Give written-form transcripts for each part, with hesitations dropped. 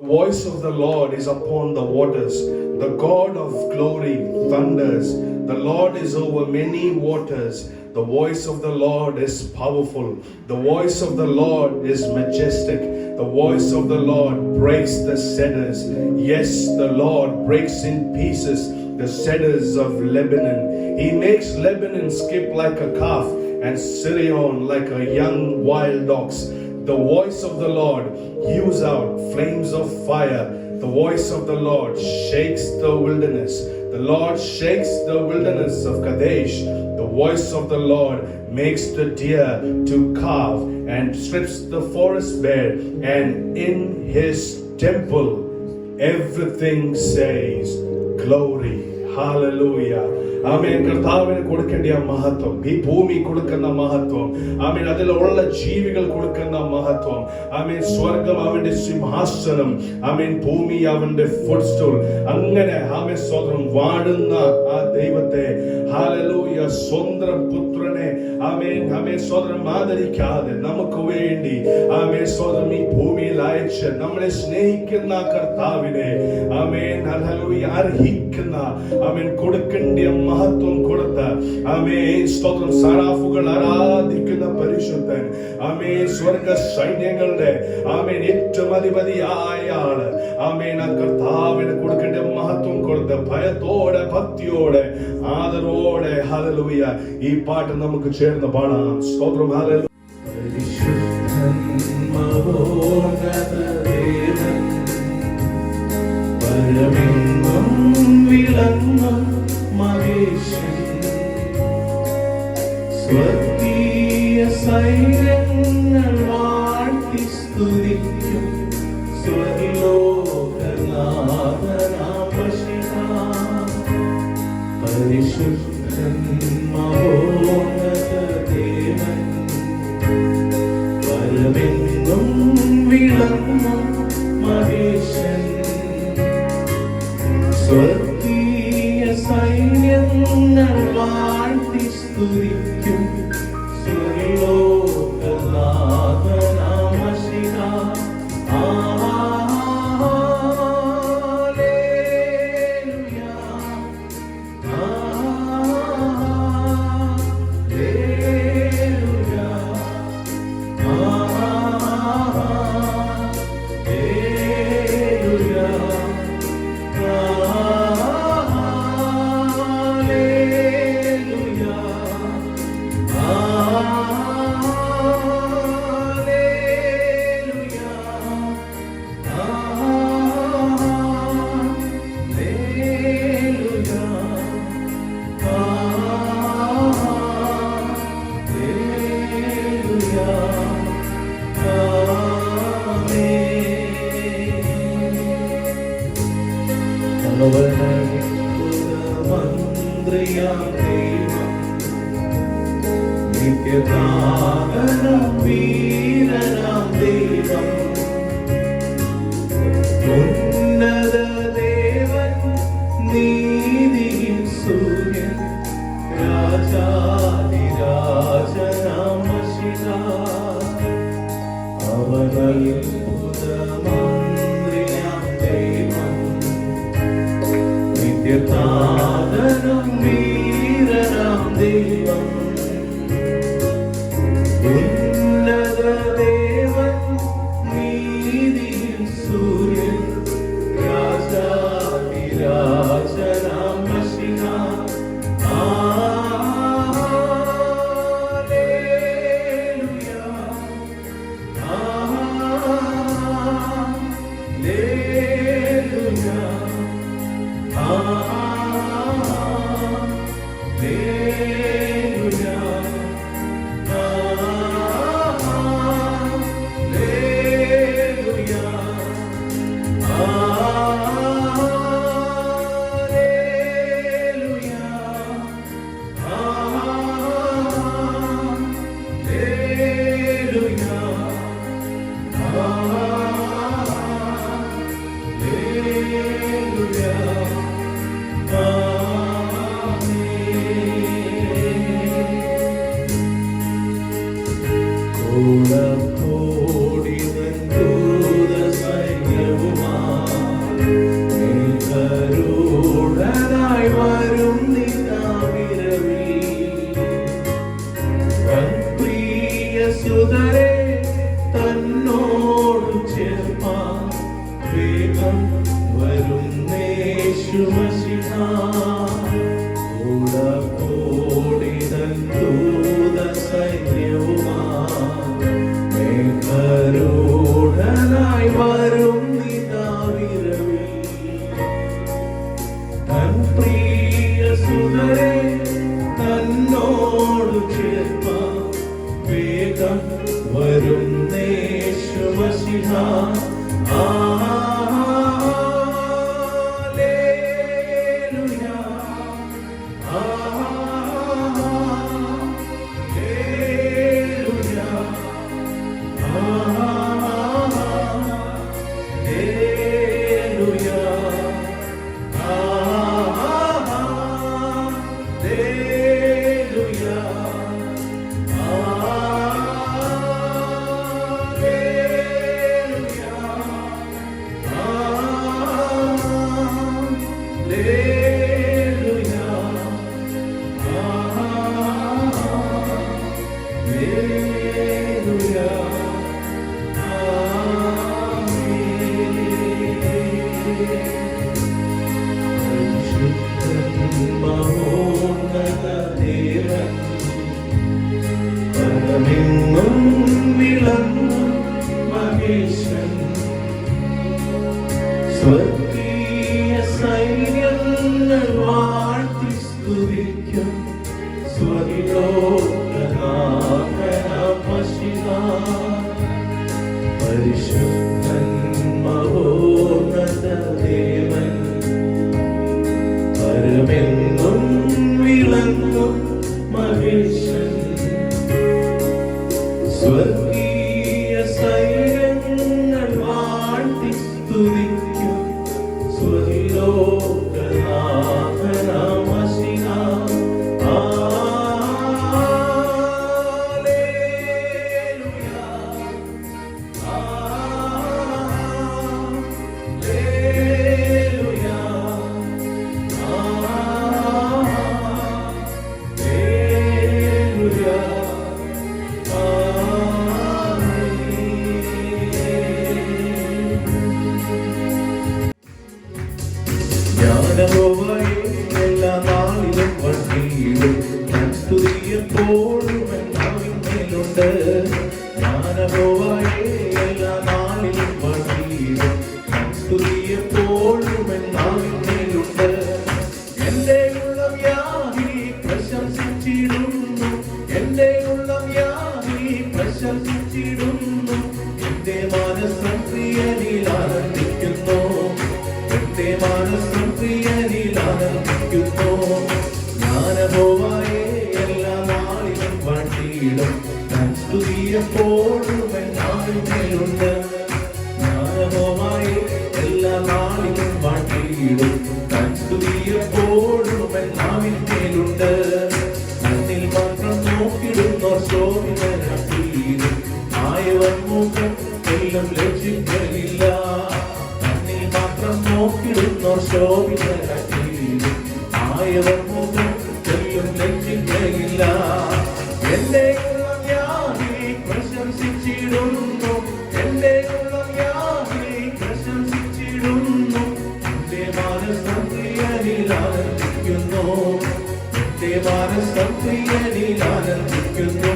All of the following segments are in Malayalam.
voice of the Lord is upon the waters. The God of glory thunders. The Lord is over many waters. The voice of the Lord is powerful. The voice of the Lord is majestic. The voice of the Lord breaks the cedars. Yes, the Lord breaks in pieces the cedars of Lebanon. He makes Lebanon skip like a calf and Sirion like a young wild ox. The voice of the Lord hews out flames of fire. The voice of the Lord shakes the wilderness. The Lord shakes the wilderness of Kadesh. The voice of the Lord makes the deer to calve and strips the forest bare. And in his temple everything says glory. Hallelujah. ആമേൻ. കർത്താവിന് കൊടുക്കേണ്ട മഹത്വം, ഈ ഭൂമി കൊടുക്കുന്ന മഹത്വം, ആമേൻ, അതിലുള്ള ജീവികൾ കൊടുക്കുന്ന മഹത്വം, ആമേൻ, സ്വർഗം അവന്റെ സിംഹാസനം, ആമേൻ, ഭൂമി അവന്റെ ഫുഡ് സ്റ്റൂൾ. അങ്ങനെ ആമേൻ സ്വന്തം വാഴുന്ന ആ ദൈവത്തെ, ഹല്ലേലൂയ, സ്വന്തം പുത്രനെ, ആമേൻ, ആമേൻ, സ്വന്തം ആദരിക്കാതെ നമുക്ക് വേണ്ടി, ആമേൻ, സ്വന്തം ഈ ഭൂമിയിൽ അയച്ച് നമ്മളെ സ്നേഹിക്കുന്ന കർത്താവിനെ, ആമേൻ, ഹല്ലേലൂയ, അർഹിക്കുന്ന, ആമേൻ, കൊടുക്കേണ്ട മഹത്വം കൊടുത്ത, ആമേൻ, സ്തോത്രം, സറാഫുകൾ ആരാധിക്കുന്ന പരിശുദ്ധൻ, ആമേൻ, സ്വർഗ സൈന്യങ്ങളുടെ, ആമേൻ, ഏറ്റവും അധിപതിയായ ആള്, ആമേൻ, ആ കർത്താവിന് കൊടുക്കേണ്ട മഹത്വം കൊടുത്ത, ഭയത്തോടെ, ഭക്തിയോടെ, ആദരവോടെ, ഹല്ലേലൂയ, ഈ പാട്ട് നമുക്ക് ചേർന്ന് പാടാം. സ്തോത്രം. ഹല്ലേലൂയ. സ്വർഗീയ സൈന്യങ്ങൾ വാഴ്ത്തി സ്തുതിക്കും പരിശുദ്ധൻ മഹോന്നത ദേവൻ, പരമെങ്ങും വിളങ്ങും മഹേശൻ. സ്വർഗീയ സൈന്യങ്ങൾ വാഴ്ത്തി സ്തുതിക്കും മന്ത്രിയാം ദൈവം, നിത്യനാഥനം വീരനാം ദൈവം, ഉന്നത ദേവൻ, നീതിയിൻ സൂര്യൻ, രാജാധിരാജനാം മശിഹ. അവനയിൽ നിത്യനാഥനം വീരനാം ദൈവം, ഉന്നത ദേവൻ, നീതിയിൻ സൂര്യൻ, രാജാധിരാജനാം മശിഹ. കോടി ദൂത സൈന്യവുമാ വേഗം വരുന്നേശുമശിഹ ഓടക്കോടിതൻ ദൂതസൈന്യവുമായി മേഘാരൂഢനായി വരും നിലാവിരവിൽ തൻ പ്രിയസുതരെ തന്നോടു ചേർപ്പാൻ വേഗം വരുന്നേശുമശിഹ പരമെങ്ങും വിളങ്ങും മഹേശ്വരൻ സ്വർഗീയ സൈന്യങ്ങൾ വാഴ്ത്തി സ്തുതിക്കും സ്വലോകനാഥനമശിഹ പരിശുദ്ധൻ മഹോന്നത ദേവൻ പരമെങ്ങും വിളങ്ങും മഹേശ്വരൻ സ്വർഗീയ സൈന്യങ്ങൾ വാഴ്ത്തി സ്തുതിക്കും സ്വലോകനാഥനമശിഹ എല്ലാ നാളിലും വണ്ടിയിലും സ്തുതിയെപ്പോഴും എന്നാവിന്മേലുണ്ട് ജ്ഞാനപോവായേ എല്ലാ നാളിലും വണ്ടിയിലും സ്തുതിയെപ്പോഴും എന്നാവിന്മേലുണ്ട് എന്റെ ഉള്ളം യാഹി പ്രശംസിച്ചിടുന്നു എന്റെ ഉള്ളം യാഹി പ്രശംസിച്ചിടുന്നു എന്റെ മനസ്സം പ്രിയനിൽ ആനന്ദിക്കുന്നു എന്റെ മനസ്സം പ്രിയനിൽ ആനന്ദിക്കുന്നു ജ്ഞാനപോവായേ എല്ലാ നാളിലും വണ്ടിയിടും ഞാൻ സ്തുതിയെപ്പോഴും എന്നാവിന്മേലുണ്ട് ജ്ഞാനപോവായേ എല്ലാ നാളിലും വണ്ടിയിടും ഞാൻ സ്തുതിയെപ്പോഴും എന്നാവിന്മേലുണ്ട് എന്നിൽ മാത്രം നോക്കിടുന്നോർ ശോഭിതരാക്കിയിടും ആയവൻ മുഖം എല്ലാം ലക്ഷിക്കലില്ല നോക്കിടുന്നോർ ശോഭിതരാക്കിയിടും ആയവർ മുഖം എല്ലാം ലക്ഷിക്കയില്ല എന്റെ ഉള്ളം യാഹി പ്രശംസിച്ചിടുന്നു എന്റെ ഉള്ളം യാഹി പ്രശംസിച്ചിടുന്നു എന്റെ മനസ്സം പ്രിയനിൽ ആനന്ദിക്കുന്നു എന്റെ മനസ്സം പ്രിയനിൽ ആനന്ദിക്കുന്നു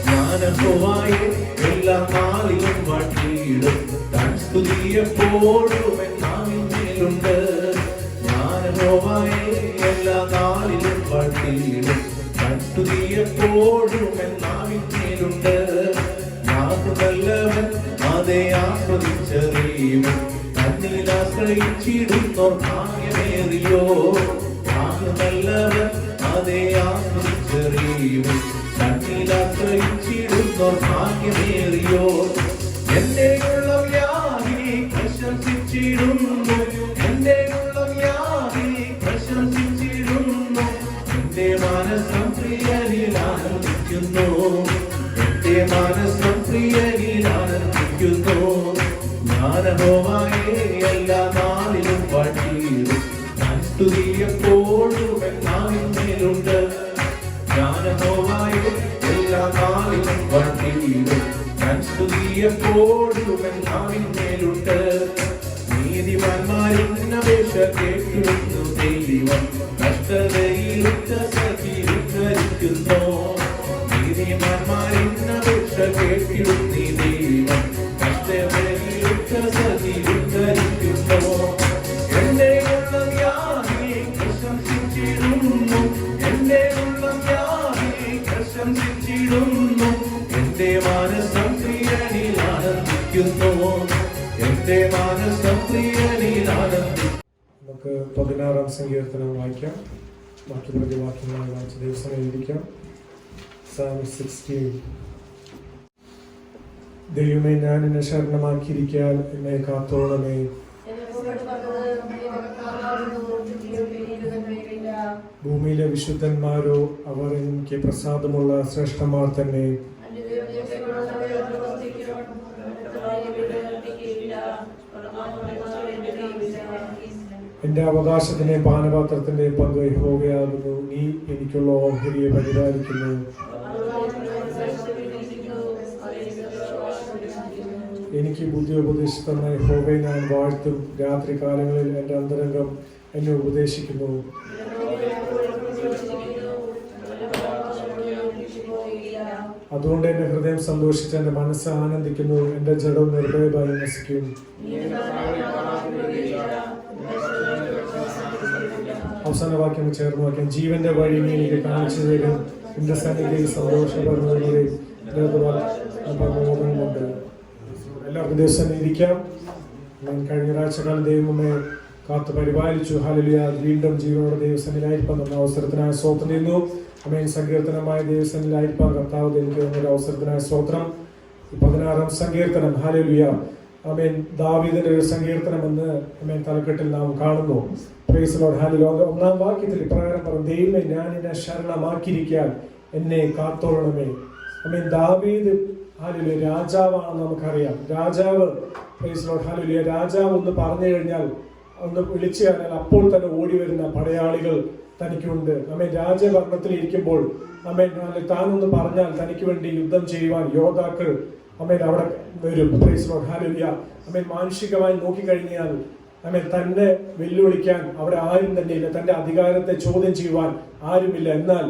ജ്ഞാനപോവായേ എല്ലാ നാളിലും വണ്ടിയിടും താൻ സ്തുതിയെപ്പോഴും എന്നാവിന്മേലുണ്ട് ജ്ഞാനപോവായേ എല്ലാ നാളിലും വണ്ടിയിടും താൻ സ്തുതിയെപ്പോഴും എന്നാവിന്മേലുണ്ട് യാതൊരു നല്ലവൻ അതേ ആസ്വദിച്ചറിയും തന്നിൽ ആശ്രയിച്ചിടുന്നോർ ഭാഗ്യമേറിയോ യാതൊരു നല്ലവൻ അതേ ആസ്വദിച്ചറിയും തന്നിൽ ആശ്രയിച്ചിടുന്നോർ ഭാഗ്യമേറിയോ എന്റെ ഉള്ളം യാഹി പ്രശംസിച്ചിടുന്നു എന്റെ ഉള്ളം യാഹി പ്രശംസിച്ചിടുന്നു എന്റെ മനസ്സം പ്രിയനിൽ ആനന്ദിക്കുന്നു എന്റെ മനസ്സം പ്രിയനിൽ ആനന്ദിക്കുന്നു ജ്ഞാനപോവായേ എല്ലാ നാളിലും വണ്ടിയിടും ഞാൻ സ്തുതിയെപ്പോഴും എന്നാവിന്മേലുണ്ട് ജ്ഞാനപോവായേ എല്ലാ നാളിലും വണ്ടിയിടും ഞാൻ സ്തുതിയെപ്പോഴും എന്നാവിന്മേലുണ്ട് നീ നീതിമാന്മാരിന്നപേക്ഷ കേട്ടിടുന്നു ദൈവം കഷ്ടതയിൽ ഉച്ചസഖി ഉദ്ധരിക്കുന്നു നീതിമാന്മാരിന്നപേക്ഷ കേട്ടിടുന്നു ദൈവം കഷ്ടതയിൽ ഉച്ചസഖി ഉദ്ധരിക്കുന്നു എന്റെ ഉള്ളം യാഹ്വേ പ്രശംസിച്ചിടുന്നു എന്റെ ഉള്ളം യാഹ്വേ പ്രശംസിച്ചിടുന്നു എന്റെ മനസ്സം പ്രിയനിൽ ആനന്ദിക്കുന്നു എന്റെ മനസ്സം പ്രിയനിൽ ആനന്ദിക്കുന്നു. നമുക്ക് 16-ാം സങ്കീർത്തനം വായിക്കാം. ബാക്കി പ്രതിവാക്യങ്ങൾ വായിച്ച ദിവസം എഴുതിക്കാം. Psalm 16. ദൈവമേ, ഞാൻ എന്നെ ശരണമാക്കിയിരിക്കാൻ എന്നെ കാത്തോളമേ. ഭൂമിയിലെ വിശുദ്ധന്മാരോ അവർ എനിക്ക് പ്രസാദമുള്ള ശ്രേഷ്ഠന്മാർ തന്നെ. എന്റെ അവകാശത്തിന്റെ പാനപാത്രത്തിന്റെ പങ്ക് യഹോവയാകുന്നു. നീ എനിക്കുള്ള ഓഹരിയെ പരിപാലിക്കുന്നു. എനിക്ക് ബുദ്ധി ഉപദേശിച്ചു തന്ന യഹോവയെ ഞാൻ വാഴ്ത്തും. രാത്രി കാലങ്ങളിൽ എന്റെ അന്തരംഗം എന്നെ ഉപദേശിക്കുന്നു. അതുകൊണ്ട് എന്റെ ഹൃദയം സന്തോഷിച്ച് എന്റെ മനസ്സ് ആനന്ദിക്കുന്നു. എന്റെ ജഡം നിർഭയമായി നശിക്കും. അവസാന വാക്യം ചേർന്ന് വാക്യം. ജീവന്റെ വഴി നീ എനിക്ക് കാണിച്ചു തരും. എന്റെ സന്നിധിയിൽ സന്തോഷപ്പെടുന്നതിലൂടെ പ്രമോദമുണ്ട്. എല്ലാവർക്കും ദിവസം ഇരിക്കാം. കഴിഞ്ഞ ആഴ്ചക്കാലം ദൈവമേ കാത്തു പരിപാലിച്ചു. ഹല്ലേലൂയ. വീണ്ടും ജീവനോടെ ദൈവസന്നിധിയിലായിരിക്കാൻ തന്ന അവസരത്തിനായി സ്തോത്രം ചെയ്യുന്നു. അമേൻ. സങ്കീർത്തനമായ ദൈവസന്നിധിയിലായിരിക്കാൻ കർത്താവ് എനിക്ക് തന്ന അവസരത്തിനായി സ്തോത്രം. 16-ാം സങ്കീർത്തനം. ഹല്ലേലൂയ. അമേൻ. ദാവീദിന്റെ ഒരു സങ്കീർത്തനം എന്ന് അമേൻ തലക്കെട്ടിൽ നാം കാണുന്നു. Price the Lord. ഹല്ലേലൂയ. 1-ാം വാക്യത്തിൽ ഇപ്രകാരം പറഞ്ഞു, ദൈവമേ, ഞാൻ എന്നെ ശരണമാക്കിയിരിക്കാൻ എന്നെ കാത്തോളണമേ. അമേൻ. ദാവീദ് ഹല്ലേലൂയ രാജാവാണെന്ന് നമുക്കറിയാം. രാജാവ് പ്രൈസ് ദി ലോർഡ്. ഹല്ലേലൂയ. രാജാവ് ഒന്ന് പറഞ്ഞു കഴിഞ്ഞാൽ, ഒന്ന് വിളിച്ചു കഴിഞ്ഞാൽ അപ്പോൾ തന്നെ ഓടി വരുന്ന പടയാളികൾ തനിക്കുണ്ട്. അമേൻ. രാജഭരണത്തിൽ ഇരിക്കുമ്പോൾ അമേൻ താനൊന്ന് പറഞ്ഞാൽ തനിക്ക് വേണ്ടി യുദ്ധം ചെയ്യുവാൻ യോദ്ധാക്കൾ അമേൻ അവിടെ വരും. Price the Lord. ഹല്ലേലൂയ. അമേൻ. മാനുഷികമായി നോക്കിക്കഴിഞ്ഞാൽ അമേൻ തന്നെ വെല്ലുവിളിക്കാൻ അവിടെ ആരും തന്നെയില്ല. തന്റെ അധികാരത്തെ ചോദ്യം ചെയ്യുവാൻ ആരുമില്ല. എന്നാൽ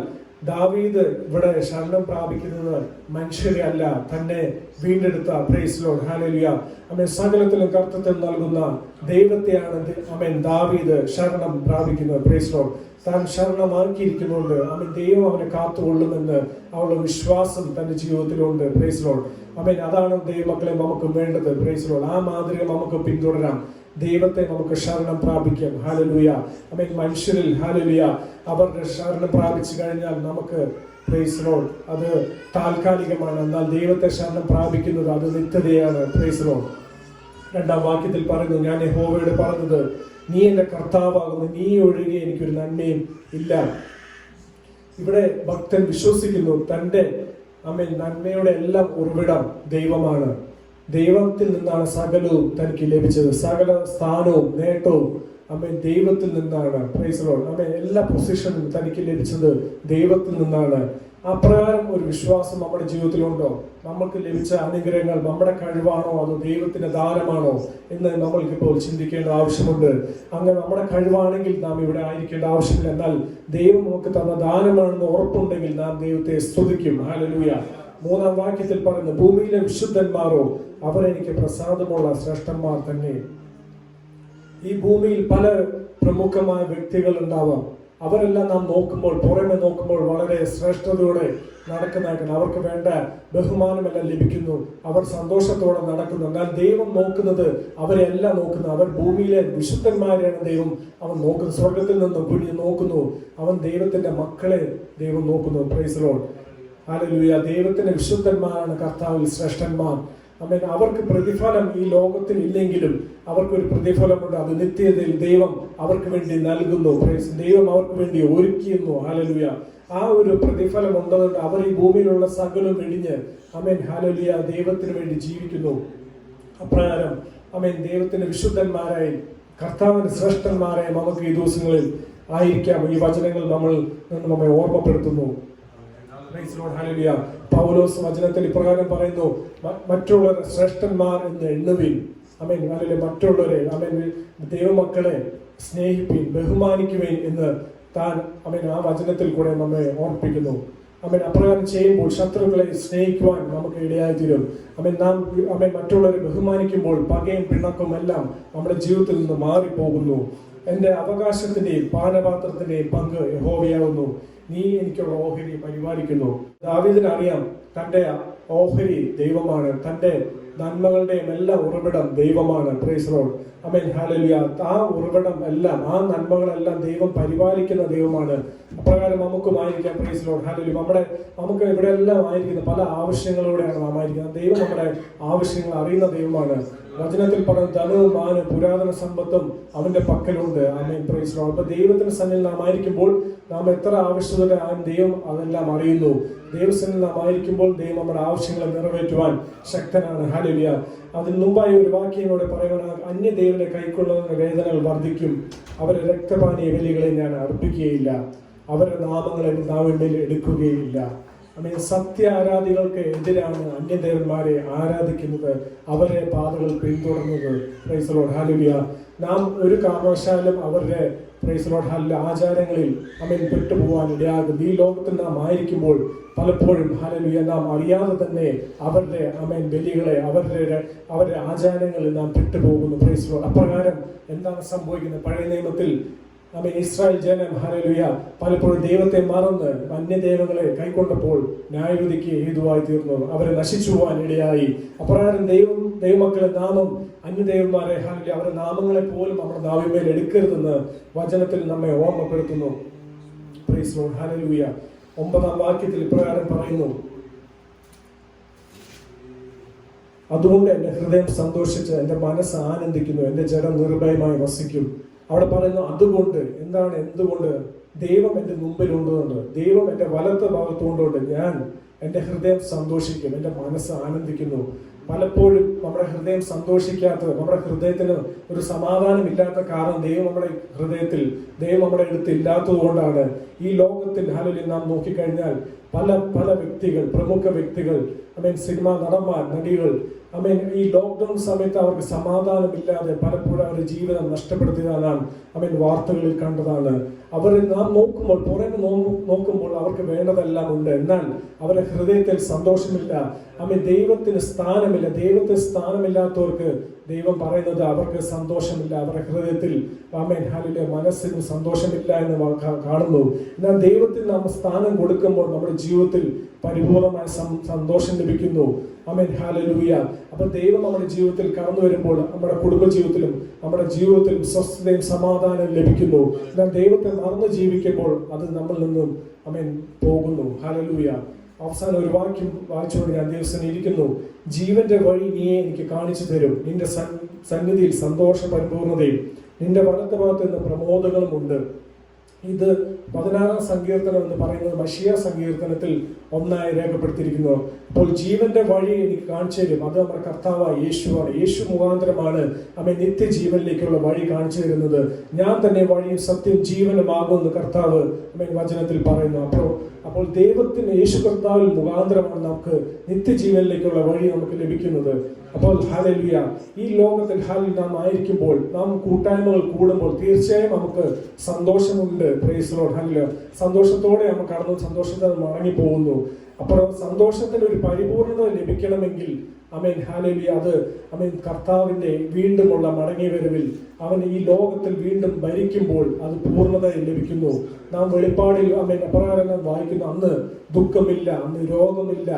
ദാവീദ് ഇവിടെ ശരണം പ്രാപിക്കുന്നത് മനുഷ്യരെ അല്ല, തന്നെ വീണ്ടെടുത്ത praise the Lord. Hallelujah. Amen. സകലത്തിലും കർത്തൃത്വം നൽകുന്ന ദൈവത്തെയാണ് അമേൻ ദാവീദ് ശരണം പ്രാപിക്കുന്നത്. Praise the Lord. താൻ ശരണമാക്കിയിരിക്കുന്നുണ്ട്. അവൻ ദൈവം അവനെ കാത്തുകൊള്ളുമെന്ന് അവളുടെ വിശ്വാസം തന്റെ ജീവിതത്തിലുണ്ട്. Praise the Lord. അമേൻ. അതാണ് ദൈവമക്കളെ നമുക്ക് വേണ്ടത്. Praise the Lord. ആ മാതൃക നമുക്ക് പിന്തുടരാം. ദൈവത്തെ നമുക്ക് ശരണം പ്രാപിക്കാം. ഹല്ലേലൂയ. അമേൻ. മനുഷ്യരിൽ ഹല്ലേലൂയ അവരുടെ ശരണം പ്രാപിച്ചു കഴിഞ്ഞാൽ നമുക്ക് പ്രൈസ് ദി ലോർഡ് അത് താൽക്കാലികമാണ്. എന്നാൽ ദൈവത്തെ ശരണം പ്രാപിക്കുന്നത് അത് നിത്യതയാണ്. Praise the Lord. 2-ാം വാക്യത്തിൽ പറയുന്നു, ഞാൻ യഹോവയോട് പറഞ്ഞത്, നീ എന്റെ കർത്താവാകുന്നു, നീ ഒഴികെ എനിക്കൊരു നന്മയും ഇല്ല. ഇവിടെ ഭക്തൻ വിശ്വസിക്കുന്നു തന്റെ അമേൻ നന്മയുടെ എല്ലാം ഉറവിടം ദൈവമാണ്. ദൈവത്തിൽ നിന്നാണ് സകലവും തനിക്ക് ലഭിച്ചത്. സകല സ്ഥാനവും നേട്ടവും അമേൻ ദൈവത്തിൽ നിന്നാണ്. Praise the Lord. അമേൻ. എല്ലാ പൊസിഷനും തനിക്ക് ലഭിച്ചത് ദൈവത്തിൽ നിന്നാണ്. അപ്രകാരം ഒരു വിശ്വാസം നമ്മുടെ ജീവിതത്തിലുണ്ടോ? നമുക്ക് ലഭിച്ച അനുഗ്രഹങ്ങൾ നമ്മുടെ കഴിവാണോ അതോ ദൈവത്തിന്റെ ദാനമാണോ എന്ന് നമ്മൾക്കിപ്പോൾ ചിന്തിക്കേണ്ട ആവശ്യമുണ്ട്. അങ്ങനെ നമ്മുടെ കഴിവാണെങ്കിൽ നാം ഇവിടെ ആയിരിക്കേണ്ട ആവശ്യമില്ല. എന്നാൽ ദൈവം നമുക്ക് തന്ന ദാനമാണെന്ന് ഉറപ്പുണ്ടെങ്കിൽ നാം ദൈവത്തെ സ്തുതിക്കും. ഹല്ലേലൂയ. 3-ാം വാക്യത്തിൽ പറയുന്നു, ഭൂമിയിലെ വിശുദ്ധന്മാരോ അവരെനിക്ക് പ്രസാദമുള്ള ശ്രേഷ്ഠന്മാർ തന്നെ. ഈ ഭൂമിയിൽ പല പ്രമുഖമായ വ്യക്തികൾ ഉണ്ടാവാം. അവരെല്ലാം നാം നോക്കുമ്പോൾ പുറമെ നോക്കുമ്പോൾ വളരെ ശ്രേഷ്ഠതയോടെ നടക്കുന്നതായിരിക്കണം. അവർക്ക് വേണ്ട ബഹുമാനമെല്ലാം ലഭിക്കുന്നു. അവർ സന്തോഷത്തോടെ നടക്കുന്നു. എന്നാൽ ദൈവം നോക്കുന്നത് അവരെ എല്ലാം നോക്കുന്നു. അവർ ഭൂമിയിലെ വിശുദ്ധന്മാരെയാണ് ദൈവം അവൻ നോക്കുന്നത്. സ്വർഗത്തിൽ നിന്ന് കുഴിഞ്ഞു നോക്കുന്നു. അവൻ ദൈവത്തിന്റെ മക്കളെ ദൈവം നോക്കുന്നു. Price the Lord. ഹല്ലേലൂയ. ദൈവത്തിന്റെ വിശുദ്ധന്മാരാണ് കർത്താവിൽ ശ്രേഷ്ഠന്മാർ. അമേൻ. അവർക്ക് പ്രതിഫലം ഈ ലോകത്തിൽ ഇല്ലെങ്കിലും അവർക്കൊരു പ്രതിഫലമുണ്ട്. അത് നിത്യതയിൽ ദൈവം അവർക്ക് വേണ്ടി നൽകുന്നു. ദൈവം അവർക്ക് വേണ്ടി ഒരുക്കിയിരുന്നു. ഹല്ലേലൂയ. ആ ഒരു പ്രതിഫലം ഉണ്ടതുകൊണ്ട് അവർ ഈ ഭൂമിയിലുള്ള സകലം വെടിഞ്ഞ് അമേൻ ഹല്ലേലൂയ ദൈവത്തിന് വേണ്ടി ജീവിക്കുന്നു. അപ്രകാരം അമേൻ ദൈവത്തിന്റെ വിശുദ്ധന്മാരായി കർത്താവിന്റെ ശ്രേഷ്ഠന്മാരായി നമുക്ക് ഈ ദിവസങ്ങളിൽ ആയിരിക്കാം. ഈ വചനങ്ങൾ നമ്മെ ഓർമ്മപ്പെടുത്തുന്നു. പൗലോസ് വചനത്തിൽ ഇപ്രകാരം പറയുന്നു, മറ്റുള്ള ശ്രേഷ്ഠന്മാർ എന്ന് എണ്ണുവിൻ. അമേൻ അല്ലെങ്കിൽ മറ്റുള്ളവരെ അമേൻ ദൈവമക്കളെ സ്നേഹിപ്പീൻ, ബഹുമാനിക്കുവേൻ എന്ന് താൻ അമേൻ ആ വചനത്തിൽ കൂടെ നമ്മെ ഓർപ്പിക്കുന്നു. അമേൻ അപ്രകാരം ചെയ്യുമ്പോൾ ശത്രുക്കളെ സ്നേഹിക്കുവാൻ നമുക്ക് ഇടയായി തീരും. അമേൻ നാം അമേൻ മറ്റുള്ളവരെ ബഹുമാനിക്കുമ്പോൾ പകയും പിണക്കും എല്ലാം നമ്മുടെ ജീവിതത്തിൽ നിന്ന് മാറിപ്പോകുന്നു. എൻ്റെ അവകാശത്തിന്റെയും പാനപാത്രത്തിന്റെയും പങ്ക് യഹോവയാകുന്നു, നീ എനിക്കുള്ള ഓഹരി പരിപാലിക്കുന്നു. ദാവീദിനറിയാം തന്റെ ഓഹരി ദൈവമാണ്, തന്റെ നന്മകളുടെയും എല്ലാ ഉറവിടം ദൈവമാണ്. Praise Lord. ആമേൻ ഹല്ലേലൂയ. ആ ഉറവിടം എല്ലാം, ആ നന്മകളെല്ലാം ദൈവം പരിപാലിക്കുന്ന ദൈവമാണ്. അപ്രകാരം നമുക്കുമായിരിക്കാം. Price Lord. ഹല്ലേലൂയ. നമുക്ക് ഇവിടെ എല്ലാം ആയിരിക്കുന്ന പല ആവശ്യങ്ങളോടെയാണ് നാം ആയിരിക്കുന്നത്. ദൈവം നമ്മുടെ ആവശ്യങ്ങൾ അറിയുന്ന ദൈവമാണ്. വചനത്തിൽ പറഞ്ഞ ധനവും മാനും പുരാതന സമ്പത്തും അവന്റെ പക്കലുണ്ട്. ആമേൻ. Praise Lord. അപ്പൊ ദൈവത്തിന്റെ സന്നിധിയിൽ നാം ആയിരിക്കുമ്പോൾ നാം എത്ര ആവശ്യത്തോടെ ദൈവം അതെല്ലാം അറിയുന്നു. ദൈവസന്നിധിയിൽ നാം ആയിരിക്കുമ്പോൾ ദൈവം നമ്മുടെ ആവശ്യങ്ങളെ നിറവേറ്റുവാൻ ശക്തനാണ്. ഹല്ലേലൂയ. അതിന് മുമ്പായി ഒരു വാക്യങ്ങളോടെ പറയുവാൻ, അന്യദൈവനെ കൈക്കൊള്ളുന്ന വേദനകൾ വർദ്ധിക്കും, അവരെ രക്തപാനീയ ബലികളെ ഞാൻ അർപ്പിക്കുകയില്ല, അവരുടെ നാമങ്ങളെ നാവിന്മേൽ എടുക്കുകയില്ല. അമേൻ. സത്യ ആരാധികൾക്ക് എതിരാണ് അന്യദേവന്മാരെ ആരാധിക്കുന്നത്, അവരെ പാതകൾ പിന്തുടർന്നത്. Price Lord. ഹല്ലേലൂയ. നാം ഒരു കാരണവശാലും അവരുടെ പ്രൈസ് ലോർഡ് ഹല്ലേലൂയ ആചാരങ്ങളിൽ അമേൻ പെട്ടുപോകാൻ ഇടയാകും. ഈ ലോകത്തിൽ നാം ആയിരിക്കുമ്പോൾ പലപ്പോഴും ഹല്ലേലൂയ നാം അറിയാതെ തന്നെ അവരുടെ അമേൻ ബലികളെ, അവരുടെ ആചാരങ്ങളിൽ നാം പെട്ടുപോകുന്നു. Praise Lord. അപ്രകാരം എന്താണ് സംഭവിക്കുന്നത്? പഴയ നിയമത്തിൽ ആമേൻ ഇസ്രായേൽ ജനം ഹല്ലേലൂയ പലപ്പോഴും ദൈവത്തെ മറന്ന് അന്യദൈവങ്ങളെ കൈക്കൊണ്ടപ്പോൾ ന്യായവിധിക്ക് ഹേതുവായി തീർന്നു, അവരെ നശിച്ചു പോകാൻ ഇടയായി. അപ്രകാരം ദൈവമക്കളെ നാമം അന്യദൈവന്മാരെ ഹല്ലേലൂയ അവരുടെ നാമങ്ങളെ പോലും നമ്മുടെ നാവിന്മേൽ എടുക്കരുതെന്ന് വചനത്തിൽ നമ്മെ ഓർമ്മപ്പെടുത്തുന്നു. Price Lord. ഹല്ലേലൂയ. 9-ാം വാക്യത്തിൽ ഇപ്രകാരം പറയുന്നു, അതുകൊണ്ട് എൻ്റെ ഹൃദയം സന്തോഷിച്ച് എൻ്റെ മനസ്സ് ആനന്ദിക്കുന്നു, എൻ്റെ ജഡം നിർഭയമായി വസിക്കും. അവിടെ പറയുന്നു അതുകൊണ്ട്. എന്താണ് എന്തുകൊണ്ട്? ദൈവം എൻ്റെ മുമ്പിലുണ്ടതുകൊണ്ട്, ദൈവം എൻ്റെ വലത്ത് ഭാഗത്തുകൊണ്ടുകൊണ്ട് ഞാൻ എൻ്റെ ഹൃദയം സന്തോഷിക്കും, എൻ്റെ മനസ്സ് ആനന്ദിക്കുന്നു. പലപ്പോഴും നമ്മുടെ ഹൃദയം സന്തോഷിക്കാത്തത്, നമ്മുടെ ഹൃദയത്തിന് ഒരു സമാധാനം ഇല്ലാത്ത കാരണം ദൈവം നമ്മുടെ അടുത്ത് ഇല്ലാത്തത് കൊണ്ടാണ്. ഈ ലോകത്തിൽ ഹല്ലേലൂയ നാം നോക്കിക്കഴിഞ്ഞാൽ പല വ്യക്തികൾ, പ്രമുഖ വ്യക്തികൾ, സിനിമാ നടന്മാർ, നടികൾ, ഈ ലോക്ക്ഡൌൺ സമയത്ത് അവർക്ക് സമാധാനമില്ലാതെ പലപ്പോഴും അവരുടെ ജീവിതം നഷ്ടപ്പെടുത്തിയതാണ് വാർത്തകളിൽ കണ്ടതാണ്. അവർ നാം നോക്കുമ്പോൾ, പുറമെ നോക്കുമ്പോൾ അവർക്ക് വേണ്ടതെല്ലാം ഉണ്ട്, എന്നാൽ അവരുടെ ഹൃദയത്തിൽ സന്തോഷമില്ല. ദൈവത്തിന് സ്ഥാനമില്ല. ദൈവത്തിന് സ്ഥാനമില്ലാത്തവർക്ക് ദൈവം പറയുന്നത് അവർക്ക് സന്തോഷമില്ല, അവരുടെ ഹൃദയത്തിൽ ഹല്ലേലൂയ മനസ്സിന് സന്തോഷമില്ല എന്ന് കാണുന്നു. എന്നാൽ ദൈവത്തിൽ നാം സ്ഥാനം കൊടുക്കുമ്പോൾ നമ്മുടെ ജീവിതത്തിൽ പരിപൂർണമായ സന്തോഷം ലഭിക്കുന്നു. ഹല്ലേലൂയ. അപ്പൊ ദൈവം നമ്മുടെ ജീവിതത്തിൽ കടന്നു വരുമ്പോൾ നമ്മുടെ കുടുംബ ജീവിതത്തിലും നമ്മുടെ ജീവിതത്തിലും സ്വസ്ഥതയും സമാധാനവും ലഭിക്കുന്നു. എന്നാൽ ദൈവത്തെ മറന്ന് ജീവിക്കുമ്പോൾ അത് നമ്മളിൽ നിന്നും പോകുന്നു. ഹല്ലേലൂയ. അവസാനം ഒരു വാക്യം വായിച്ചുകൊണ്ട് ഞാൻ ദിവസം ഇരിക്കുന്നു. ജീവന്റെ വഴി നീയെ എനിക്ക് കാണിച്ചു തരും, നിന്റെ സന്നിധിയിൽ സന്തോഷ പരിപൂർണതയും നിന്റെ വലത്ത് ഭാഗത്ത് നിന്ന് പ്രമോദങ്ങളും ഉണ്ട്. ഇത് 16-ാം സങ്കീർത്തനം എന്ന് പറയുന്നത് മശിയ സങ്കീർത്തനത്തിൽ ഒന്നായി രേഖപ്പെടുത്തിയിരിക്കുന്നു. അപ്പോൾ ജീവന്റെ വഴി എനിക്ക് കാണിച്ചു തരും, അത് നമ്മുടെ കർത്താവായ യേശുവാണ്. യേശു മുഖാന്തരമാണ് നിത്യജീവനിലേക്കുള്ള വഴി കാണിച്ചു തരുന്നത്. ഞാൻ തന്നെ വഴിയും സത്യവും ജീവനുമാകുമെന്ന് കർത്താവ് വചനത്തിൽ പറയുന്നു. അപ്പോൾ ദൈവത്തിന് യേശു കർത്താവിൽ മുഖാന്തരമാണ് നമുക്ക് നിത്യജീവനിലേക്കുള്ള വഴി നമുക്ക് ലഭിക്കുന്നത്. അപ്പോൾ ഹല്ലേലൂയ. ഈ ലോകത്തിൽ നാം ആയിരിക്കുമ്പോൾ, നാം കൂട്ടായ്മകൾ കൂടുമ്പോൾ തീർച്ചയായും നമുക്ക് സന്തോഷമുണ്ട്. Praise Lord. ഹല്ലേലൂയ. സന്തോഷത്തോടെ നമ്മൾ കടന്നു, സന്തോഷത്തോടെ മടങ്ങി പോകുന്നു. അപ്പോൾ സന്തോഷത്തിന് ഒരു പരിപൂർണത ലഭിക്കണമെങ്കിൽ ഹല്ലേലൂയ അത് കർത്താവിന്റെ വീണ്ടുമുള്ള മടങ്ങി വരവിൽ ഈ ലോകത്തിൽ വീണ്ടും ഭരിക്കുമ്പോൾ അത് പൂർണ്ണത ലഭിക്കുന്നു. നാം വെളിപ്പാടിൽ അപ്രകാരം വായിക്കുന്നു, അന്ന് ദുഃഖമില്ല, അന്ന് രോഗമില്ല,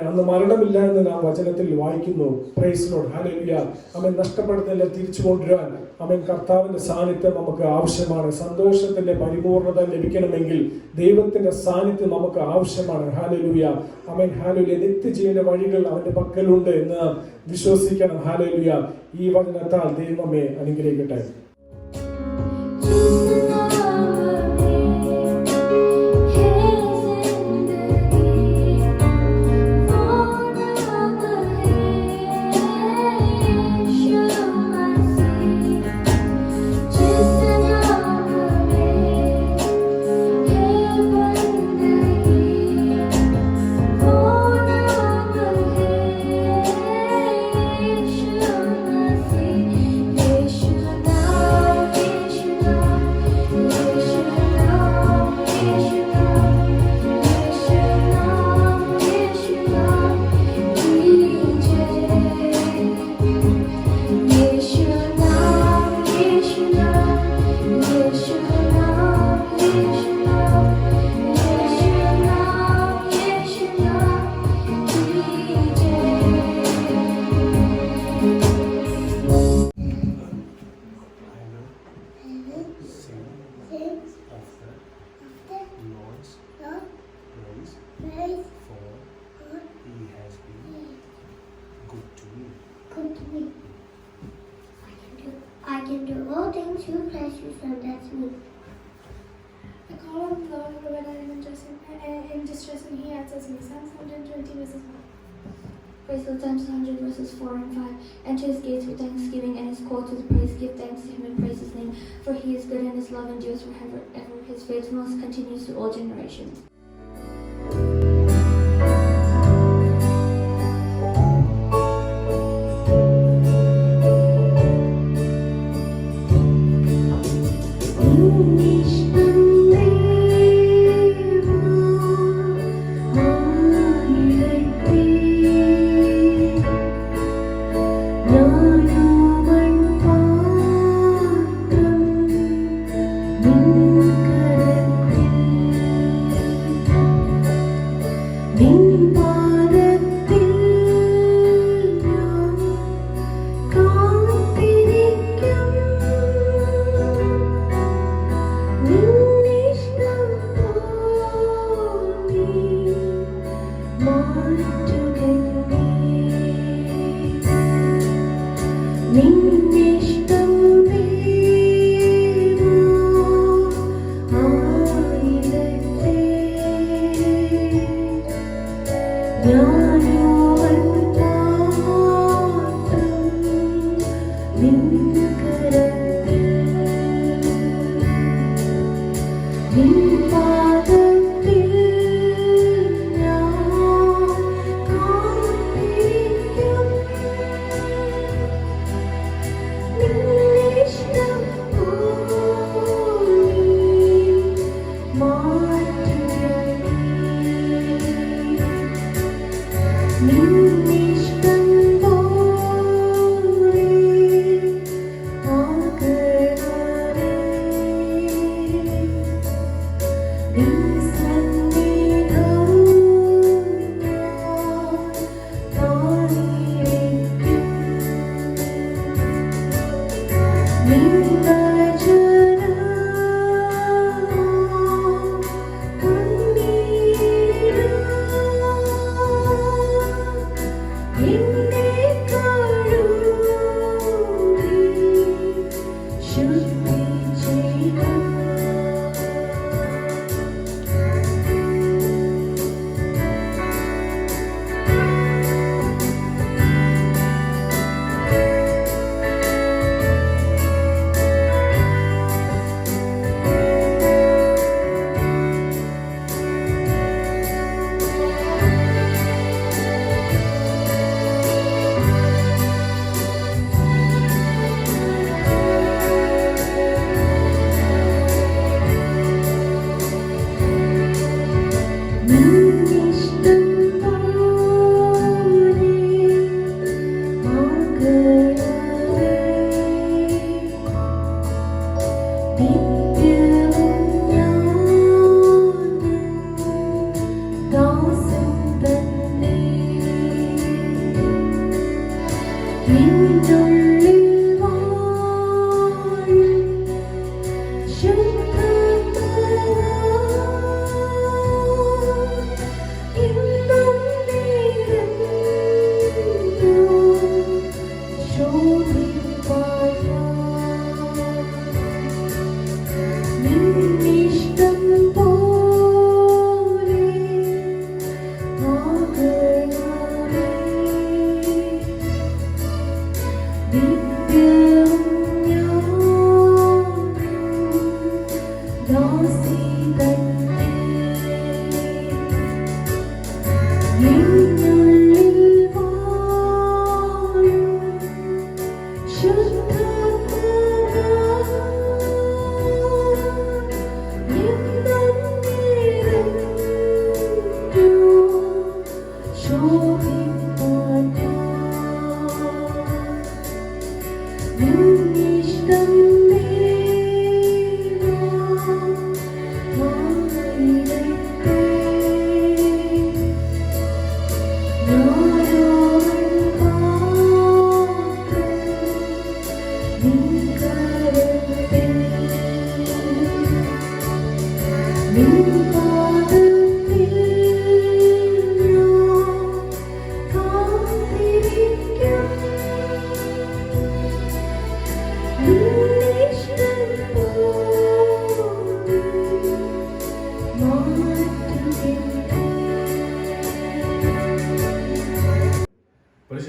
അന്ന് മരണമില്ല എന്ന് നാം വചനത്തിൽ വായിക്കുന്നു. Price Lord. ഹല്ലേലൂയ. നഷ്ടപ്പെടുന്നതിനെ തിരിച്ചു കൊണ്ടുവരാൻ കർത്താവിന്റെ സാന്നിധ്യം നമുക്ക് ആവശ്യമാണ്. സന്തോഷത്തിന്റെ പരിപൂർണത ലഭിക്കണമെങ്കിൽ ദൈവത്തിന്റെ സാന്നിധ്യം നമുക്ക് ആവശ്യമാണ്. ഹല്ലേലൂയ. ഹല്ലേലൂയ. നിത്യജീവന്റെ വഴികൾ അവന്റെ പക്കലുണ്ട് എന്ന് വിശ്വസിക്കണം. ഹല്ലേലൂയ. ഈ വചനത്താൽ ദൈവമേ അനുഗ്രഹിക്കട്ടെ. Yeshua Mashiach. friend, that's me. I call on the Lord when I am in distress, and He answers me. Psalms 120 verses 1. Praise the Psalms 100 verses 4 and 5. Enter his gates with thanksgiving and his courts with praise. Give thanks to him and praise his name. For he is good and his love endures forever. Ever his faithfulness continues to all generations.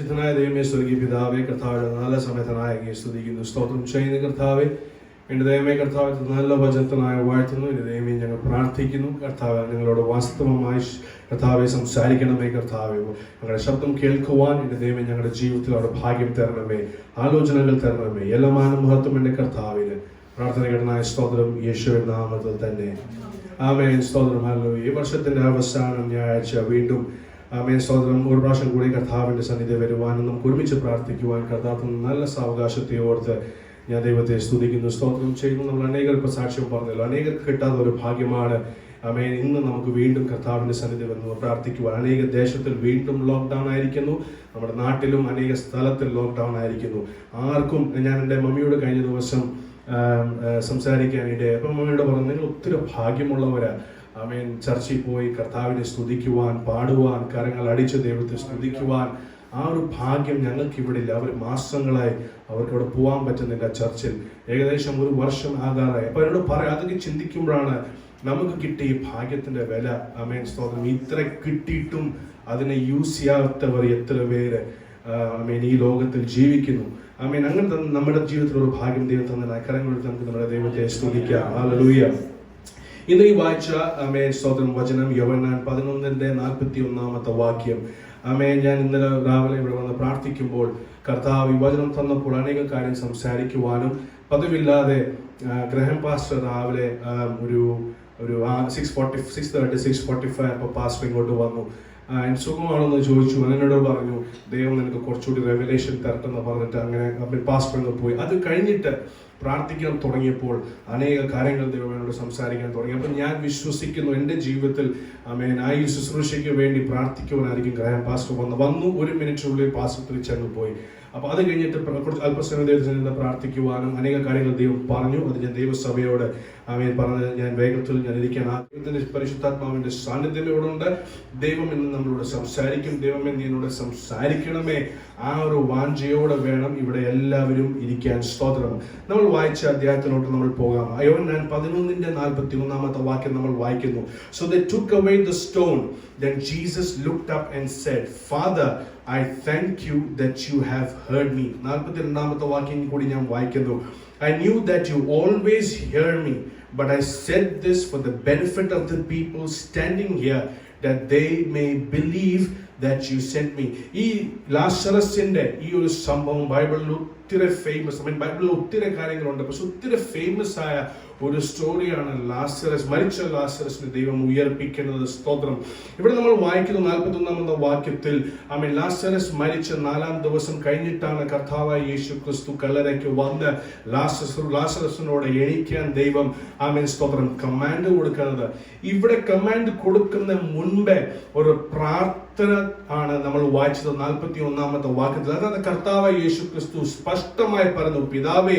പരിശുദ്ധനായ ദൈവമേ, സ്വർഗീയ പിതാവേ, കർത്താവേ നല്ല സമയത്തനായ അങ്ങയെ സ്തുതിക്കുന്നു, സ്തോത്രം ചെയ്യുന്ന കർത്താവേ. എൻ്റെ ദൈവമേ കർത്താവ് നല്ല വചനത്തിനായി വാഴ്ത്തുന്നു. എൻ്റെ ദൈവമേ ഞങ്ങൾ പ്രാർത്ഥിക്കുന്നു കർത്താവ്, നിങ്ങളോട് വാസ്തവമായി കർത്താവെ സംസാരിക്കണമേ കർത്താവെ. ഞങ്ങളുടെ ശബ്ദം കേൾക്കുവാൻ എൻ്റെ ദൈവമേ ഞങ്ങളുടെ ജീവിതത്തിൽ അവിടെ ഭാഗ്യം തരണമേ, ആലോചനകൾ തരണമേ. എല്ലാ മാനമഹത്വം എൻ്റെ കർത്താവിന്. പ്രാർത്ഥനകടനായ സ്തോത്രം യേശുവിൻ നാമത്തിൽ തന്നെ. ആമേൻ. സ്തോത്രം. ഹല്ലേലൂയ. ഈ വർഷത്തിന്റെ അവസാനം ഞായറാഴ്ച വീണ്ടും ആമേൻ സ്തോത്രം ഒരു പ്രാവശ്യം കൂടി കർത്താവിന്റെ സന്നിധി വരുവാനും നമുക്ക് ഒരുമിച്ച് പ്രാർത്ഥിക്കുവാൻ കർത്താവ് നല്ല സാവകാശത്തെ ഓർത്ത് ഞാൻ ദൈവത്തെ സ്തുതിക്കുന്നു, സ്തോത്രം ചെയ്യുന്നു. നമ്മൾ അനേകർക്ക് സാക്ഷ്യം പറഞ്ഞല്ലോ, അനേകർക്ക് കിട്ടാത്ത ഒരു ഭാഗ്യമാണ് ആമേൻ ഇന്ന് നമുക്ക് വീണ്ടും കർത്താവിന്റെ സന്നിധി വന്ന് പ്രാർത്ഥിക്കുവാൻ. അനേക ദേശത്തിൽ വീണ്ടും ലോക്ക്ഡൗൺ ആയിരിക്കുന്നു, നമ്മുടെ നാട്ടിലും അനേക സ്ഥലത്തിൽ ലോക്ക്ഡൗൺ ആയിരിക്കുന്നു. ആർക്കും ഞാൻ എൻ്റെ മമ്മിയോട് കഴിഞ്ഞ ദിവസം സംസാരിക്കാനിടെ അപ്പം മമ്മിയോട് പറഞ്ഞു, നിങ്ങൾ ഒത്തിരി ഭാഗ്യമുള്ളവരാ. ആമേൻ. ചർച്ചിൽ പോയി കർത്താവിനെ സ്തുതിക്കുവാൻ, പാടുവാൻ, കരങ്ങൾ അടിച്ച് ദൈവത്തെ സ്തുതിക്കുവാൻ ആ ഒരു ഭാഗ്യം ഞങ്ങൾക്ക് ഇവിടെ ഇല്ല. അവർ മാസങ്ങളായി അവർക്ക് ഇവിടെ പോകാൻ പറ്റുന്നില്ല. ചർച്ചിൽ ഏകദേശം ഒരു വർഷം ആകാറായി. അപ്പൊ എന്നോട് പറയാം, അതൊക്കെ ചിന്തിക്കുമ്പോഴാണ് നമുക്ക് കിട്ടിയ ഈ ഭാഗ്യത്തിന്റെ വില. ആമേൻ സ്തോത്രം. ഇത്ര കിട്ടിയിട്ടും അതിനെ യൂസ് ചെയ്യാത്തവർ എത്ര പേര് ആമേൻ ഈ ലോകത്തിൽ ജീവിക്കുന്നു. ആമേൻ. അങ്ങനെ നമ്മുടെ ജീവിതത്തിൽ ഒരു ഭാഗ്യം ദൈവം തന്നെ കരങ്ങളെടുത്ത് നമുക്ക് നമ്മുടെ ദൈവത്തെ സ്തുതിക്കാം. ഹല്ലേലൂയ. ഇന്ന് ഈ വായിച്ച ആമേൻ സ്തോത്രം വചനം യോഹന്നാൻ 11:41 വാക്യം. ആമേൻ. ഞാൻ ഇന്നലെ രാവിലെ ഇവിടെ വന്ന് പ്രാർത്ഥിക്കുമ്പോൾ കർത്താവ് ഈ വചനം തന്നപ്പോൾ അനേക കാര്യം സംസാരിക്കുവാനും പതിവില്ലാതെ ഗ്രഹം പാസ്റ്റർ രാവിലെ ഒരു 6:45 അപ്പോൾ പാസ്റ്റർ ഇങ്ങോട്ട് വന്നു. സുഖമാണെന്ന് ചോദിച്ചു. എന്നോട് പറഞ്ഞു, ദൈവം നിനക്ക് കുറച്ചുകൂടി റെവലേഷൻ തരട്ടെന്ന് പറഞ്ഞിട്ട് അങ്ങനെ പാസ്റ്റർ അങ്ങ് പോയി. അത് കഴിഞ്ഞിട്ട് പ്രാർത്ഥിക്കാൻ തുടങ്ങിയപ്പോൾ അനേക കാര്യങ്ങൾ ദൈവം എന്നോട് സംസാരിക്കാൻ തുടങ്ങി. അപ്പം ഞാൻ വിശ്വസിക്കുന്നു എൻ്റെ ജീവിതത്തിൽ ആമേൻ ആ ഈ ശുശ്രൂഷയ്ക്ക് വേണ്ടി പ്രാർത്ഥിക്കുവാനായിരിക്കും ഗ്രഹം പാസ്റ്റർ വന്നു 1 മിനിറ്റിനുള്ളിൽ പാസ്റ്റർ തിരിച്ചങ്ങ് പോയി. അപ്പോൾ അത് കഴിഞ്ഞിട്ട് കുറച്ച് അല്പസമയം ദൈവത്തിന് പ്രാർത്ഥിക്കുവാനും അനേക കാര്യങ്ങൾ ദൈവം പറഞ്ഞു. അത് ഞാൻ ദൈവസഭയോട് ആമേൻ പറഞ്ഞത് ഞാൻ വേഗത്തിൽ ഞാൻ ഇരിക്കാൻ ആഗ്രഹത്തിന്റെ പരിശുദ്ധാത്മാവിന്റെ സാന്നിധ്യം ഇവിടെ ഉണ്ട്. ദൈവം ഇന്ന് നമ്മളോട് സംസാരിക്കും. ദൈവമേ നീ എന്നോട് സംസാരിക്കണമേ, ആ ഒരു വാഞ്ചയോടെ വേണം ഇവിടെ എല്ലാവരും ഇരിക്കാൻ. സ്തോത്രം. നമ്മൾ വായിച്ച അധ്യായത്തിലോട്ട് നമ്മൾ പോകാം. യോഹന്നാൻ 11:41 വാക്യം നമ്മൾ വായിക്കുന്നു. So they took away the stone. Then Jesus looked up and said, Father, I thank you that you have heard me. 42 വാക്യം കൂടി ഞാൻ വായിക്കുന്നു. I knew that you always hear me, but I said this for the benefit of the people standing here, that they may believe that you sent me. ഈ ലാസറസിന്റെ ഈ ഒരു സംഭവം ബൈബിളിൽ ഒത്തിരി ഫേമസ്. ബൈബിളിൽ ഒത്തിരി കാര്യങ്ങളുണ്ട്, പക്ഷെ ഒത്തിരി ഫേമസ് ആയ ഒരു സ്റ്റോറിയാണ് ലാസറസ്. മരിച്ച ലാസറസിനെ ദൈവം ഉയർപ്പിക്കുന്നത്. സ്തോത്രം. ഇവിടെ നമ്മൾ വായിക്കുന്നു 41 വാക്യത്തിൽ ആമേൻ ലാസറസ് മരിച്ച 4-ാം ദിവസം കഴിഞ്ഞിട്ടാണ് കർത്താവായ യേശു ക്രിസ്തു കല്ലറയ്ക്ക് വന്ന് ലാസറസിനോട് എണീക്കാൻ ദൈവം ആമേൻ സ്തോത്രം കമാൻഡ് കൊടുക്കുന്നത്. ഇവിടെ കമാൻഡ് കൊടുക്കുന്ന മുൻപേ ഒരു പ്രാർത്ഥന ആണ് നമ്മൾ വായിച്ചത് 41 വാക്യത്തിൽ. അതായത് കർത്താവായ യേശു ക്രിസ്തു സ്പഷ്ടമായി പറഞ്ഞു, പിതാവേ,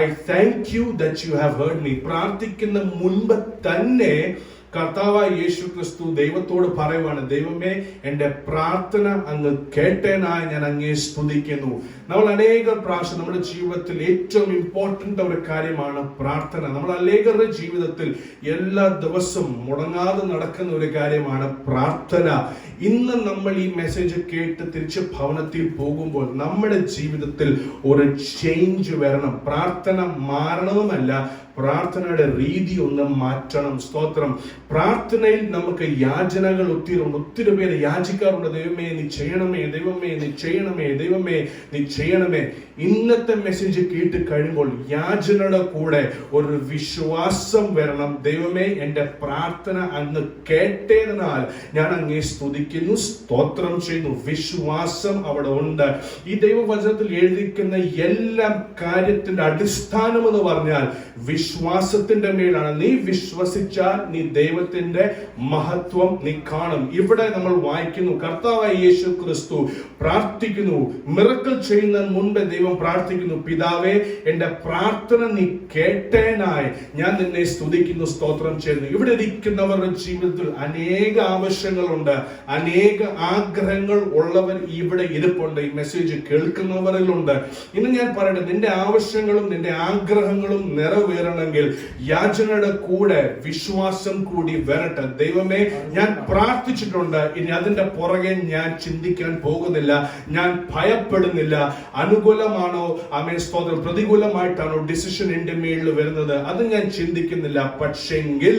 I thank you that you have heard me. പ്രാർത്ഥിക്കുന്ന മുൻപ് തന്നെ കർത്താവായ യേശു ക്രിസ്തു ദൈവത്തോട് പറയുവാണ്, ദൈവമേ എൻ്റെ പ്രാർത്ഥന അങ്ങ് കേട്ടേനായി ഞാൻ അങ്ങേ സ്തുതിക്കുന്നു. നമ്മൾ അനേക പ്രാവശ്യം നമ്മുടെ ജീവിതത്തിൽ ഏറ്റവും ഇമ്പോർട്ടന്റ് ഒരു കാര്യമാണ് പ്രാർത്ഥന. നമ്മൾ അനേകരുടെ ജീവിതത്തിൽ എല്ലാ ദിവസവും മുടങ്ങാതെ നടക്കുന്ന ഒരു കാര്യമാണ് പ്രാർത്ഥന. ഇന്ന് നമ്മൾ ഈ മെസ്സേജ് കേട്ട് തിരിച്ച് ഭവനത്തിൽ പോകുമ്പോൾ നമ്മുടെ ജീവിതത്തിൽ ഒരു ചേഞ്ച് വരണം. പ്രാർത്ഥന മാറണമെന്നല്ല, പ്രാർത്ഥനയുടെ രീതി ഒന്ന് മാറ്റണം. സ്തോത്രം. പ്രാർത്ഥനയിൽ നമുക്ക് യാചനകൾ ഒത്തിരി പേര് യാചിക്കാറുണ്ട്. ദൈവമേ നീ ചെയ്യണമേ, ദൈവമേ നീ ചെയ്യണമേ, ദൈവമേ നീ ചെയ്യണമേ. ഇന്നത്തെ മെസ്സേജ് കേട്ട് കഴിയുമ്പോൾ യാചനയുടെ കൂടെ ഒരു വിശ്വാസം വരണം. ദൈവമേ എൻ്റെ പ്രാർത്ഥന അങ്ങ് കേട്ടതിനാൽ ഞാൻ അങ്ങേ സ്തുതിക്കുന്നു, സ്തോത്രം ചെയ്യുന്നു. വിശ്വാസം അവിടെ ഉണ്ട്. ഈ ദൈവവചനത്തിൽ എഴുതിക്കുന്ന എല്ലാ കാര്യത്തിന്റെ അടിസ്ഥാനം എന്ന് പറഞ്ഞാൽ വിശ്വാസത്തിന്റെ മേലാണ്. നീ വിശ്വസിച്ചാൽ നീ ദൈവത്തിന്റെ മഹത്വം നീ കാണും. ഇവിടെ നമ്മൾ വായിക്കുന്നു, കർത്താവായ യേശു ക്രിസ്തു പ്രാർത്ഥിക്കുന്നു. മിറക്കിൾ ചെയ്യുന്നതിന് മുൻപ് ദൈവം പ്രാർത്ഥിക്കുന്നു, പിതാവേ എൻ്റെ പ്രാർത്ഥന നീ കേട്ടേനായി ഞാൻ നിന്നെ സ്തുതിക്കുന്നു, സ്തോത്രം ചെയ്യുന്നു. ഇവിടെ ഇരിക്കുന്നവരുടെ ജീവിതത്തിൽ അനേക ആവശ്യങ്ങളുണ്ട്, അനേക ആഗ്രഹങ്ങൾ ഉള്ളവർ ഇവിടെ ഇരിപ്പുണ്ട്. ഈ മെസ്സേജ് കേൾക്കുന്നവരിലുണ്ട്. ഇന്ന് ഞാൻ പറയട്ടെ, നിന്റെ ആവശ്യങ്ങളും നിന്റെ ആഗ്രഹങ്ങളും നിറവേറണമെങ്കിൽ യാചനയുടെ കൂടെ വിശ്വാസം കൂടി കൂടി വരട്ടെ. ദൈവമേ, ഞാൻ പ്രാർത്ഥിച്ചിട്ടുണ്ട്, ഇനി അതിന്റെ പുറകെ ഞാൻ ചിന്തിക്കാൻ പോകുന്നില്ല, ഞാൻ ഭയപ്പെടുന്നില്ല. അനുകൂലമാണോ ആമേൻ സ്തോത്രം, പ്രതികൂലമായിട്ടാണോ ഡിസിഷൻ എന്റെ മേളിൽ വരുന്നത്, അത് ഞാൻ ചിന്തിക്കുന്നില്ല. പക്ഷെങ്കിൽ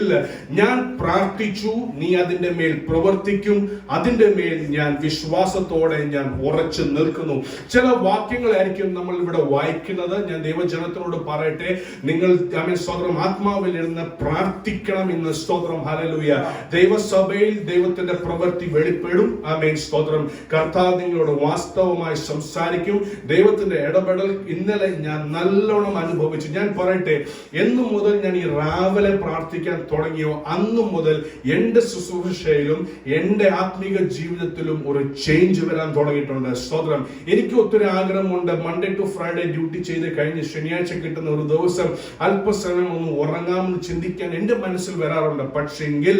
ഞാൻ പ്രാർത്ഥിച്ചു, നീ അതിന്റെ മേൽ പ്രവർത്തിക്കും, അതിന്റെ മേൽ ഞാൻ വിശ്വാസത്തോടെ ഞാൻ ഉറച്ചു നിൽക്കുന്നു. ചില വാക്യങ്ങളായിരിക്കും നമ്മൾ ഇവിടെ വായിക്കുന്നത്. ഞാൻ ദൈവജനത്തിനോട് പറയട്ടെ, നിങ്ങൾ ആമേൻ സ്തോത്രം ആത്മാവിൽ ഇരുന്ന് പ്രാർത്ഥിക്കണം ഇന്ന്. സ്തോത്രം ഹല്ലേലൂയ. ദൈവസഭയിൽ ദൈവത്തിന്റെ പ്രവൃത്തി വെളിപ്പെടും. ആമേൻ സ്തോത്രം. കർത്താവ് നിങ്ങളോട് വാസ്തവമായി സംസാരിക്കും. ദൈവത്തിന്റെ ഇടപെടൽ ഇന്നലെ ഞാൻ നല്ലോണം അനുഭവിച്ചു. ഞാൻ പറയട്ടെ, എന്നു മുതൽ ഞാൻ ഈ രാവിലെ പ്രാർത്ഥിക്കാൻ തുടങ്ങിയോ അന്നു മുതൽ എന്റെ ശുശ്രൂഷയിലും എന്റെ ആത്മീക ജീവിതത്തിലും ഒരു ചേഞ്ച് വരാൻ തുടങ്ങിയിട്ടുണ്ട്. സ്തോത്രം. എനിക്ക് ഒത്തിരി ആഗ്രഹമുണ്ട്, മൺഡേ ടു ഫ്രൈഡേ ഡ്യൂട്ടി ചെയ്ത് കഴിഞ്ഞ് ശനിയാഴ്ച കിട്ടുന്ന ഒരു ദിവസം അല്പസമയം ഒന്ന് ഉറങ്ങാമെന്ന് ചിന്തിക്കാൻ എന്റെ മനസ്സിൽ വരാറുണ്ട്. പക്ഷെങ്കിൽ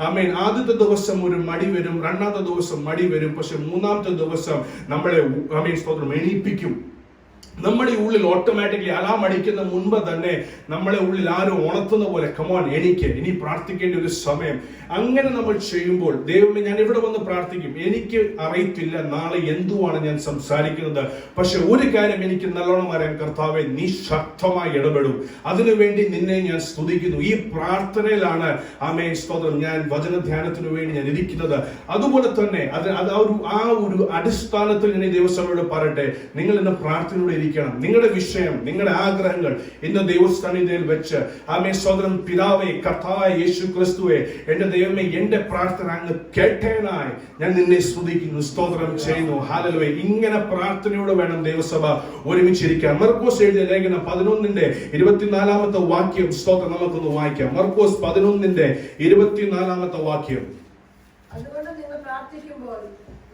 ആമേൻ ആദ്യത്തെ ദിവസം ഒരു മടി വരും, രണ്ടാമത്തെ ദിവസം മടി വരും, പക്ഷെ മൂന്നാമത്തെ ദിവസം നമ്മളെ ആമേൻ സ്തോത്രം എണീപ്പിക്കും. നമ്മുടെ ഉള്ളിൽ ഓട്ടോമാറ്റിക്കലി അലാം അടിക്കുന്ന മുൻപ് തന്നെ നമ്മളെ ഉള്ളിൽ ആരും ഉണർത്തുന്ന പോലെ കമോൺ എനിക്ക് ഇനി പ്രാർത്ഥിക്കേണ്ട ഒരു സമയം. അങ്ങനെ നമ്മൾ ചെയ്യുമ്പോൾ ദൈവമേ, ഞാൻ ഇവിടെ വന്ന് പ്രാർത്ഥിക്കും, എനിക്ക് അറിയത്തില്ല നാളെ എന്തുവാണ് ഞാൻ സംസാരിക്കുന്നത്, പക്ഷെ ഒരു കാര്യം എനിക്ക് നല്ലോണം അറിയാം, കർത്താവെ നീ ശക്തമായി ഇടപെടും, അതിനുവേണ്ടി നിന്നെ ഞാൻ സ്തുതിക്കുന്നു. ഈ പ്രാർത്ഥനയിലാണ് ആമേൻ സ്തോത്രം ഞാൻ വചന ധ്യാനത്തിനു വേണ്ടി ഞാൻ ഇരിക്കുന്നത്. അതുപോലെ തന്നെ ആ ഒരു അടിസ്ഥാനത്തിൽ ഞാൻ ഈ ദൈവസഭയോട് പറയട്ടെ, നിങ്ങൾ ഇന്ന് പ്രാർത്ഥനയോടെ ഇരിക്കണം. നിങ്ങളുടെ വിഷയം, നിങ്ങളുടെ ആഗ്രഹങ്ങൾ ഇന്ന് ദൈവസന്നിധിയിൽ വെച്ച് ആമേൻ സ്തോത്രം. പിതാവേ, കർത്താവായ യേശു ക്രിസ്തുവേ, എന്റെ ദൈവമേ, എന്റെ പ്രാർത്ഥന അങ്ങ് കേട്ടേനായി ഞാൻ നിന്നെ സ്തുതിക്കുന്നു, സ്തോത്രം ചെയ്യുന്നു. ഹല്ലേലൂയ. ഇങ്ങനെ പ്രാർത്ഥനയോടെ വേണം ദൈവസഭ ഒരുമിച്ചിരിക്കാൻ. മർക്കോസ് എഴുതിയ ലേഖനം 11:24 വാക്യം സ്തോത്രം നമുക്കൊന്ന് വായിക്കാം. മർക്കോസ് 11:24 വാക്യം. അതുകൊണ്ട് നിങ്ങൾ പ്രാർത്ഥിക്കുമ്പോൾ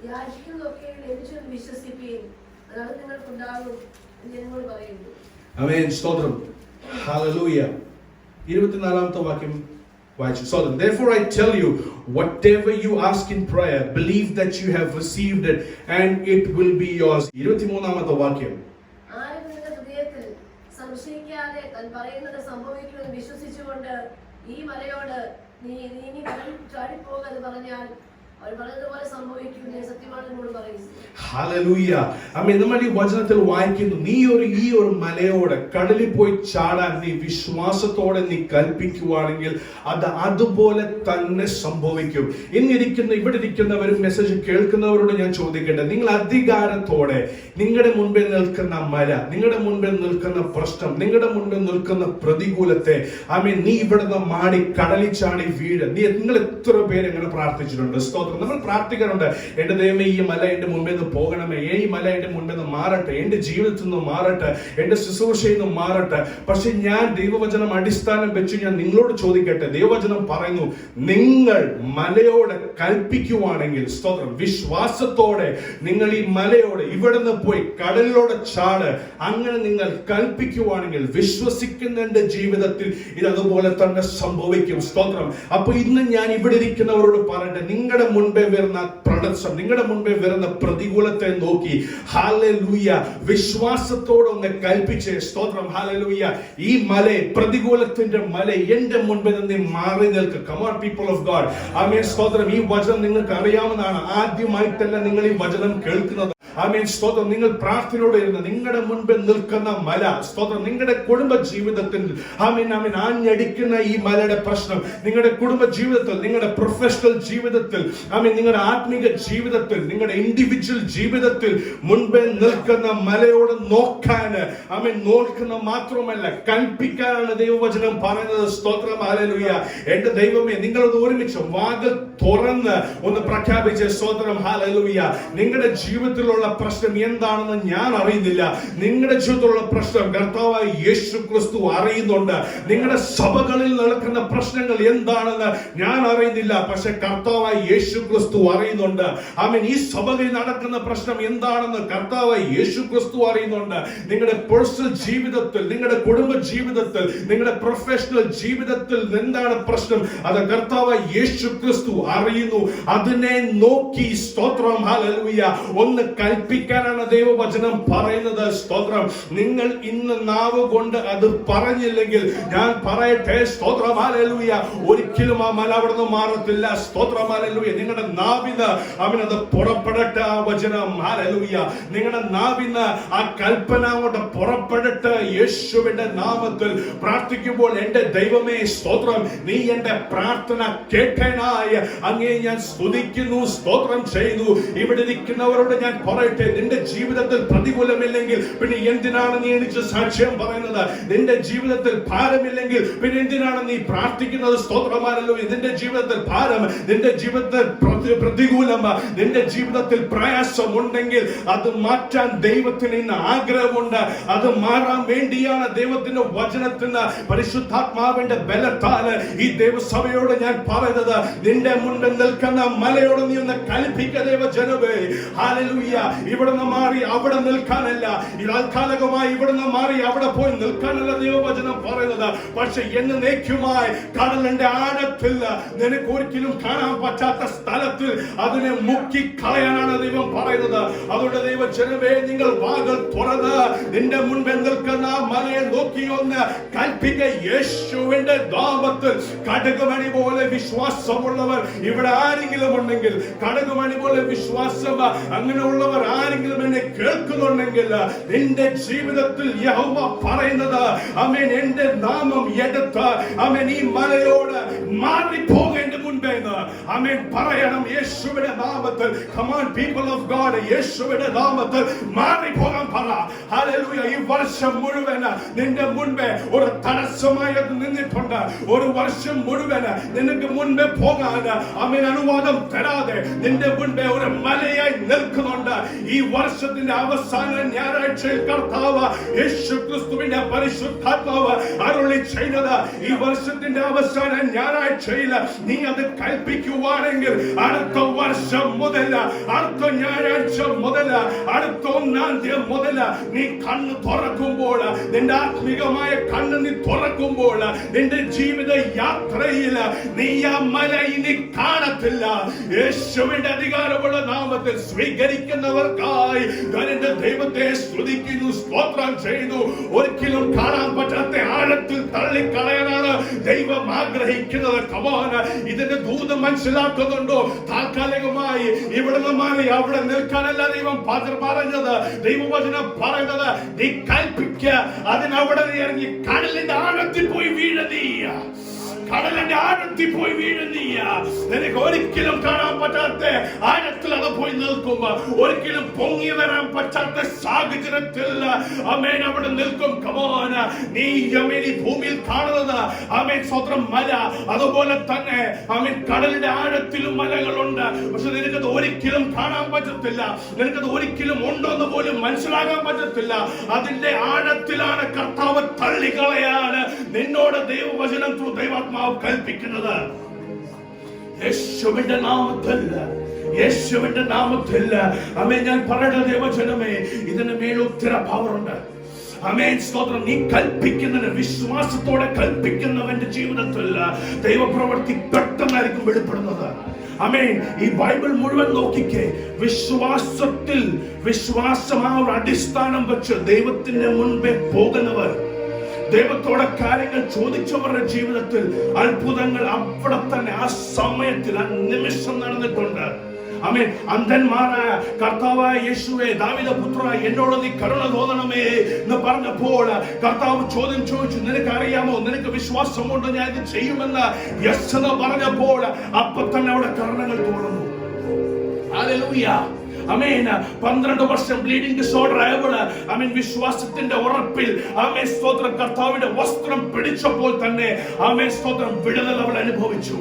യാചിക്കുന്നതൊക്കെ ലഭിച്ചെന്ന് വിശ്വസിപ്പീൻ, അതാണ് നിങ്ങൾക്കുണ്ടാകും എന്ന് ഞങ്ങൾ പറയുന്നു. ആമേൻ സ്തോത്രം. ഹല്ലേലൂയ. 24 വാക്യം വായിച്ചു. So therefore I tell you, whatever you ask in prayer, believe that you have received it and it will be yours. 23 വാക്യം. ആരും നിങ്ങളുടെ ഹൃദയത്തിൽ സംശയിക്കാതെ താൻ പറയുന്നത് സംഭവിക്കുമെന്ന് വിശ്വസിച്ചുകൊണ്ട് ഈ മലയോട് നീ ചാടിപ്പോകെന്ന് പറഞ്ഞാൽ അവർ പറഞ്ഞതുപോലെ സംഭവിക്കും, സത്യമാണ് എന്നോട് പറയുന്നു. ഹല്ലേലൂയ. ആമേൻ. നമ്മൾ ഈ വചനത്തിൽ വായിക്കുന്നു, നീ ഈ ഒരു മലയോട് കടലിൽ പോയി ചാടാൻ നീ വിശ്വാസത്തോടെ നീ കൽപ്പിക്കുവാണെങ്കിൽ അത് അതുപോലെ തന്നെ സംഭവിക്കും. ഇവിടെ ഇരിക്കുന്നവരും മെസ്സേജ് കേൾക്കുന്നവരോട് ഞാൻ ചോദിക്കട്ടെ, നിങ്ങൾ അധികാരത്തോടെ നിങ്ങളുടെ മുൻപിൽ നിൽക്കുന്ന മല, നിങ്ങളുടെ മുൻപിൽ നിൽക്കുന്ന പ്രശ്നം, നിങ്ങളുടെ മുൻപിൽ നിൽക്കുന്ന പ്രതികൂലത്തെ ആമേൻ നീ ഇവിടുന്ന് മാടി കടലിൽ ചാടി വീട്. നിങ്ങൾ എത്ര പേര് എങ്ങനെ പ്രാർത്ഥിച്ചിട്ടുണ്ട്? നമ്മൾ പ്രാർത്ഥിക്കാറുണ്ട്, എന്റെ ദൈവമേ, ഈ മല എന്റെ മുൻപിൽ നിന്ന് പോകണമേ, ഈ മല എന്റെ മുൻപിൽ നിന്ന് മാറട്ടെ, എന്റെ ജീവിതത്തിൽ നിന്ന് മാറട്ടെ, എന്റെ ശുശ്രൂഷയിൽ നിന്ന് മാറട്ടെ. പക്ഷെ ഞാൻ ദൈവവചനം അടിസ്ഥാനം വെച്ച് ഞാൻ നിങ്ങളോട് ചോദിക്കട്ടെ, ദൈവവചനം പറയുന്നു, നിങ്ങൾ മലയോട് കൽപ്പിക്കുവാണെങ്കിൽ സ്തോത്രം, വിശ്വാസത്തോടെ നിങ്ങൾ ഈ മലയോട് ഇവിടുന്ന് പോയി കടലിലോട് ചാട്, അങ്ങനെ നിങ്ങൾ കൽപ്പിക്കുവാണെങ്കിൽ വിശ്വസിക്കുന്നതിന്റെ ജീവിതത്തിൽ ഇത് അതുപോലെ തന്നെ സംഭവിക്കും. സ്തോത്രം. അപ്പൊ ഇന്ന് ഞാൻ ഇവിടെ ഇരിക്കുന്നവരോട് പറയട്ടെ, നിങ്ങളുടെ മുൻപേ വരുന്ന പ്രടസം, നിങ്ങളുടെ മുൻപേ വരുന്ന പ്രതികൂലത്തെ നോക്കി ഹല്ലേലൂയ വിശ്വാസത്തോടെ ഒന്ന് കൽപ്പിച്ച് സ്തോത്രം. ഹല്ലേലൂയ. ഈ മല, പ്രതികൂലത്തിന്റെ മല എന്റെ മുൻപിൽ നിന്ന് മാറി നിൽക്കുക. Come on people of God. ആമേൻ സ്തോത്രം. ഈ വചനം നിങ്ങൾക്ക് അറിയാവുന്നതാണ്. ആദ്യമായിട്ടല്ല നിങ്ങൾ ഈ വചനം കേൾക്കുന്നത്. ആമേൻ സ്തോത്രം. നിങ്ങൾ പ്രാർത്ഥനയോടെ ഇരുന്ന് നിങ്ങളുടെ മുൻപിൽ നിൽക്കുന്ന മല സ്തോത്രം, നിങ്ങളുടെ കുടുംബ ജീവിതത്തിൽ ആമേൻ ആമേൻ ആഞ്ഞടിക്കുന്ന ഈ മലയുടെ പ്രശ്നം, നിങ്ങളുടെ കുടുംബ ജീവിതത്തിൽ, നിങ്ങളുടെ പ്രൊഫഷണൽ ജീവിതത്തിൽ, ആമേൻ നിങ്ങളുടെ ആത്മീക ജീവിതത്തിൽ, നിങ്ങളുടെ ഇൻഡിവിജ്വൽ ജീവിതത്തിൽ മുൻപിൽ നിൽക്കുന്ന മലയോട് നോക്കാൻ ആമേൻ നോക്കുന്ന മാത്രമല്ല കൽപ്പിക്കാനാണ് ദൈവവചനം പറയുന്നത്. സ്തോത്രം. ഹല്ലേലൂയ. എന്റെ ദൈവമേ, നിങ്ങളത് ഒരുമിച്ച് വാതിൽ തുറന്ന് ഒന്ന് പ്രഖ്യാപിച്ച് സ്തോത്രം. ഹല്ലേലൂയ. നിങ്ങളുടെ ജീവിതത്തിലുള്ള പ്രശ്നം എന്താണെന്ന് ഞാൻ അറിയുന്നില്ല, നിങ്ങളുടെ ജീവിതത്തിലുള്ള പ്രശ്നം കർത്താവായ യേശു ക്രിസ്തു അറിയുന്നുണ്ട്. നിങ്ങളുടെ സഭകളിൽ നടക്കുന്ന പ്രശ്നങ്ങൾ എന്താണെന്ന് ഞാൻ അറിയുന്നില്ല, പക്ഷെ കർത്താവായ യേശു ക്രിസ്തു അറിയുന്നുണ്ട്. ആമേൻ. ഈ സഭകളിൽ നടക്കുന്ന പ്രശ്നം എന്താണെന്ന് കർത്താവായ യേശു ക്രിസ്തു അറിയുന്നുണ്ട്. നിങ്ങളുടെ പേഴ്സണൽ ജീവിതത്തിൽ, നിങ്ങളുടെ കുടുംബ ജീവിതത്തിൽ, നിങ്ങളുടെ പ്രൊഫഷണൽ ജീവിതത്തിൽ എന്താണ് പ്രശ്നം, അത് കർത്താവായ യേശു ക്രിസ്തു അറിയുന്നു. അതിനെ നോക്കി സ്തോത്രം. ഹല്ലേലൂയ. ഒന്ന് കൽപ്പിക്കാനാണ് ദൈവവചനം പറയുന്നത്. സ്തോത്രം. നിങ്ങൾ ഇന്ന് നാവ് കൊണ്ട് അത് പറഞ്ഞില്ലെങ്കിൽ ഞാൻ പറയട്ടെ, സ്തോത്രം, ഹല്ലേലൂയ, ഒരിക്കലും ആ മല അവിടെ നിന്ന് മാറത്തില്ല. സ്തോത്രം, ഹല്ലേലൂയ. നിങ്ങളുടെ നാവിന് അവനത് പുറപ്പെടട്ടെ, ആ വചനം, ഹല്ലേലൂയ. നിങ്ങളുടെ നാവിന് ആ കൽപ്പന കൊണ്ട് പുറപ്പെടട്ടെ. യേശുവിന്റെ നാമത്തിൽ പ്രാർത്ഥിക്കുമ്പോൾ എന്റെ ദൈവമേ സ്തോത്രം, നീ എന്റെ പ്രാർത്ഥന കേട്ടനായ അങ്ങേ ഞാൻ സ്തുതിക്കുന്നു, സ്തോത്രം ചെയ്തു. ഇവിടെ ഇരിക്കുന്നവരോട് ഞാൻ പറയട്ടെ, നിന്റെ ജീവിതത്തിൽ പ്രതികൂലമില്ലെങ്കിൽ പിന്നെ എന്തിനാണ് നീ എനിക്ക് സാക്ഷ്യം പറയുന്നത്? നിന്റെ ജീവിതത്തിൽ ഭാരമില്ലെങ്കിൽ പിന്നെ എന്തിനാണ് നീ പ്രാർത്ഥിക്കുന്നത്? സ്തോത്രമാണല്ലോ. നിന്റെ ജീവിതത്തിൽ ഭാരം, നിന്റെ ജീവിതത്തിൽ പ്രതികൂലം, നിന്റെ ജീവിതത്തിൽ പ്രയാസം ഉണ്ടെങ്കിൽ അത് മാറ്റാൻ ദൈവത്തിന് ഇന്ന് ആഗ്രഹമുണ്ട്. അത് മാറാൻ വേണ്ടിയാണ് ദൈവത്തിന്റെ വചനത്തിന് പരിശുദ്ധാത്മാവിന്റെ ബലത്താല് ഈ ദൈവസഭയോട് ഞാൻ പറയുന്നത്. നിന്റെ മുന്നിൽ നിൽക്കുന്ന മലയോട് നീ ഒന്ന് കൽപ്പിക്ക ദൈവജനമേ. ഹല്ലേലൂയ. ഇവിടുന്ന് മാറി അവിടെ നിൽക്കാനല്ല, താൽക്കാലികമായി ഇവിടുന്ന് മാറി അവിടെ പോയി നിൽക്കാനല്ല ദൈവവചനം പറയുന്നത്. പക്ഷെ എന്നേക്കുമായി കടലിന്റെ ആഴത്തിൽ നിനക്ക് ഒരിക്കലും കാണാൻ പറ്റാത്ത സ്ഥലത്തിൽ അതിനെ മുക്കി കളയാനാണ് ദൈവം പറയുന്നത്. അതുകൊണ്ട് ദൈവജനമേ, നിങ്ങൾ വാകൾ തുറന്ന് നിന്റെ മുൻപിൽ നിൽക്കുന്ന മലയെ നോക്കി ഒന്ന് കൽപ്പിക്ക. യേശുവിന്റെ നാമത്തിൽ കടുകുമണി പോലെ വിശ്വാസമുള്ളവർ ഇവിടെ ആരെങ്കിലും ഉണ്ടെങ്കിൽ, കടുകുമണി പോലെ വിശ്വാസം അങ്ങനെയുള്ളവർ ആരെങ്കിലും എന്നെ കേൾക്കുന്നുണ്ടെങ്കിൽ, നിന്റെ ജീവിതത്തിൽ യഹോവ പറയുന്നത്, ആമേൻ, എന്റെ നാമം എടുത്ത് ആമേൻ ഈ മലയോട് മാറിപ്പോകേണ്ട മുൻപേ ആമേൻ പറയണം. യേശുവിന്റെ നാമത്തിൽ, come on people of God, യേശുവിന്റെ നാമത്തിൽ മാറിപ്പോകാൻ പറ. ഹല്ലേലൂയ. ഈ വർഷം മുഴുവൻ നിന്റെ മുൻപേ ഒരു തടസ്സമായി നിന്നിട്ടുണ്ട്. ഒരു വർഷം മുഴുവൻ നിനക്ക് മുൻപേ പോകാൻ ആമേൻ അനുവാദം തരാതെ നിന്റെ മുൻപേ ഒരു മലയായി നിൽക്കുന്നുണ്ട്. ഈ വർഷത്തിന്റെ അവസാന ഞായറാഴ്ചയിൽ കർത്താവ് യേശു ക്രിസ്തുവിന്റെ പരിശുദ്ധാത്മാവ് അരുളി ചെയ്യുന്നത്, ഈ വർഷത്തിന്റെ അവസാന ഞായറാഴ്ചയിൽ നീ അത് കൽപ്പിക്കുവാണെങ്കിൽ അടുത്ത വർഷം മുതൽ, അടുത്ത ഞായറാഴ്ച മുതൽ, അടുത്ത 1-ാം തീയതി മുതൽ നീ കണ്ണ് തുറക്കുമ്പോൾ, നിന്റെ ആത്മീകമായ കണ്ണ് നീ തുറക്കുമ്പോൾ, നിന്റെ ജീവിത യാത്രയിൽ നീ ആ മല ഇനി കാണത്തില്ല. യേശുവിന്റെ അധികാരമുള്ള നാമത്തിൽ സ്വീകരിക്കുന്നവർക്കായി ഞാൻ എന്റെ ദൈവത്തെ സ്തുതിക്കുന്നു, സ്തോത്രം ചെയ്തു. ഒരിക്കലും കാണാൻ പറ്റാത്ത ആഴത്തിൽ തള്ളിക്കളയാനാണ് ദൈവം ആഗ്രഹിക്കുന്നത്. കമാന, ഇതിന്റെ ദൂത് മനസ്സിലാക്കുന്നുണ്ടോ? താൽക്കാലികമായി ഇവിടുന്ന് മാറി അവിടെ നിൽക്കാനല്ല ദൈവം പറഞ്ഞത്. ദൈവവചനം പറയുന്നത്, നീ കൽപ്പിക്ക, അതിനവിടെ ഇറങ്ങി കടലിന്റെ ആഴത്തിൽ പോയി വീഴനീയ, കടലിന്റെ ആഴത്തിൽ പോയി വീഴുന്നീയ. നിനക്ക് ഒരിക്കലും കാണാൻ പറ്റാത്ത ആഴത്തിൽ അത് പോയി നിൽക്കുമ്പോ, ഒരിക്കലും പൊങ്ങി വരാൻ പറ്റാത്ത സാഹചര്യത്തിൽ ആമേൻ അവിടെ നിൽക്കും. കമോന, നീ ആമേൻ ഈ ഭൂമിയിൽ കാണുന്നത് ആമേൻ സ്വന്തം മല, അതുപോലെ തന്നെ ആമേൻ കടലിന്റെ ആഴത്തിലും മലകളുണ്ട്. പക്ഷെ നിനക്കത് ഒരിക്കലും കാണാൻ പറ്റത്തില്ല, നിനക്കത് ഒരിക്കലും ഉണ്ടോന്ന് പോലും മനസ്സിലാക്കാൻ പറ്റത്തില്ല. അതിന്റെ ആഴത്തിലാണ് കർത്താവ് തള്ളിക്കളയാണ് നിന്നോട് ദൈവവചനം ദൈവാത്മാ കൽപ്പിക്കുന്നത്. യേശുവിന്റെ നാമത്തിൽ, യേശുവിന്റെ നാമത്തിൽ ആമേൻ ഞാൻ പറയട്ടെ ദൈവജനമേ, ഇതിന് മേൽ ഒത്തിരി പവറുണ്ട്. ആമേൻ, സ്തോത്രം. നീ കൽപ്പിക്കുന്നതിന്, വിശ്വാസത്തോടെ കൽപ്പിക്കുന്നവന്റെ ജീവിതത്തിൽ ദൈവപ്രവൃത്തി പെട്ടെന്നായിരിക്കും വെളിപ്പെടുന്നത്. ആമേൻ. ഈ ബൈബിൾ മുഴുവൻ നോക്കിക്കേ, വിശ്വാസത്തിൽ, വിശ്വാസം ആ ഒരു അടിസ്ഥാനം വെച്ച് ദൈവത്തിന്റെ മുൻപേ പോകുന്നവർ, ദൈവത്തോടെ കാര്യങ്ങൾ ചോദിച്ചവരുടെ ജീവിതത്തിൽ അത്ഭുതങ്ങൾ അവിടെ തന്നെ ആ സമയത്തിൽ ആ നിമിഷം നടന്നിട്ടുണ്ട്. ആമേൻ. അന്ധന്മാരായ കർത്താവായ യേശുവേ, ദാവീദ പുത്ര, എന്നോട് നീ കരുണ തോന്നണമേ എന്ന് പറഞ്ഞപ്പോൾ കർത്താവ് ചോദ്യം ചോദിച്ചു, നിനക്ക് അറിയാമോ, നിനക്ക് വിശ്വാസമുണ്ട് ഞാൻ ഇത് ചെയ്യുമെന്ന്? യെസ് എന്ന് പറഞ്ഞപ്പോൾ അപ്പൊ തന്നെ അവിടെ കരുണകൾ തോന്നുന്നു. ഹല്ലേലൂയ. ആമേൻ. 12 വർഷം ബ്ലീഡിംഗ് ഡിസോർഡർ ആയവള് ആമേൻ വിശ്വാസത്തിന്റെ ഉറപ്പിൽ ആമേൻ സ്തോത്രം കർത്താവിന്റെ വസ്ത്രം പിടിച്ചപ്പോൾ തന്നെ ആമേൻ സ്തോത്രം വിടുതൽ അവൾ അനുഭവിച്ചു.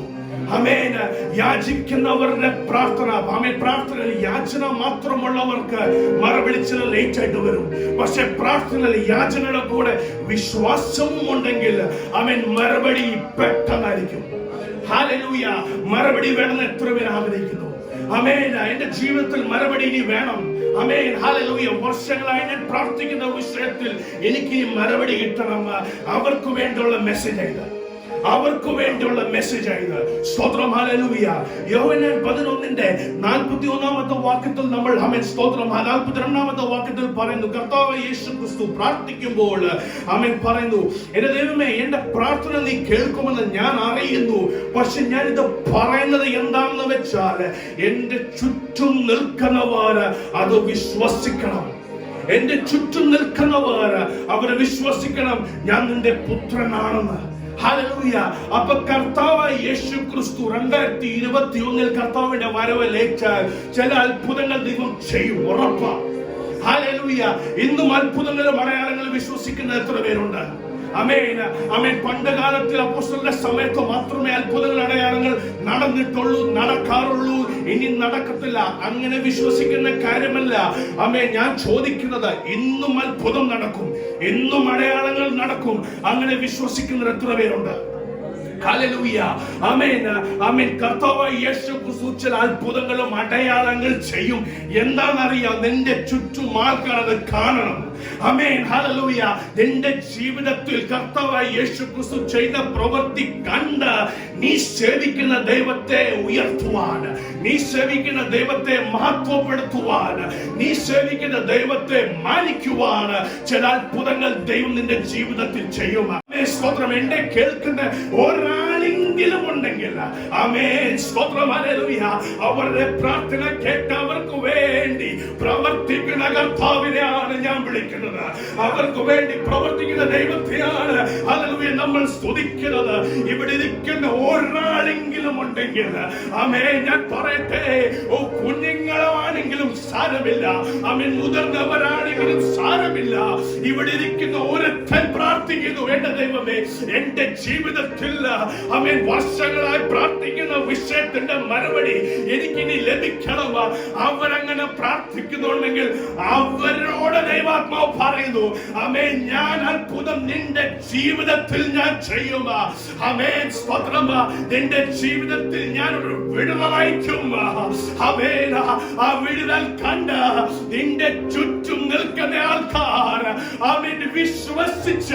ആമേൻ. യാചിക്കുന്നവരുടെ പ്രാർത്ഥന, ആമേൻ, പ്രാർത്ഥന യാചന മാത്രമുള്ളവർക്ക് മറുപടി ചില ലേറ്റ് ആയിട്ട് വരും. പക്ഷെ പ്രാർത്ഥന യാചനയുടെ കൂടെ വിശ്വാസവും ഉണ്ടെങ്കിൽ ആമേൻ മറുപടി പെട്ടെന്നായിരിക്കും. ഹല്ലേലൂയ. മറുപടി വേണമെന്ന് എത്ര പേർ ആഗ്രഹിക്കുന്നു? ആമേൻ. എന്റെ ജീവിതത്തിൽ മറുപടി ഇനി വേണം. ആമേൻ. ഹല്ലേലൂയ. വർഷങ്ങളായി ഞാൻ പ്രാർത്ഥിക്കുന്ന വിഷയത്തിൽ എനിക്ക് ഈ മറുപടി കിട്ടണം. അവർക്ക് വേണ്ടിയുള്ള മെസ്സേജ് ആയത്. അവർക്ക് വേണ്ടിയുള്ള മെസ്സേജ് ആയത്. സ്തോത്രം, ഹല്ലേലൂയ. യോഹന്നാൻ 11:41 വാക്യത്തിൽ നമ്മൾ സ്തോത്രം 42 വാക്യത്തിൽ പറയുന്നു, കർത്താവ് യേശു ക്രിസ്തു പ്രാർത്ഥിക്കുമ്പോൾ പറയുന്നു, എന്റെ ദൈവമേ, എന്റെ പ്രാർത്ഥന നീ കേൾക്കുമെന്ന് ഞാൻ അറിയുന്നു. പക്ഷെ ഞാൻ ഇത് പറയുന്നത് എന്താണെന്ന് വെച്ചാൽ എന്റെ ചുറ്റും നിൽക്കുന്നവർ അത് വിശ്വസിക്കണം. എന്റെ ചുറ്റും നിൽക്കുന്നവർ അവരെ വിശ്വസിക്കണം ഞാൻ നിന്റെ പുത്രനാണെന്ന്. ഹല്ലേലൂയ. അപ്പൊ കർത്താവായ യേശു ക്രിസ്തു 2021 കർത്താവിന്റെ വരവിലേറ്റാൽ ചില അത്ഭുതങ്ങൾ ദൈവം ചെയ്യും, ഉറപ്പാ. ഹല്ലേലൂയ. ഇന്നും അത്ഭുതങ്ങളും അടയാളങ്ങളും വിശ്വസിക്കുന്ന എത്ര പേരുണ്ട്? ആമേൻ, ആമേൻ. പണ്ട് കാലത്തിൽ അപ്പോസ്തലരുടെ സമയത്ത് മാത്രമേ അത്ഭുതങ്ങൾ അടയാളങ്ങൾ നടന്നിട്ടുള്ളൂ, നടക്കാറുള്ളൂ, ഇനി നടക്കത്തില്ല. അങ്ങനെ വിശ്വസിക്കുന്ന കാര്യമല്ല. ആമേൻ. ഞാൻ ചോദിക്കുന്നത്, ഇന്നും അത്ഭുതം നടക്കും, ഇന്നും അടയാളങ്ങൾ നടക്കും. അങ്ങനെ വിശ്വസിക്കുന്ന എത്ര പേരുണ്ട്? ഹല്ലേലൂയ. ആമേൻ, ആമേൻ. കർത്താവായ യേശു ക്രിസ്തു ചില അത്ഭുതങ്ങളും അടയാളങ്ങൾ ചെയ്യും. എന്താണെന്നറിയാം? നിന്റെ ചുറ്റും ആൾക്കാർ അത് കാണണം. ആമേൻ, ഹല്ലേലൂയ. നിന്റെ ജീവിതത്തിൽ കർത്താവായ യേശു ക്രിസ്തു ചെയ്ത പ്രവൃത്തി കണ്ട് നീ സേവിക്കുന്ന ദൈവത്തെ ഉയർത്തുവാൻ, നീ സേവിക്കുന്ന ദൈവത്തെ മഹത്വപ്പെടുത്തുവാൻ, നീ സേവിക്കുന്ന ദൈവത്തെ മാനിക്കുവാൻ ചില അത്ഭുതങ്ങൾ ദൈവം നിന്റെ ജീവിതത്തിൽ ചെയ്യും. സ്തോത്രം. എന്നെ കേൾക്കുന്ന ഒരാളെങ്കിലും ഉണ്ടെങ്കിൽ ആമേൻ, സ്തോത്രം, ഹല്ലേലൂയ, അവരുടെ പ്രാർത്ഥന കേട്ട് അവർക്ക് വേണ്ടി പ്രവർത്തിക്കുന്ന കർത്താവിനെയാണ് ഞാൻ വിളിക്കുന്നത്. അവർക്ക് വേണ്ടി പ്രവർത്തിക്കുന്ന ദൈവത്തെയാണ് ഹല്ലേലൂയ നമ്മൾ സ്തുതിക്കുന്നത്. ഇവിടെ ഇരിക്കുന്ന ഒരാളെങ്കിലും ഉണ്ടെങ്കിൽ ആമേൻ, ഞാൻ പറയട്ടെ, ഓ കുഞ്ഞുങ്ങളാണെങ്കിലും സാരമില്ല, ആമേൻ, മുതിർന്നവരാണെങ്കിലും സാരമില്ല. ഇവിടെ ഇരിക്കുന്ന ഒരുത്തൻ പ്രാർത്ഥിക്കുന്നു, എന്റെ ദൈവമേ, എന്റെ ജീവിതത്തിൽ ആമേൻ വർഷങ്ങളായി പ്രാർത്ഥിക്കുന്ന വിഷയത്തിന്റെ മറുപടി എനിക്കിനി ലഭിക്കണം. അവരങ്ങനെ പ്രാർത്ഥിക്കുന്നുണ്ടെങ്കിൽ അവരോട് ദൈവാത്മാവ് പറയുന്നു, ആമേൻ, ഞാൻ അത്ഭുതം നിന്റെ ജീവിതത്തിൽ ഞാൻ ചെയ്യും. ആമേൻ, സ്തോത്രം. നിന്റെ ജീവിതത്തിൽ ഞാൻ ഒരു വിടുതൽ അയക്കും. ആമേൻ. ആ വിടുതൽ കണ്ട് നിന്റെ ചുറ്റും നിൽക്കുന്ന ആൾക്കാർ ആമേൻ വിശ്വസിച്ച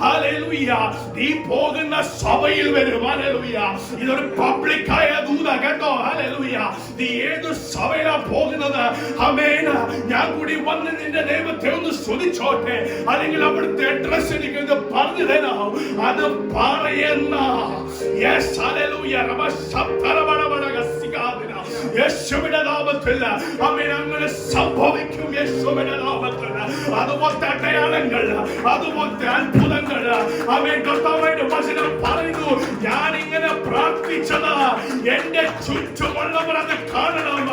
ഹല്ലേലൂയ നീ പോകുന്ന സഭയിൽ വരും. ഹല്ലേലൂയ. ഇതൊരു പബ്ലിക്കായ ദൂത കേട്ടോ. ഹല്ലേലൂയ. നീ ഏത് സഭയിലാ പോകുന്നത്? ആമേൻ. ഞാൻ കൂടി വന്ന് നിന്റെ ദൈവത്തെ ഒന്ന് സ്തുതിച്ചോട്ടെ, അല്ലെങ്കിൽ അവിടുത്തെ അഡ്രസ് എനിക്ക് പറഞ്ഞു തരാം. അത് പറയുന്ന യെസ്, ഹല്ലേലൂയ, യേശുവിന്റെ നാമത്തിൽ ആമേൻ അങ്ങനെ സംഭവിക്കും. യേശുവിന്റെ നാമത്തിൽ അതുപോലത്തെ അടയാളങ്ങൾ, അതുപോലത്തെ അത്ഭുതങ്ങൾ ആമേൻ കർത്താവിന്റെ വചനം പറയുന്നു. ഞാൻ ഇങ്ങനെ പ്രാർത്ഥിച്ചത് എന്റെ ചുറ്റുമുള്ളവർ അത് കാണണം.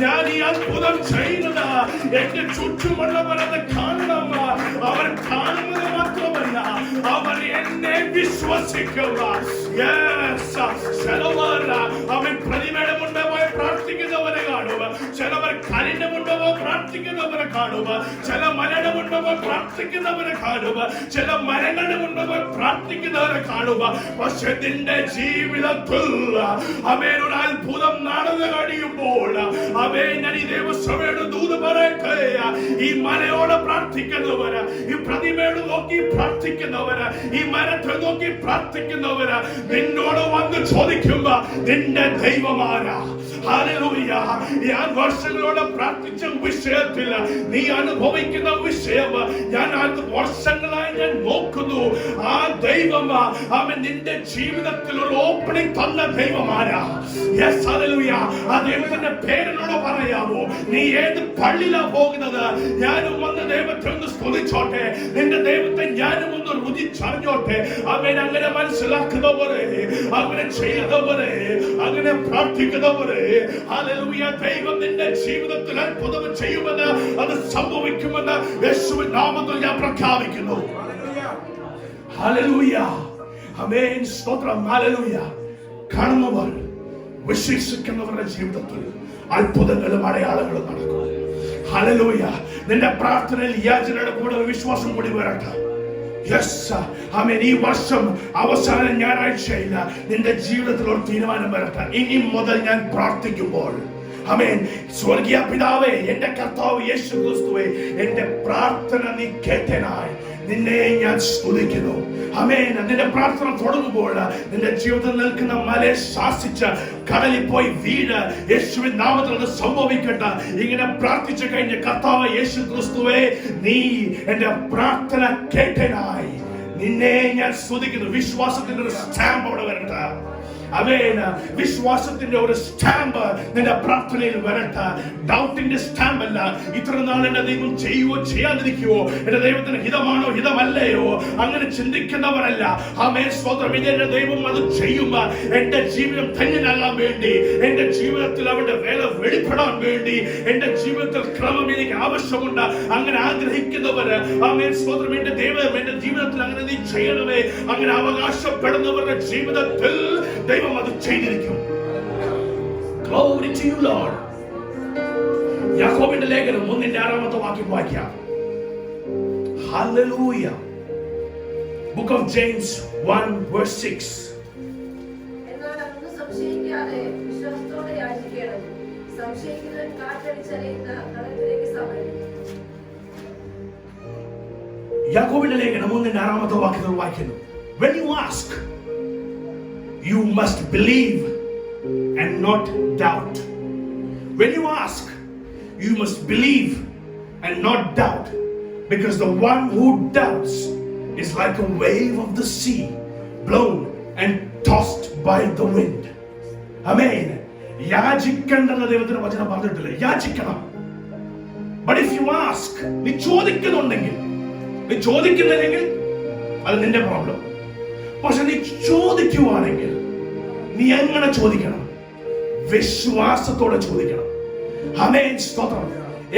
ഞാൻ ഈ അത്ഭുതം ചെയ്യുന്നത് എന്റെ ചുറ്റുമുള്ളവർ അത് കാണണം. അവർ കാണുന്നത് മാത്രമല്ല, അവർ എന്നെ വിശ്വസിക്കുക. ചിലവർ അവൻ പ്രതിമയുടെ മുൻപേ പോയി പ്രാർത്ഥിക്കുന്നവരെ കാണുക, ചിലവർ കല്ലിന്റെ മുൻപേ പോയി പ്രാർത്ഥിക്കുന്നവരെ കാണുക, ചില മലയുടെ മുൻപേ പോയി പ്രാർത്ഥിക്കുന്നവരെ കാണുക, ചില മരങ്ങളുടെ മുൻപേ പോയി പ്രാർത്ഥിക്കുന്നവരെ കാണുക. പക്ഷെ നിന്റെ ജീവിതത്തിൽ അവൻ ഒരു അത്ഭുതം നടന്നു കഴിയുമ്പോൾ അവൻ ഞാൻ ഈ ദൈവസഭയുടെ ദൂത് പറയട്ടെ, ഈ മലയോട് പ്രാർത്ഥിക്കുന്നവര്, ഈ പ്രതിമയോട് നോക്കി പ്രാർത്ഥിക്കുന്നവര്, ഈ മരത്തെ നോക്കി പ്രാർത്ഥിക്കുന്നവര് നിന്നോട് വന്ന് ചോദിക്കുമ്പോ നിന്റെ ദൈവമാരാ? ഹല്ലേലൂയ. ഞാൻ വർഷങ്ങളോട് പ്രാർത്ഥിച്ച വിഷയത്തിൽ നീ അനുഭവിക്കുന്ന വിഷയം ഞാൻ വർഷങ്ങളായി ഞാൻ നോക്കുന്നു. ആ ദൈവം അവൻ നിന്റെ ജീവിതത്തിൽ ഒരു ഓപ്പണിംഗ് തന്ന ദൈവമാരാ? Yes, hallelujah. ആ ദൈവത്തിന്റെ പേരിനോട് പറയാമോ? നീ ഏത് പള്ളിയിലാ പോകുന്നത്? ഞാനും വന്ന് ദൈവത്തെ ഒന്ന് സ്തുതിച്ചോട്ടെ, നിന്റെ ദൈവത്തെ ഞാനും ഒന്ന് രുചിച്ചറിഞ്ഞോട്ടെ. അവൻ അങ്ങനെ മനസ്സിലാക്കുന്നവരെ, അങ്ങനെ ചെയ്യുന്നവരെ, അങ്ങനെ പ്രാർത്ഥിക്കുന്നവരെ ഹല്ലേലൂയ, ദൈവം നിന്റെ ജീവിതത്തിൽ അത്ഭുതം ചെയ്യുമെന്ന്, അത് സംഭവിക്കുമെന്ന് യേശുവിൻ നാമത്തിൽ ഞാൻ പ്രഖ്യാപിക്കുന്നു. ഹല്ലേലൂയ. ആമേൻ, സ്തോത്രം. ഹല്ലേലൂയ. കാണുന്നവർ, വിശ്വസിക്കുന്നവരുടെ ജീവിതത്തിൽ അത്ഭുതങ്ങളും അടയാളങ്ങളും നടക്കും. ഹല്ലേലൂയ. നിന്റെ പ്രാർത്ഥനയിൽ യാചനയുടെ കൂടെ വിശ്വാസം കൂടി വരട്ടെ. യെസ്, ആമേൻ. ഈ വർഷം അവസാന ഞായറാഴ്ചയില്ല നിന്റെ ജീവിതത്തിൽ ഒരു തീരുമാനം വരട്ടെ. ഇനി മുതൽ ഞാൻ പ്രാർത്ഥിക്കുമ്പോൾ ആമേൻ, സ്വർഗീയ പിതാവേ, എന്റെ കർത്താവ് യേശു ക്രിസ്തുവേ, എന്റെ പ്രാർത്ഥന നീ കേട്ടനായി നിന്നെ ഞാൻ സ്തുതിക്കുന്നു. ആമേൻ. നിന്റെ പ്രാർത്ഥന തുടങ്ങുമ്പോൾ നിന്റെ ജീവിതത്തിൽ നിൽക്കുന്ന മലയെ ശാസിച്ച് കടലിൽ പോയി വീട് യേശുവിൻ നാമത്തിൽ അത് സംഭവിക്കട്ടെ. ഇങ്ങനെ പ്രാർത്ഥിച്ചു കഴിഞ്ഞ കർത്താവ് യേശു ക്രിസ്തുവേ, നീ എന്റെ പ്രാർത്ഥന കേട്ടനായി നിന്നെ ഞാൻ സ്തുതിക്കുന്നു. വിശ്വാസത്തിന്റെ ഒരു സ്റ്റാമ്പ് അവിടെ വരട്ടെ. ആമേൻ. വിശ്വാസത്തിന്റെ ഒരു സ്റ്റാമ്പ് നിന്റെ പ്രാർത്ഥനയിൽ വരട്ടെ. ഡൗട്ടിന്റെ സ്റ്റാമ്പ് അല്ല. ഇത്ര നാൾ എന്റെ ദൈവം ചെയ്യുവോ ചെയ്യാതിരിക്കുവോ, എന്റെ ദൈവത്തിന് ഹിതമാണോ ഹിതമല്ലയോ, അങ്ങനെ ചിന്തിക്കുന്നവരല്ല. ആമേൻ. സ്വതന്ത്രം എന്റെ ദൈവം അത് ചെയ്യുമ്പോ എന്റെ ജീവിതം ധന്യനാകാൻ വേണ്ടി, എന്റെ ജീവിതത്തിൽ അവന്റെ വേല വെളിപ്പെടാൻ വേണ്ടി, എന്റെ ജീവിതത്തിൽ ക്രമം എനിക്ക് ആവശ്യമുണ്ട്. അങ്ങനെ ആഗ്രഹിക്കുന്നവര് ആമേൻ. സ്വതന്ത്രം എന്റെ ദൈവം എന്റെ ജീവിതത്തിൽ അങ്ങനെ നീ ചെയ്യണമേ, അങ്ങനെ അവകാശപ്പെടുന്നവരുടെ ജീവിതത്തിൽ ദൈവം അത് ചെയ്തിരിക്കും. Glory to you, Lord. യാക്കോബിന്റെ ലേഖനം 1:6 വാക്യം വായിക്കാം. Hallelujah. Book of James 1:6. എന്നാൽ അങ്ങ് സംശയിക്കാതെ വിശ്വാസത്തോടെ യാചിക്കണം. സംശയിക്കുന്നവൻ കാറ്റടിച്ചറിയുന്ന കടലിലേക്ക് സമയം. യാക്കോബിന്റെ ലേഖനം 1:6 വാക്യത്തിൽ വായിക്കുന്നു. When you ask, you must believe and not doubt. When you ask, you must believe and not doubt, because the one who doubts is like a wave of the sea, blown and tossed by the wind. Amen. യാചിക്കണ്ടെന്ന് ദൈവത്തിന്റെ വചനം പറഞ്ഞിട്ടില്ല. യാചിക്കണം. But if you ask, നീ ചോദിക്കുന്നുണ്ടെങ്കിൽ, നീ ചോദിക്കുന്നില്ലെങ്കിൽ അത് നിന്റെ പ്രോബ്ലം. പക്ഷെ നീ ചോദിക്കുവാണെങ്കിൽ നീ എങ്ങനെ ചോദിക്കണം? വിശ്വാസത്തോടെ ചോദിക്കണം. ആമേൻ. സ്തോത്രം.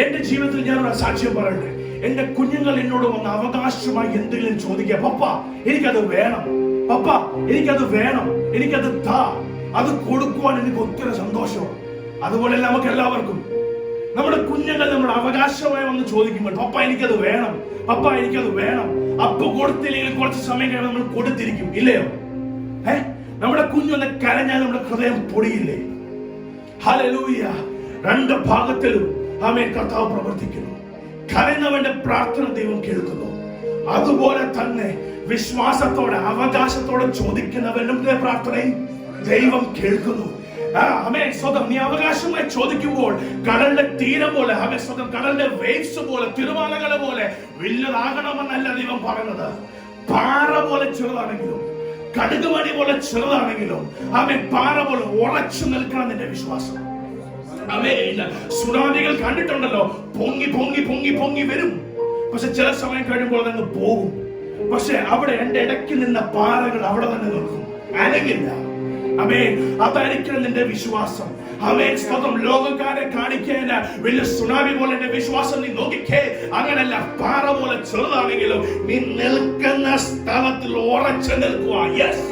എന്റെ ജീവിതത്തിൽ ഞാൻ ഒരു സാക്ഷ്യം പറയട്ടെ. എന്റെ കുഞ്ഞുങ്ങൾ എന്നോട് വന്ന് അവകാശമായി എന്തെങ്കിലും ചോദിക്കുക, പപ്പ എനിക്കത് വേണം, പപ്പ എനിക്കത് വേണം, എനിക്കത് താ, അത് കൊടുക്കുവാൻ എനിക്ക് ഒത്തിരി സന്തോഷമാണ്. അതുപോലെ നമുക്ക് എല്ലാവർക്കും നമ്മുടെ കുഞ്ഞുങ്ങൾ നമ്മുടെ അവകാശമായി വന്ന് ചോദിക്കുമ്പോൾ, പപ്പ എനിക്കത് വേണം, പപ്പ എനിക്കത് വേണം. അപ്പൊ കൊടുത്തില്ലെങ്കിൽ കുറച്ച് സമയം കഴിയുമ്പോൾ നമ്മൾ കൊടുത്തിരിക്കും, ഇല്ലയോ? നമ്മുടെ കുഞ്ഞൊന്ന് കരഞ്ഞാൽ നമ്മുടെ ഹൃദയം പൊടിയില്ലേ? ഹല്ലേലൂയ. രണ്ട് ഭാഗത്തിലും ആമേൻ കർത്താവ് പ്രവർത്തിക്കുന്നു. കരഞ്ഞവന്റെ പ്രാർത്ഥന ദൈവം കേൾക്കുന്നു. അതുപോലെ തന്നെ വിശ്വാസത്തോടെ അവകാശത്തോടെ ചോദിക്കുന്നവന്റെ പ്രാർത്ഥനയും ദൈവം കേൾക്കുന്നു. ആമേൻ. സ്വതം നീ അവകാശമായി ചോദിക്കുമ്പോൾ കടലിന്റെ തീരം പോലെ, ആമേൻ, സ്വതം കടലിന്റെ വേവ്സ് പോലെ, തിരമാലകളെ പോലെ വലുതാകണമെന്നല്ല ദൈവം പറയുന്നത്. പാറ പോലെ ചെറുതാണെങ്കിലും, കടുകുമണി പോലെ ചെറുതാണെങ്കിലും, ആമേൻ, പാറ പോലെ ഉറച്ചു നിൽക്കണം നിന്റെ വിശ്വാസം. ആമേൻ. സുനാമികൾ കണ്ടിട്ടുണ്ടല്ലോ, പൊങ്ങി പൊങ്ങി പൊങ്ങി പൊങ്ങി വരും, പക്ഷെ ചില സമയം കഴിയുമ്പോൾ അതങ്ങ് പോകും. പക്ഷെ അവിടെ എന്റെ ഇടയ്ക്ക് നിന്ന പാറകൾ അവിടെ തന്നെ നിൽക്കും, അനങ്ങില്ല. ആമേൻ. അതായിരിക്കണം നിന്റെ വിശ്വാസം. ആമേൻ. സ്തോത്രം. ലോകക്കാരെ കാണിക്കാൻ വലിയ സുനാമി പോലെ എന്റെ വിശ്വാസം നീ നോക്കിക്കേ. അങ്ങനല്ല, പാറ പോലെ ചെറുതാണെങ്കിലും നീ നിൽക്കുന്ന സ്ഥലത്തിൽ ഉറച്ചു നിൽക്കുക. യെസ്.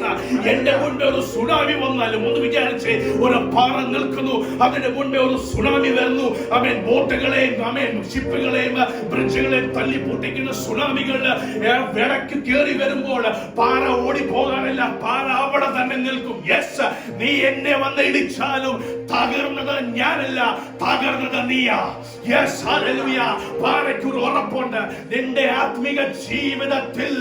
എന്റെ മുൻപേ ഒരു സുനാമി വന്നാലും ഒന്ന് വിചാരിച്ചേ, ഒരു പാറ നിൽക്കുന്നു, അതിന്റെ മുൻപേ ഒരു സുനാമി വരുന്നു. ആമേൻ. ബോട്ടുകളെയും ആമേൻ ഷിപ്പുകളെയും ബ്രിഡ്ജുകളെയും തല്ലി പൊട്ടിക്കുന്ന സുനാമികൾ ഇടയ്ക്ക് കയറി വരുമ്പോൾ പാറ ഓടി പോകാനല്ല, പാറ അവിടെ തന്നെ നിൽക്കും. യെസ്. നീ എന്നെ വന്ന് ഇടിച്ചാലും തകർന്നത് ഞാനല്ല, തകർന്നത് നീയാ. യെസ്. ഹല്ലേലൂയ. പാറയ്ക്ക് ഒരു ഉറപ്പുണ്ട്. നിന്റെ ആത്മീക ജീവിതത്തിൽ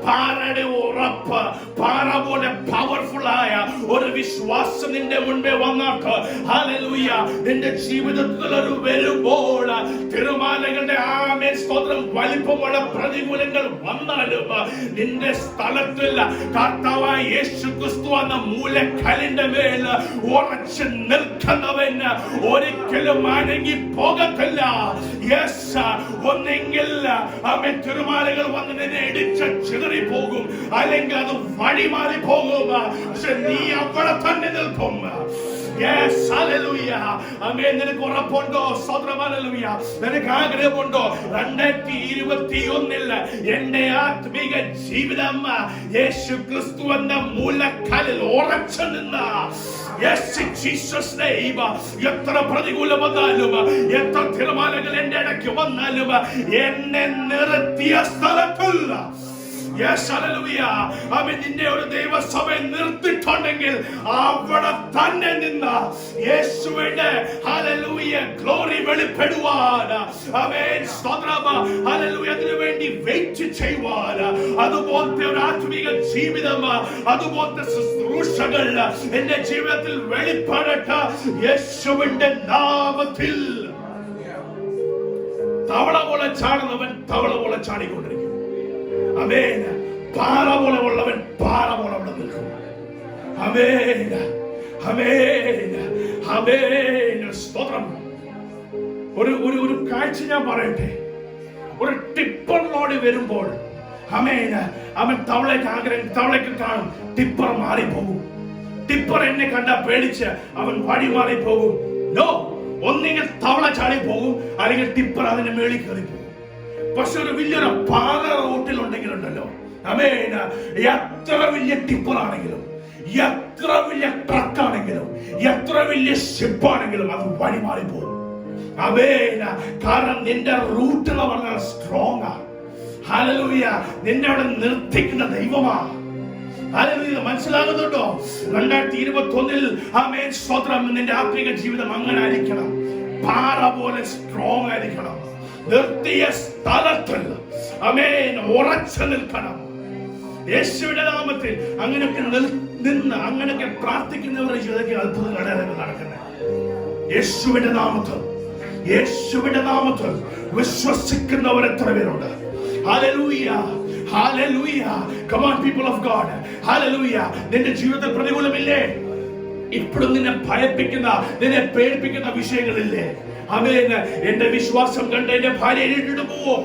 പാറയുടെ ഉറപ്പ്, പാറ പോലെ പവർഫുൾ ആയ ഒരു വിശ്വാസം നിന്റെ മുൻപേ വന്നാട്ട്, ഹല്ലേലൂയ, നിന്റെ ജീവിതത്തിൽ ഒരു വരുമ്പോൾ തിരുമാലകളുടെ ആമേൻ സ്തോത്രം വലിപ്പമുള്ള പ്രതികൂലങ്ങൾ വന്നാലും നിന്റെ സ്ഥലത്തിൽ കർത്താവായ യേശു ക്രിസ്തു എന്ന മൂലക്കല്ലിന്റെ മേൽ ഉറച്ചു നിൽക്കുന്നവൻ ഒരിക്കലും അനങ്ങി പോകത്തില്ല. യെസ്. ഒന്നെങ്കിൽ അവൻ തിരുമാലകൾ വന്ന് നിന്നെ ഇടിച്ച് ചിതറി പോകും, അല്ലെങ്കിൽ അത് വഴിമാറി പോകും, പക്ഷെ നീ അവിടെ തന്നെ നിൽക്കും. യെസ്. ഹല്ലേലൂയ. ആമേൻ. നിനക്ക് ഉറപ്പുണ്ടോ? സ്തോത്രം. ഹല്ലേലൂയ. നിനക്ക് ആഗ്രഹമുണ്ടോ? 2021 എന്റെ ആത്മീക ജീവിതം യേശു ക്രിസ്തു എന്ന മൂലക്കല്ലിൽ ഉറച്ചു നിന്ന, യെസ്, ജീസസ് നെയിം, എത്ര പ്രതികൂലം വന്നാലും, എത്ര തിരമാലകൾ എന്റെ ഇടയ്ക്ക് വന്നാലും, എന്നെ നിർത്തിയ സ്ഥലത്തിൽ Yes, hallelujah. ആമേൻ. നിന്നെ ഒരു ദൈവസഭയിൽ നിർത്തിയിട്ടുണ്ടെങ്കിൽ അവിടെ തന്നെ നിന്ന് യേശുവിന്റെ ഹല്ലേലൂയ ഗ്ലോറി വെളിപ്പെടുവാൻ ആമേൻ സ്തോത്രം ഹല്ലേലൂയ അതിനു വേണ്ടി വെയിറ്റ് ചെയ്യുവാൻ അതുപോലത്തെ ഒരു ആത്മീക ജീവിതം അതുപോലത്തെ ശുശ്രൂഷകൾ എന്റെ ജീവിതത്തിൽ വെളിപ്പെടട്ടെ യേശുവിന്റെ നാമത്തിൽ. തവള പോലെ ചാടുന്നവൻ തവള പോലെ ചാടിക്കൊണ്ടിരിക്കും. ആമേൻ. പാറ പോലെ ഉള്ളവൻ പാറ പോലെ അവിടെ നിൽക്കും. ആമേൻ. ആമേൻ. ആമേൻ. സ്തോത്രം. ഒരു കാഴ്ച ഞാൻ പറയട്ടെ. ഒരു ടിപ്പർ ലോഡ് വരുമ്പോൾ ആമേൻ അവൻ തവളയ്ക്ക് കാണും ടിപ്പർ മാറിപ്പോകും. ടിപ്പർ എന്നെ കണ്ടാ പേടിച്ച് അവൻ വഴി മാറിപ്പോകും. നോ, ഒന്നെങ്കിൽ തവള ചാടി പോകും അല്ലെങ്കിൽ ടിപ്പർ അതിന്റെ മേളിൽ കയറി പോകും. പക്ഷെ ഒരു വലിയൊരു പാറ റൂട്ടിലുണ്ടെങ്കിൽ ഉണ്ടല്ലോ ആമേൻ, എത്ര വലിയ ടിപ്പർ ആണെങ്കിലും എത്ര വലിയ ട്രക്ക് ആണെങ്കിലും എത്ര വലിയ ഷിപ്പാണെങ്കിലും അത് വഴി മാറിപ്പോകും. ആമേൻ. കാരണം നിന്റെ റൂട്ട് എന്ന് പറഞ്ഞാൽ സ്ട്രോങ് ആ. ഹല്ലേലൂയ. നിന്നെ അവിടെ നിർത്തിക്കുന്ന ദൈവമാ. ഹല്ലേലൂയ. മനസ്സിലാകുന്നുണ്ടോ? 2021 ആമേൻ സ്തോത്രം. നിന്റെ ആത്മീക ജീവിതം അങ്ങനെ ആയിരിക്കണം. പാറ പോലെ സ്ട്രോങ് ആയിരിക്കണം. നിർത്തിയ സ്ഥലത്തിൽ ആമേൻ ഉറച്ചു നിൽക്കണം. യേശുവിന്റെ നാമത്തിൽ അങ്ങനെയൊക്കെ നിന്ന് അങ്ങനെയൊക്കെ പ്രാർത്ഥിക്കുന്നവരുടെ ജീവിതത്തിൽ അത്ഭുതങ്ങൾ നടക്കുന്നത്. യേശുവിന്റെ നാമത്തിൽ യേശുവിന്റെ നാമത്തിൽ വിശ്വസിക്കുന്നവർ എത്ര പേരുണ്ട്? Hallelujah. Hallelujah. Come on, people of God. Hallelujah. നിന്റെ ജീവിതത്തിൽ പ്രതികൂലമില്ലേ? ഇപ്പോഴും നിന്നെ ഭയപ്പിക്കുന്ന നിന്നെ പേടിപ്പിക്കുന്ന വിഷയങ്ങളില്ലേ? ആമേൻ. എന്റെ വിശ്വാസം കണ്ട് എന്റെ ഭാര്യ ഇട്ടിട്ട് പോവോ?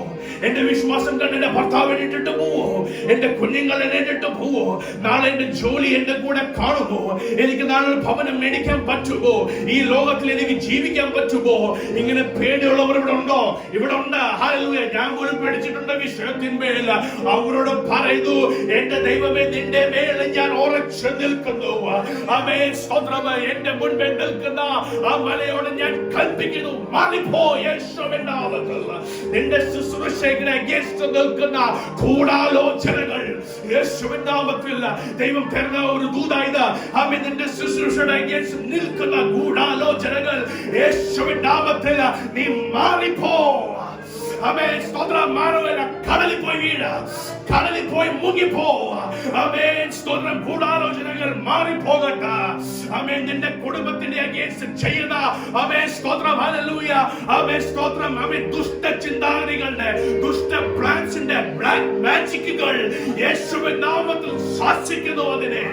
എന്റെ വിശ്വാസം കണ്ട് എന്റെ ഭർത്താവ് ഇട്ടിട്ട് പോവോ? എന്റെ കുഞ്ഞുങ്ങൾ എന്നെ ഇട്ടിട്ട് പോവോ? നാളെ എന്റെ ജോലി എന്റെ കൂടെ കാണുമോ? എനിക്ക് നാളെ ഒരു ഭവനം മേടിക്കാൻ പറ്റുമോ? ഈ ലോകത്തിൽ എനിക്ക് ജീവിക്കാൻ പറ്റുമോ? ഇങ്ങനെ പേടിയുള്ളവർ ഇവിടെ ഉണ്ടോ? ഇവിടെ ഉണ്ട്. ഹല്ലേലൂയ. ഞാൻ പോലും പേടിച്ചിട്ടുണ്ട് വിഷയത്തിന്മേൽ. അവരോട് പറയുന്നു, എന്റെ ദൈവമേ നിന്റെ മേൽ ഞാൻ ഉറച്ചു നിൽക്കുന്നു. ആമേൻ സ്തോത്രം. എന്റെ മുൻപേ നിൽക്കുന്ന ആ മലയോട് ഞാൻ കൽപ്പിക്കുന്നു, മാറിപ്പോ യേശുവിന്റെ നാമത്തിൽ. നിന്റെ ശുശ്രൂഷയ്ക്ക് അഗേൻസ്റ്റ് നിൽക്കുന്ന ഗൂഢാലോചനകൾ യേശുവിന്റെ നാമത്തിൽ ദൈവം തരുന്ന ഒരു ദൂതായത്. ആമേൻ. നിന്റെ ശുശ്രൂഷയുടെ അഗേൻസ്റ്റ് നിൽക്കുന്ന ഗൂഢാലോചനകൾ യേശുവിന്റെ നാമത്തിൽ നീ മാറിപ്പോ. ആമേൻ സ്തോത്രം. മാറുവല്ല. കടലിൽ പോയി വീഴ, കടലിൽ പോയി മുങ്ങിപ്പോ. ആമേൻ സ്തോത്രം. ഗൂഢാലോചനകൾ മാറിപ്പോകട്ടെ. ആമേൻ. നിന്റെ കുടുംബത്തിന്റെ അഗേൻസ്റ്റ് ചെയ്യുന്ന ആമേൻ സ്തോത്രം ഹല്ലേലൂയ ആമേൻ സ്തോത്രം ആമേൻ ദുഷ്ട ചിന്താഗതികളുടെ ദുഷ്ട പ്ലാൻസിന്റെ ബ്ലാക്ക് മാജിക്കുകൾ യേശുവിന്റെ നാമത്തിൽ ശാസിക്കുന്നു അതിനെ.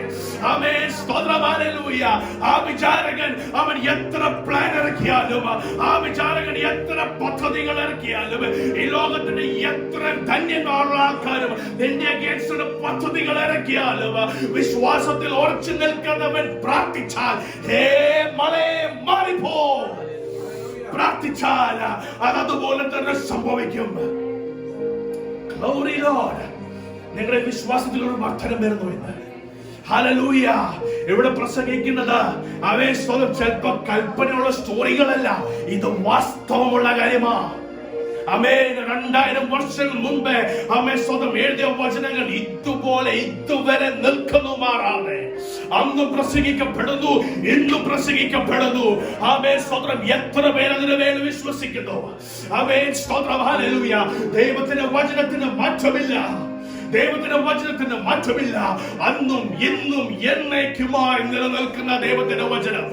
ആമേൻ സ്തോത്രം ഹല്ലേലൂയ. ആ വിചാരകൻ അവൻ എത്ര പ്ലാൻ ഇറക്കിയാലും ആ വിചാരകൻ എത്ര പദ്ധതികൾ ഇറക്കിയാലും ഈ ലോകത്തിന്റെ എത്ര ധന്യങ്ങളുള്ള ആൾക്കാരും നിന്റെ അഗേൻസ്റ്റ് പദ്ധതികൾ ഇറക്കിയാലും വിശ്വാസത്തിൽ ഉറച്ചു നിൽക്കുന്നവൻ പ്രാർത്ഥിച്ചാൽ ഹേ മലേ മാറിപ്പോ. പ്രാർത്ഥിച്ചാൽ അതുപോലെ തന്നെ സംഭവിക്കും. Glory Lord. നിങ്ങളുടെ വിശ്വാസത്തിൽ ഒരു വർധനം വരുന്നു ഇന്ന്. ഹല്ലേലൂയ. ഇവിടെ പ്രസംഗിക്കുന്നത് അവയെ സ്വന്തം ചിലപ്പോ കൽപ്പനയുള്ള സ്റ്റോറികളല്ല, ഇത് വാസ്തവമുള്ള കാര്യമാണ്. ആമേൻ. 2000 വർഷങ്ങൾ മുമ്പേ ആമേൻ സ്വന്തം എഴുതിയ വചനങ്ങൾ ഇതുപോലെ ഇതുവരെ നിൽക്കുന്നു, മാറാതെ. അന്നും പ്രസംഗിക്കപ്പെടുന്നു, ഇന്നും പ്രസംഗിക്കപ്പെടുന്നു. ആമേൻ സ്തോത്രം. എത്ര പേർ അതിനു വേണ്ടി വിശ്വസിക്കുന്നു? ആമേൻ സ്തോത്രം ഹല്ലേലൂയ. ദൈവത്തിന്റെ വചനത്തിന് മാറ്റമില്ല. ദൈവത്തിന്റെ വചനത്തിന് മാറ്റമില്ല. അന്നും ഇന്നും എന്നേക്കുമായി നിലനിൽക്കുന്ന ദൈവത്തിന്റെ വചനം.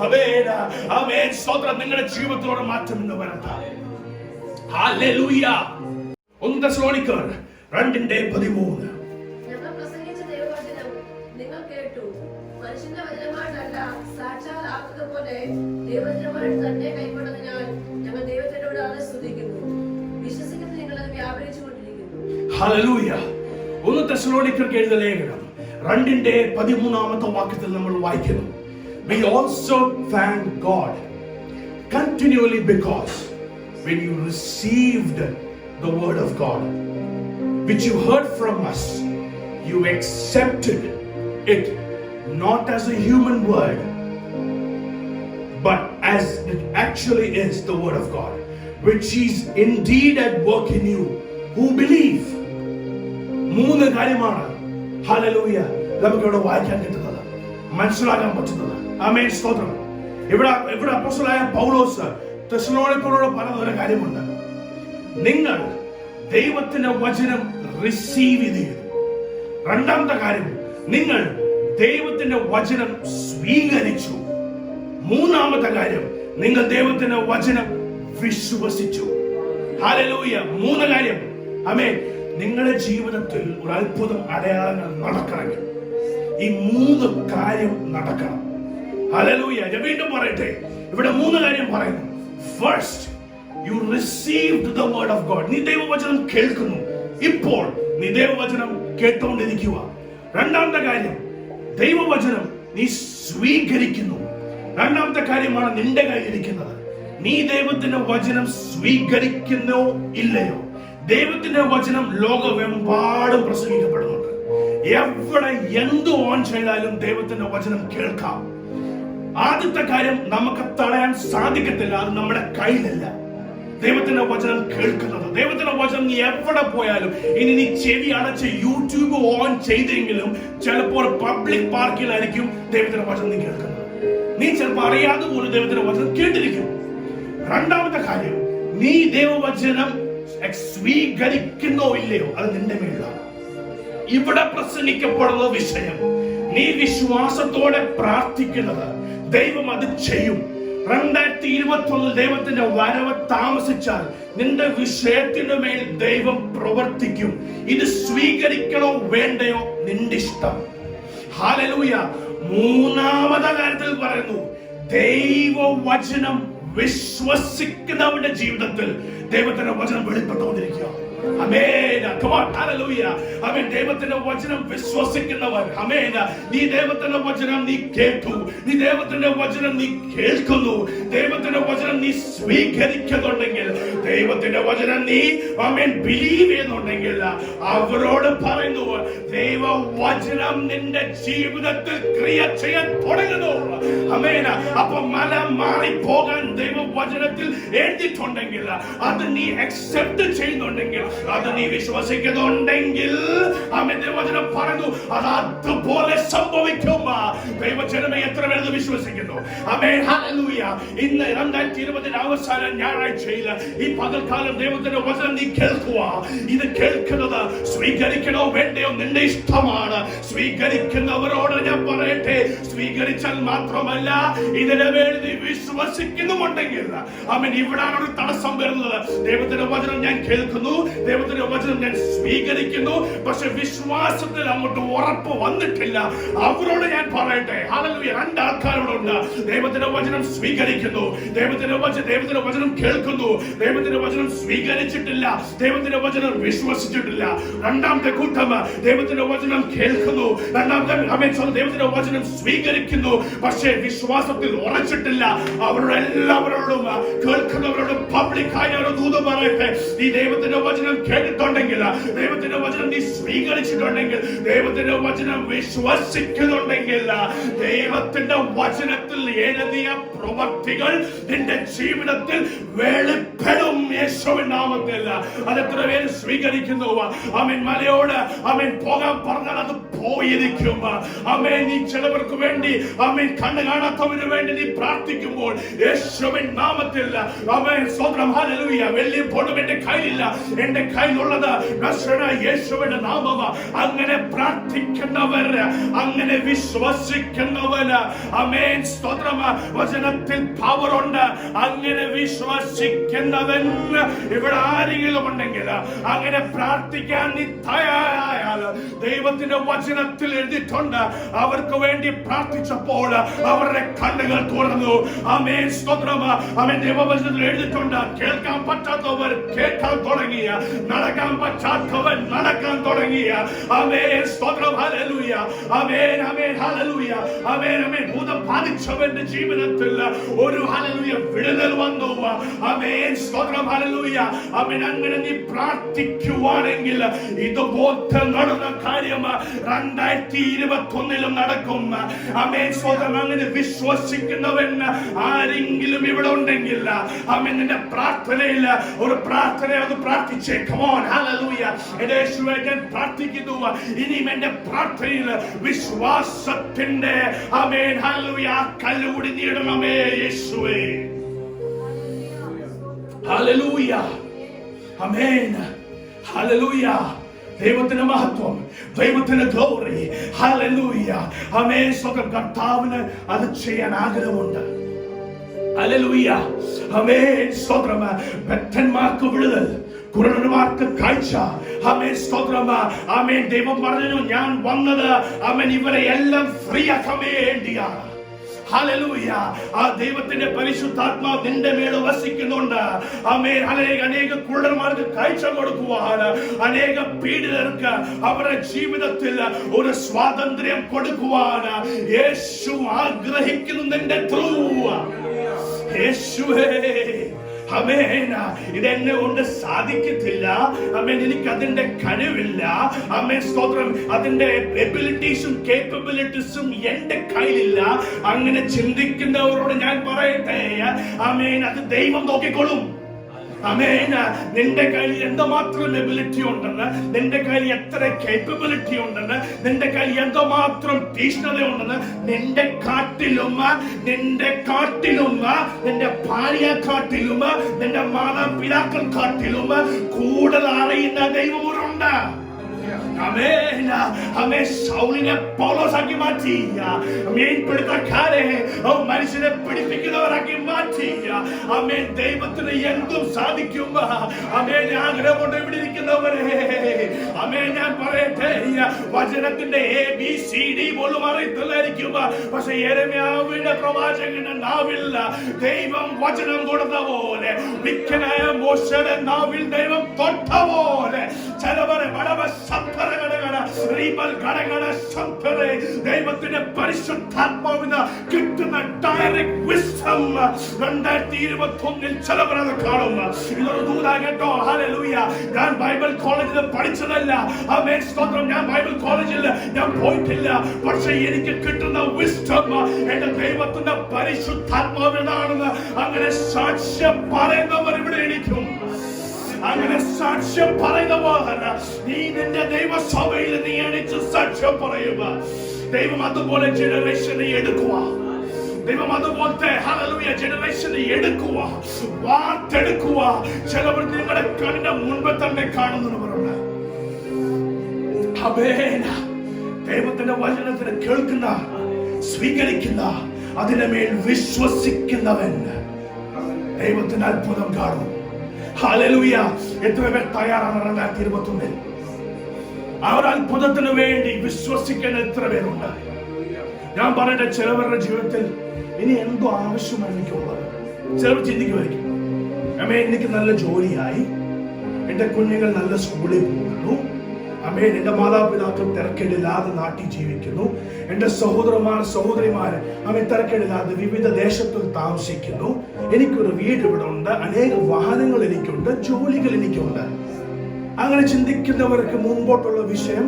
ആമേൻ. ആമേൻ സ്തോത്രം. നിങ്ങളുടെ ജീവിതത്തിലൂടെ മാറ്റം ഇന്ന് വരട്ടെ. ഹല്ലേലൂയ. 1 തെസ്സലോനിക്കർ 2:13. ഞങ്ങൾ പ്രസംഗിച്ച ദൈവവചനം നിങ്ങൾ കേട്ടു. മനുഷ്യന്റെ വചനമായിട്ടല്ല, സാക്ഷാൽ ആകുന്നതുപോലെ ദൈവവചനമായിട്ട് തന്നെ കൈക്കൊണ്ടതിനാൽ ഞങ്ങൾ ദൈവത്തിനോട് അത് സ്തുതിക്കുന്നു. വിശ്വസിക്കുന്ന നിങ്ങൾ അത് വ്യാപരിച്ചുകൊണ്ടിരിക്കുന്നു. ഹല്ലേലൂയ. 1 തെസ്സലോനിക്കർക്ക് എഴുതിയ ലേഖനം 2:13 വാക്യത്തിൽ നമ്മൾ വായിക്കുന്നു, we also thank God continually because when you received the word of God which you heard from us, you accepted it not as a human word but as it actually is, the word of God, which is indeed at work in you who believe. 3 കാര്യമാണ് ഹല്ലേലൂയ നമുക്കിവിടെ വായിക്കാൻ കിട്ടുന്നത്, മനസ്സിലാക്കാൻ പറ്റുന്നത്. ആമേൻ, സ്തോത്രം. ഇവിടെ അപ്പോസ്തലനായ പൗലോസ് തെസ്സലോനിക്കരോട് പറയുന്ന ഒരു കാര്യമുണ്ട്. നിങ്ങൾ ദൈവത്തിന്റെ വചനം റിസീവ് ചെയ്തു. രണ്ടാമത്തെ കാര്യം, നിങ്ങൾ ദൈവത്തിന്റെ വചനം സ്വീകരിച്ചു. മൂന്നാമത്തെ കാര്യം, നിങ്ങൾ ദൈവത്തിന്റെ വചനം വിശ്വസിച്ചു. ഹല്ലേലൂയ. 3 കാര്യം. ആമേൻ. നിങ്ങളുടെ ജീവിതത്തിൽ ഒരു അത്ഭുതം, അടയാളങ്ങൾ നടക്കണമെങ്കിൽ ഈ 3 കാര്യം നടക്കണം. ഹല്ലേലൂയ. ഞാൻ വീണ്ടും പറയട്ടെ, ഇവിടെ 3 കാര്യം പറയുന്നു. First, U received the word of God. നീ ദൈവവചനം കേൾക്കുന്നു. ഇപ്പോൾ നീ ദൈവവചനം കേട്ടുകൊണ്ടിരിക്കുക. രണ്ടാമത്തെ കാര്യം, ദൈവവചനം നീ സ്വീകരിക്കുന്നു. രണ്ടാമത്തെ കാര്യമാണ് നിന്റെ കയ്യിലിരിക്കുന്നത്. നീ ദൈവത്തിന്റെ വചനം സ്വീകരിക്കുന്നോ ഇല്ലയോ? ദൈവത്തിന്റെ വചനം ലോകമെമ്പാടും പ്രസംഗിക്കപ്പെടുന്നുണ്ട്. എവിടെ എന്ത് ഓൺ ചെയ്താലും ദൈവത്തിന്റെ വചനം കേൾക്കാം. ആദ്യത്തെ കാര്യം, നമുക്ക് തടയാൻ സാധിക്കത്തില്ല, അത് നമ്മുടെ കയ്യിലല്ല. ദൈവത്തിന്റെ വചനം കേൾക്കുന്നത്, ദൈവത്തിന്റെ വചനം നീ എവിടെ പോയാലും, ഇനി നീ ചെവി അടച്ച് യൂട്യൂബ് ഓൺ ചെയ്തെങ്കിലും ചിലപ്പോൾ പബ്ലിക് പാർക്കിലായിരിക്കും ദൈവത്തിന്റെ വചനം നീ കേൾക്കുന്നത്. നീ ചിലപ്പോൾ അറിയാതെ പോലും ദൈവത്തിന്റെ വചനം കേട്ടിരിക്കും. രണ്ടാമത്തെ കാര്യം, നീ ദൈവവചനം സ്വീകരിക്കുന്നോ ഇല്ലയോ, അത് നിന്റെ മേലാണ്. ഇവിടെ പ്രസംഗിക്കപ്പെടുന്ന വിഷയം, നീ വിശ്വാസത്തോടെ പ്രാർത്ഥിക്കുന്നത് ദൈവം അത് ചെയ്യും. 2021 ദൈവത്തിന്റെ വരവ് താമസിച്ചാൽ നിന്റെ വിഷയത്തിന്റെ മേൽ ദൈവം പ്രവർത്തിക്കും. ഇത് സ്വീകരിക്കണോ വേണ്ടയോ, നിന്റെ ഇഷ്ടം. ഹല്ലേലൂയ. മൂന്നാമത്തെ കാര്യത്തിൽ പറയുന്നു, ദൈവവചനം വിശ്വസിക്കുന്നവന്റെ ജീവിതത്തിൽ ദൈവത്തിന്റെ വചനം വെളിപ്പെട്ടുകൊണ്ടിരിക്കുക. ആമേൻ. Come on. Hallelujah. ആമേൻ. ദൈവത്തിന്റെ വചനം വിശ്വസിക്കുന്നവർ. ആമേൻ. നീ ദൈവത്തിന്റെ വചനം നീ കേട്ടു. നീ ദൈവത്തിന്റെ വചനം നീ കേൾക്കുന്നു. ദൈവത്തിന്റെ വചനം നീ സ്വീകരിക്കുന്നുണ്ടെങ്കിൽ, ദൈവത്തിന്റെ വചനം നീ ആമേൻ ബിലീവ് ചെയ്യുന്നുണ്ടെങ്കിൽ, അവരോട് പറയുന്നു, ദൈവവചനം നിന്റെ ജീവിതത്തിൽ ക്രിയ ചെയ്യാൻ തുടങ്ങുന്നു. ആമേൻ. അപ്പൊ മല മാറി പോകാൻ ദൈവവചനത്തിൽ എഴുതിയിട്ടുണ്ടെങ്കിൽ, അത് നീ അക്സെപ്റ്റ് ചെയ്യുന്നുണ്ടെങ്കിൽ, അത് നീ വിശ്വസിക്കുന്നുണ്ടെങ്കിൽ, ആമേൻ, ദൈവവചനം പറഞ്ഞു അത് അതുപോലെ സംഭവിക്കും. ദൈവജനമേ, എത്ര പേര് വിശ്വസിക്കുന്നു? ആമേൻ. ഹല്ലേലൂയ. ഇന്ന് 2020 അവസാന ഞായറാഴ്ചയിൽ ഈ പകൽക്കാലം ദൈവത്തിന്റെ വചനം നീ കേൾക്കുക. ഇത് കേൾക്കുന്നത് സ്വീകരിക്കണോ വേണ്ടയോ നിന്റെ ഇഷ്ടമാണ്. സ്വീകരിക്കുന്നവരോട് ഞാൻ പറയട്ടെ, സ്വീകരിച്ചാൽ മാത്രമല്ല, ഇതിനെ വേണ്ടി വിശ്വസിക്കുന്നുമുണ്ടെങ്കിൽ, ആമേൻ, ഇവിടാണ് ഒരു തടസ്സം വരുന്നത്. ദൈവത്തിന്റെ വചനം ഞാൻ കേൾക്കുന്നു, ദൈവത്തിന്റെ വചനം ഞാൻ സ്വീകരിക്കുന്നു, പക്ഷെ വിശ്വാസത്തിൽ അങ്ങോട്ട് ഉറപ്പ് വന്നിട്ടില്ല. അവരോട് ഞാൻ പറയട്ടെ, ഹല്ലേലൂയ, 2 ആൾക്കാരോടുണ്ട്. ദൈവത്തിന്റെ വചനം സ്വീകരിക്കുന്നു, ദൈവത്തിന്റെ വചനം കേൾക്കുന്നു, ദൈവത്തിന്റെ വചനം സ്വീകരിച്ചിട്ടില്ല, ദൈവത്തിന്റെ വചനം വിശ്വസിച്ചിട്ടില്ല. രണ്ടാമത്തെ കൂട്ടം ദൈവത്തിന്റെ വചനം കേൾക്കുന്നു, ദൈവത്തിന്റെ വചനം സ്വീകരിക്കുന്നു, പക്ഷേ വിശ്വാസത്തിൽ ഉറച്ചിട്ടില്ല. അവരുടെ എല്ലാവരോടും, കേൾക്കുന്നവരോടും പബ്ലിക്കായി ഒരു ദൂതം പറയട്ടെ, ഈ ദൈവത്തിന്റെ വചനം കേട്ടിട്ടുണ്ടെങ്കിൽ, ദൈവത്തിന്റെ വചനം നീ സ്വീകരിച്ചിട്ടുണ്ടെങ്കിൽ, ദൈവത്തിന്റെ വചനം വിശ്വസിക്കുന്നുണ്ടെങ്കിൽ, ദൈവത്തിന്റെ വചനത്തിൽ എഴുതിയ പ്രവൃത്തികൾ നിന്റെ ജീവിതത്തിൽ വെളിപ്പെടും യേശുവിൻ നാമത്തിൽ. അതെത്ര പേര് സ്വീകരിക്കുന്നു? ആമേൻ. മലയോട് ആമേൻ പോകാൻ പറഞ്ഞാൽ അത് പോയിരിക്കും. ആമേൻ. നീ ചിലവർക്ക് വേണ്ടി, ആമേൻ, കണ്ണ് കാണാത്തവന് വേണ്ടി നീ പ്രാർത്ഥിക്കുമ്പോൾ യേശുവിൻ നാമത്തിൽ, ആമേൻ, സ്തോത്രം, ഹല്ലേലൂയ. വെള്ളിയും പൊന്നും എന്റെ കയ്യിലില്ല, എന്റെ കയ്യിലുള്ളത് നസ്രനായ യേശുവിന്റെ നാമം. അങ്ങനെ പ്രാർത്ഥിക്കുന്നവർ, അങ്ങനെ വിശ്വസിക്കുന്നവർ, ആമേൻ, സ്തോത്രം, വചനത്തിൽ പവറുണ്ട്. അങ്ങനെ വിശ്വസിക്കുന്നവൻ ഇവിടെ ആരെങ്കിലും ഉണ്ടെങ്കിൽ, അങ്ങനെ പ്രാർത്ഥിക്കാൻ നീ തയ്യാറായാൽ, ദൈവത്തിന്റെ വചനത്തിൽ എഴുതിയിട്ടുണ്ട്, അവർക്ക് വേണ്ടി പ്രാർത്ഥിച്ചപ്പോൾ അവരുടെ കണ്ണുകൾ തുറന്നു. ആമേൻ, സ്തോത്രം. ആമേൻ. ദൈവവചനത്തിൽ എഴുതിയിട്ടുണ്ട്, കേൾക്കാൻ പറ്റാത്തവർ കേൾക്കാൻ തുടങ്ങിയ, നടക്കാൻ പറ്റാത്തവൻ നടക്കാൻ തുടങ്ങിയ. ആമേൻ, സ്തോത്രം, ഹല്ലേലൂയ. ആമേൻ, ആമേൻ, ഹല്ലേലൂയ. ആമേൻ, ആമേൻ. ഭൂതം ബാധിച്ചവന്റെ ജീവിതത്തിൽ ഒരു ഹല്ലേലൂയ വിടുതൽ വന്നു. ആമേൻ, സ്തോത്രം, ഹല്ലേലൂയ. ഹല്ലേലൂയ. ആമേൻ. അങ്ങനെ നീ പ്രാർത്ഥിക്കുവാണെങ്കിൽ ഇതുപോലത്തെ നടന്ന കാര്യം 2021 നടക്കും. ആമേൻ. സ്വതം അങ്ങനെ വിശ്വസിക്കുന്നവൻ ആരെങ്കിലും ഇവിടെ ഉണ്ടെങ്കിൽ ആമേൻ, നിന്റെ പ്രാർത്ഥനയിൽ ഒരു പ്രാർത്ഥന അത് പ്രാർത്ഥിച്ചേ. Come on, hallelujah. യേശുവേ, ഞാൻ പ്രാർത്ഥിക്കുന്നു, ഇനിയും എന്റെ പ്രാർത്ഥനയിൽ വിശ്വാസത്തിന്റെ ആമേൻ ഹല്ലേലൂയ കല്ലുകൂടി നീടണമേ യേശുവേ. ഹല്ലേലൂയ. ആമേൻ. ഹല്ലേലൂയ. ദൈവത്തിന്റെ മഹത്വം, ദൈവത്തിന്റെ ഗ്ലോറി. ഹല്ലേലൂയ. ആമേൻ. സ്വന്തം കർത്താവിന് അത് ചെയ്യാൻ ആഗ്രഹമുണ്ട്. ഹല്ലേലൂയ. ആമേൻ. സ്തോത്രം. ഭക്തന്മാർക്ക് വിടുതൽ, കുരുടന്മാർക്ക് കാഴ്ച. ആമേൻ. സ്തോത്രം. ആമേൻ. ദൈവം പറഞ്ഞു, ഞാൻ വന്നത് ആമേൻ ഇവരെ എല്ലാം ഫ്രീ ആക്കാൻ വേണ്ടിയാണ്. ഹല്ലേലൂയ. ആ ദൈവത്തിന്റെ പരിശുദ്ധാത്മാവ് നിന്റെ മേൽ വസിക്കുന്നുണ്ട്. ആമേൻ. അനേക കുരുടന്മാർക്ക് കാഴ്ച കൊടുക്കുവാൻ, അനേക പീഡിതർക്ക് അവരുടെ ജീവിതത്തിൽ ഒരു സ്വാതന്ത്ര്യം കൊടുക്കുവാൻ യേശു ആഗ്രഹിക്കുന്നു. നിന്റെ ത്രൂ യേശുവേ. ആമേൻ. ഇതെന്നെ കൊണ്ട് സാധിക്കത്തില്ല. ആമേൻ. എനിക്ക് അതിന്റെ കഴിവില്ല. ആമേൻ. സ്തോത്രം. അതിന്റെ എബിലിറ്റീസും കേപ്പബിലിറ്റീസും എന്റെ കയ്യിലില്ല. അങ്ങനെ ചിന്തിക്കുന്നവരോട് ഞാൻ പറയട്ടെ, ആമേൻ, അത് ദൈവം നോക്കിക്കൊള്ളും. ആമേൻ. നിന്റെ കയ്യിൽ എന്തുമാത്രം എബിലിറ്റി ഉണ്ടെന്ന്, നിന്റെ കയ്യിൽ എത്ര കേപ്പബിലിറ്റി ഉണ്ടെന്ന്, നിന്റെ കയ്യിൽ എന്തുമാത്രം തീഷ്ണത ഉണ്ടെന്ന് നിന്റെ കാട്ടിലും നിന്റെ ഭാര്യയെക്കാട്ടിലും നിന്റെ മാതാപിതാക്കൾക്കാട്ടിലും കൂടുതൽ അറിയുന്ന ദൈവമുണ്ട്. ആമേൻ. ആമേൻ. ശൗലിനെ പൗലോസാക്കി മാറ്റി. മീൻപിടുത്തക്കാരെ മനുഷ്യനെ പിടിപ്പിക്കുന്നവരാക്കി മാറ്റി. ആമേൻ. ദൈവത്തിന് എന്തും സാധിക്കും. ആമേൻ. ആഗ്രഹമുണ്ട് ഇവിടെ ഇരിക്കുന്നവരെ. ആമേൻ. ഞാൻ പറയട്ടെ, വചനത്തിന്റെ ABCD പോലും അറിയത്തില്ലായിരിക്കും. പക്ഷെ യെരമ്യാവിന്റെ പ്രവാചകന്റെ നാവിൽ ദൈവം വചനം കൊടുത്ത പോലെ, മിക്കനായ മോശയുടെ നാവിൽ ദൈവം തൊട്ട പോലെ, ചിലവരെ ദൈവത്തിന്റെ പരിശുദ്ധാത്മാവിന് കിട്ടുന്ന ഡയറക്റ്റ് വിസ്ഡം 2021 ചിലവരത് കാണും. ഇതൊരു ദൂതാകട്ടോ. ഹല്ലേലൂയ. ഞാൻ ബൈബിൾ കോളേജിൽ പഠിച്ചതല്ല. ആമേൻ. സ്തോത്രം. ഞാൻ ബൈബിൾ കോളേജിൽ ഞാൻ പോയിട്ടില്ല. പക്ഷെ എനിക്ക് കിട്ടുന്ന വിസ്ഡം എന്റെ ദൈവത്തിന്റെ പരിശുദ്ധാത്മാവിനാണെന്ന് അങ്ങനെ സാക്ഷ്യം പറയുന്നവർ ഇവിടെ ഇരിക്കും. അങ്ങനെ സാക്ഷ്യം പറയുന്നവർ നീ നിന്റെ ദൈവസഭയിൽ നീ എണീച്ച് സാക്ഷ്യം പറയുക. ദൈവം അതുപോലെ ജനറേഷനെ എടുക്കുക. ദൈവം അതുപോലത്തെ ഹല്ലേലൂയ ജനറേഷനെ എടുക്കുക, വാർത്തെടുക്കുക. ചിലവർ നിങ്ങളുടെ കണ്ണിന്റെ മുൻപ് തന്നെ കാണുന്നവരുണ്ട്. ആമേൻ. ദൈവത്തിന്റെ വചനത്തിന് കേൾക്കുന്ന, സ്വീകരിക്കുന്ന, അതിന്റെ മേൽ വിശ്വസിക്കുന്നവൻ ദൈവത്തിന്റെ അത്ഭുതം കാണും. ഹല്ലേലൂയ. എത്ര പേർ തയ്യാറാണ് 2021 ആ ഒരു അത്ഭുതത്തിന് വേണ്ടി വിശ്വസിക്കാൻ? എത്ര പേരുണ്ട്? ഞാൻ പറയട്ടെ, ചിലവരുടെ ജീവിതത്തിൽ ഇനി എന്തോ ആവശ്യമാണ് എനിക്കുള്ളത്. ചിലർ ചിന്തിക്കുമായിരിക്കും, അമ്മേ എനിക്ക് നല്ല ജോലിയായി, എന്റെ കുഞ്ഞുങ്ങൾ നല്ല സ്കൂളിൽ പോകുന്നു, അമ്മേ എന്റെ മാതാപിതാക്കൾ തിരക്കേടില്ലാതെ നാട്ടിൽ ജീവിക്കുന്നു, എന്റെ സഹോദരിമാര് അമ്മ തിരക്കേടില്ലാതെ വിവിധ ദേശത്തിൽ താമസിക്കുന്നു, എനിക്കൊരു വീട് ഇവിടെ ഉണ്ട്, അനേക വാഹനങ്ങൾ എനിക്കുണ്ട്, ജോലികൾ എനിക്കുണ്ട്. അങ്ങനെ ചിന്തിക്കുന്നവർക്ക് മുമ്പോട്ടുള്ള വിഷയം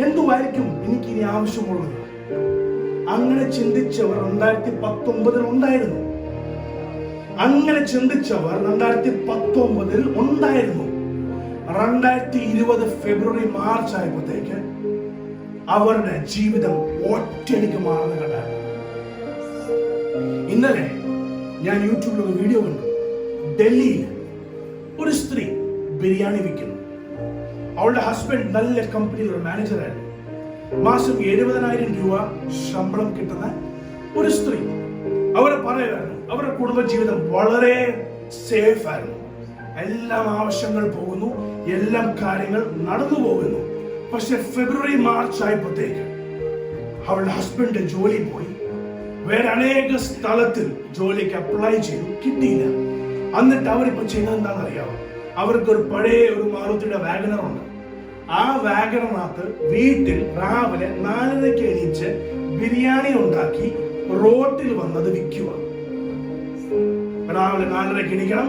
എന്തുമായിരിക്കും എനിക്ക് ഇനി ആവശ്യമുള്ളത്? അങ്ങനെ ചിന്തിച്ചവർ 2019 ഉണ്ടായിരുന്നു. അങ്ങനെ ചിന്തിച്ചവർ 2019 ഉണ്ടായിരുന്നു. 2020 ഫെബ്രുവരി മാർച്ച് ആയപ്പോഴത്തേക്ക് അവരുടെ ജീവിതം ഒറ്റയടിക്ക് മാറുന്ന കണ്ടായിരുന്നു. ഇന്നലെ ഞാൻ യൂട്യൂബിൽ ഒരു വീഡിയോ കണ്ടു. ഡൽഹിയിൽ ഒരു സ്ത്രീ ബിരിയാണി വിൽക്കുന്നു. അവളുടെ ഹസ്ബൻഡ് നല്ല കമ്പനിയിൽ ഒരു മാനേജറായിരുന്നു. മാസം 70,000 രൂപ ശമ്പളം കിട്ടുന്ന ഒരു സ്ത്രീ. അവരെ പറയുമായിരുന്നു അവരുടെ കുടുംബജീവിതം വളരെ സേഫ് ആയിരുന്നു. എല്ലാം ആവശ്യങ്ങൾ പോകുന്നു, എല്ലാം കാര്യങ്ങൾ നടന്നു പോകുന്നു. പക്ഷെ ഫെബ്രുവരി മാർച്ച് ആയപ്പോഴത്തേക്ക് അവളുടെ ഹസ്ബൻഡ് ജോലി പോയി. വേറെ അനേക സ്ഥലത്തിൽ ജോലിക്ക് അപ്ലൈ ചെയ്തു, കിട്ടിയില്ല. എന്നിട്ട് അവരിപ്പോ ചെയ്യുന്നത് എന്താണെന്ന് അറിയാമോ? അവർക്കൊരു പഴയ ഒരു മാരുതിയുടെ വാഗനർ ഉണ്ട്. ആ വാഗനറിനകത്ത് വീട്ടിൽ രാവിലെ 4:30 എണീച്ച് ബിരിയാണി ഉണ്ടാക്കി റോട്ടിൽ വന്നത് വിൽക്കുക. രാവിലെ 4:30 എണീക്കണം,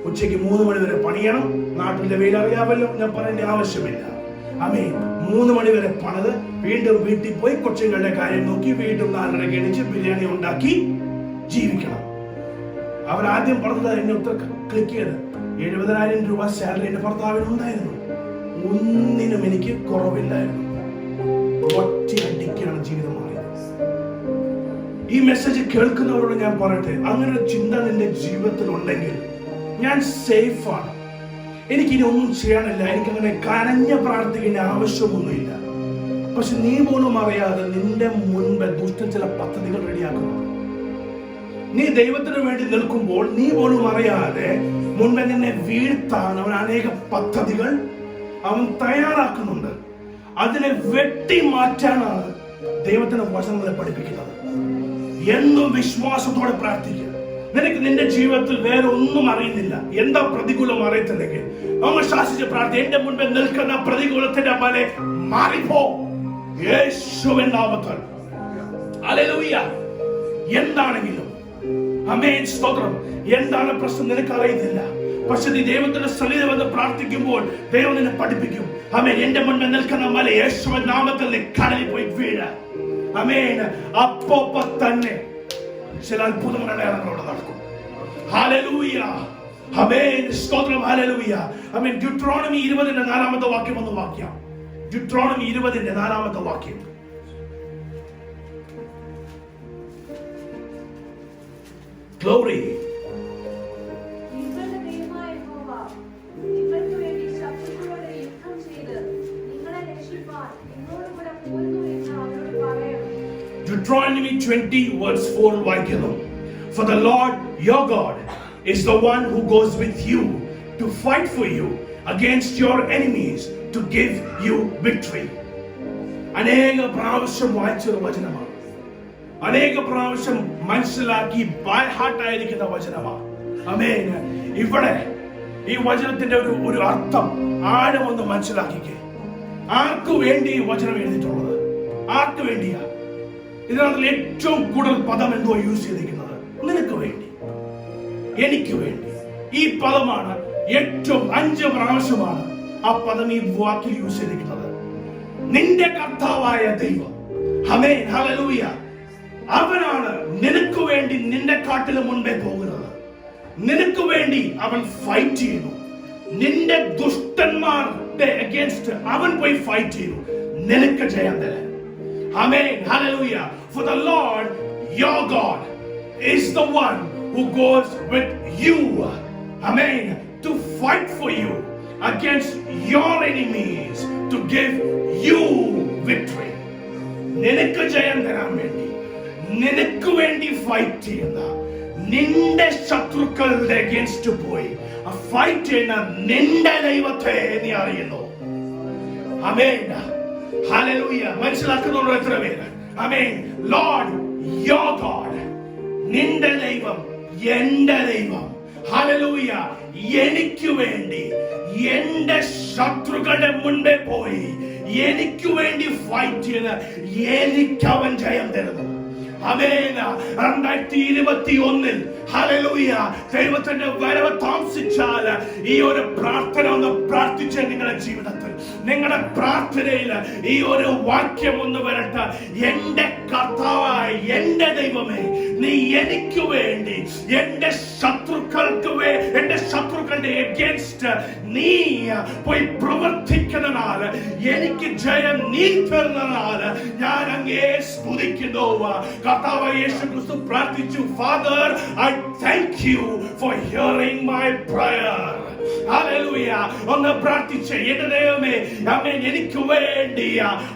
ഉച്ചയ്ക്ക് 3 മണി വരെ പണിയണം. നാട്ടിലെ വെയിൽ അറിയാമല്ലോ, ഞാൻ പറയേണ്ട ആവശ്യമില്ല. ആമേൻ. 3 മണി വരെ പണിത് വീണ്ടും വീട്ടിൽ പോയി കൊച്ചുങ്ങളുടെ കാര്യം നോക്കി വീണ്ടും 4:30 എണീച്ച് ബിരിയാണി ഉണ്ടാക്കി ജീവിക്കണം. അവരാദ്യം പറഞ്ഞത് എന്നെ ഉത്തര ക്ലിക്ക് ചെയ്ത് 70,000 രൂപ സാലറി എന്റെ ഭർത്താവിനുണ്ടായിരുന്നു. ഒന്നിനും എനിക്ക് കുറവില്ലായിരുന്നു. ഒറ്റയടിക്കാണ് ജീവിതം മാറിയത്. ഈ മെസ്സേജ് കേൾക്കുന്നവരോട് ഞാൻ പറയട്ടെ, അങ്ങനെ ഒരു ചിന്ത നിന്റെ ജീവിതത്തിൽ ഉണ്ടെങ്കിൽ ഞാൻ സേഫാണ്, എനിക്കിനി ഒന്നും ചെയ്യാനില്ല, എനിക്കങ്ങനെ കരഞ്ഞ് പ്രാർത്ഥിക്കേണ്ട ആവശ്യമൊന്നുമില്ല. പക്ഷെ നീ പോലും അറിയാതെ നിന്റെ മുൻപ് ദുഷ്ടൻ ചില പദ്ധതികൾ റെഡിയാക്കുന്നു. നീ ദൈവത്തിന് വേണ്ടി നിൽക്കുമ്പോൾ നീ പോലും അറിയാതെ മുൻപ് നിന്നെ വീഴ്ത്താൻ അവൻ അനേക പദ്ധതികൾ അവൻ തയ്യാറാക്കുന്നുണ്ട്. അതിനെ വെട്ടി മാറ്റാനാണ് ദൈവത്തിന്റെ വചനങ്ങളെ പഠിപ്പിക്കുന്നത്. എന്നും വിശ്വാസത്തോടെ പ്രാർത്ഥിക്കുക. നിനക്ക് നിന്റെ ജീവിതത്തിൽ വേറെ ഒന്നും അറിയുന്നില്ല, എന്താ പ്രതികൂലം അറിയത്തില്ലെങ്കിൽ നമ്മൾ ശാസിച്ച് പ്രാർത്ഥിക്കുക. എന്റെ മുൻപിൽ നിൽക്കുന്ന പ്രതികൂലത്തിന്റെ മല മാറിപ്പോ യേശുവിൻ നാമത്തിൽ. ഹല്ലേലൂയ. എന്താണെങ്കിലും ആമേൻ, സ്തോത്രം. എന്താണ് പ്രശ്നം നിനക്ക് അറിയുന്നില്ല, പക്ഷെ നീ ദൈവത്തിന്റെ സന്നിധി വന്ന് പ്രാർത്ഥിക്കുമ്പോൾ ദൈവം നിന്നെ പഠിപ്പിക്കും. ആമേൻ. എന്റെ മുൻപിൽ നിൽക്കുന്ന മല യേശുവിൻ നാമത്തിൽ നീ കടലിൽ പോയി വീഴ. ആമേൻ. അപ്പോ തന്നെ ചില അത്ഭുതങ്ങളുടെ അടയാളങ്ങളോട് നടക്കും. ഹല്ലേലൂയ. ആമേൻ, സ്തോത്രം. ഹല്ലേലൂയ. ആമേൻ. ഡ്യൂട്രോണമി 20 4 വാക്യം ഒന്ന് വാക്യം. ഡ്യൂട്രോണമി 20 4 വാക്യം. Glory. നിങ്ങളുടെ ദൈവമായ യഹോവ നിങ്ങൾക്ക് വേണ്ടി ശത്രുക്കളോട് യുദ്ധം ചെയ്ത് നിങ്ങളെ രക്ഷിപ്പാൻ നിങ്ങളോടുകൂടെ പോരുന്നു എന്ന് അവരോട് പറയണം. Deuteronomy 20 verse 4 വായിക്കുന്നു. For the Lord your God is the one who goes with you to fight for you against your enemies to give you victory. അനേക പ്രാവശ്യം വായിച്ചൊരു വചനമാണ്, അനേക പ്രാവശ്യം മനസ്സിലാക്കി ബൈ ഹാർട്ട് ആയിരിക്കുന്ന വചനമാണ്. ആമേൻ. ഇവിടെ ഈ വചനത്തിന്റെ ഒരു അർത്ഥം ആഴമൊന്ന് മനസ്സിലാക്കിക്കേ. ആർക്കു വേണ്ടി ഈ വചനം എഴുതിയിട്ടുള്ളത്? ആർക്ക് വേണ്ടിയാ? ഇതിനകത്ത് ഏറ്റവും കൂടുതൽ പദം എന്തോ യൂസ് ചെയ്തിരിക്കുന്നത്? നിനക്ക് വേണ്ടി, എനിക്ക് വേണ്ടി. ഈ പദമാണ് ഏറ്റവും 5 പ്രാവശ്യമാണ് ആ പദം ഈ വാക്കിൽ യൂസ് ചെയ്തിരിക്കുന്നത്. നിന്റെ കർത്താവായ ദൈവം, ആമേൻ, ഹല്ലേലൂയ, അവനാണ് നിനക്ക് വേണ്ടി നിന്റെ കാട്ടിന് മുൻപേ പോകുന്നത്. നിനക്ക് വേണ്ടി അവൻ ഫൈറ്റ് ചെയ്യുന്നു. നിന്റെ ദുഷ്ടന്മാരുടെ അഗേൻസ്റ്റ് അവൻ പോയി ഫൈറ്റ് ചെയ്യുന്നു, നിനക്ക് ജയം തരാൻ. ആമേൻ, hallelujah. For the Lord your God is the one who goes with you, amen, to fight for you against your enemies, to give you victory. നിനക്ക് ജയം തരാൻ വേണ്ടി, നിനക്ക് വേണ്ടി ഫൈറ്റ് ചെയ്യുന്ന നിന്റെ ശത്രുക്കളുടെ അഗേൻസ്റ്റ് പോയി ഫൈറ്റ് ചെയ്യുന്ന നിന്റെ ദൈവത്തെ നീ അറിയുന്നു. ആമേൻ, ഹല്ലേലൂയ. മനസ്സിലാക്കുന്നുണ്ടോ എത്ര പേര്? ആമേൻ. ലോർഡ് യുവർ ഗോഡ്, നിന്റെ ദൈവം എന്റെ ദൈവം. ഹല്ലേലൂയ. എനിക്ക് വേണ്ടി എന്റെ ശത്രുക്കളുടെ മുൻപേ പോയി എനിക്ക് വേണ്ടി ഫൈറ്റ് ചെയ്യുന്ന എനിക്ക് അവൻ ജയം തരുന്നു. ആമേൻ. 2021 ഹല്ലേലൂയ ദൈവത്തിന്റെ വരവ് താമസിച്ചാൽ ഈ ഒരു പ്രാർത്ഥന ഒന്ന് പ്രാർത്ഥിച്ച നിങ്ങളുടെ ജീവിതത്തിൽ, നിങ്ങളുടെ പ്രാർത്ഥനയിൽ ഈ ഒരു വാക്യം ഒന്ന് വരട്ടെ. എന്റെ കർത്താവായ എന്റെ ദൈവമേ, നീ എനിക്ക് വേണ്ടി എന്റെ ശത്രുക്കളുടെ അഗേൻസ്റ്റ് നീ പോയി പ്രവർത്തിക്കുന്നതിനാൽ എനിക്ക് ജയം നീ തരുന്നതിനാൽ ഞാൻ അങ്ങേ സ്തുതിക്കുന്നു. കർത്താവായ യേശു ക്രിസ്തു പ്രാർത്ഥിച്ചു, father I thank you for hearing my prayer. ഹല്ലേലൂയ. ഒന്ന് പ്രാർത്ഥിച്ചേ. എന്റെ ദൈവമേ, ആമേൻ, എനിക്ക് വേണ്ടി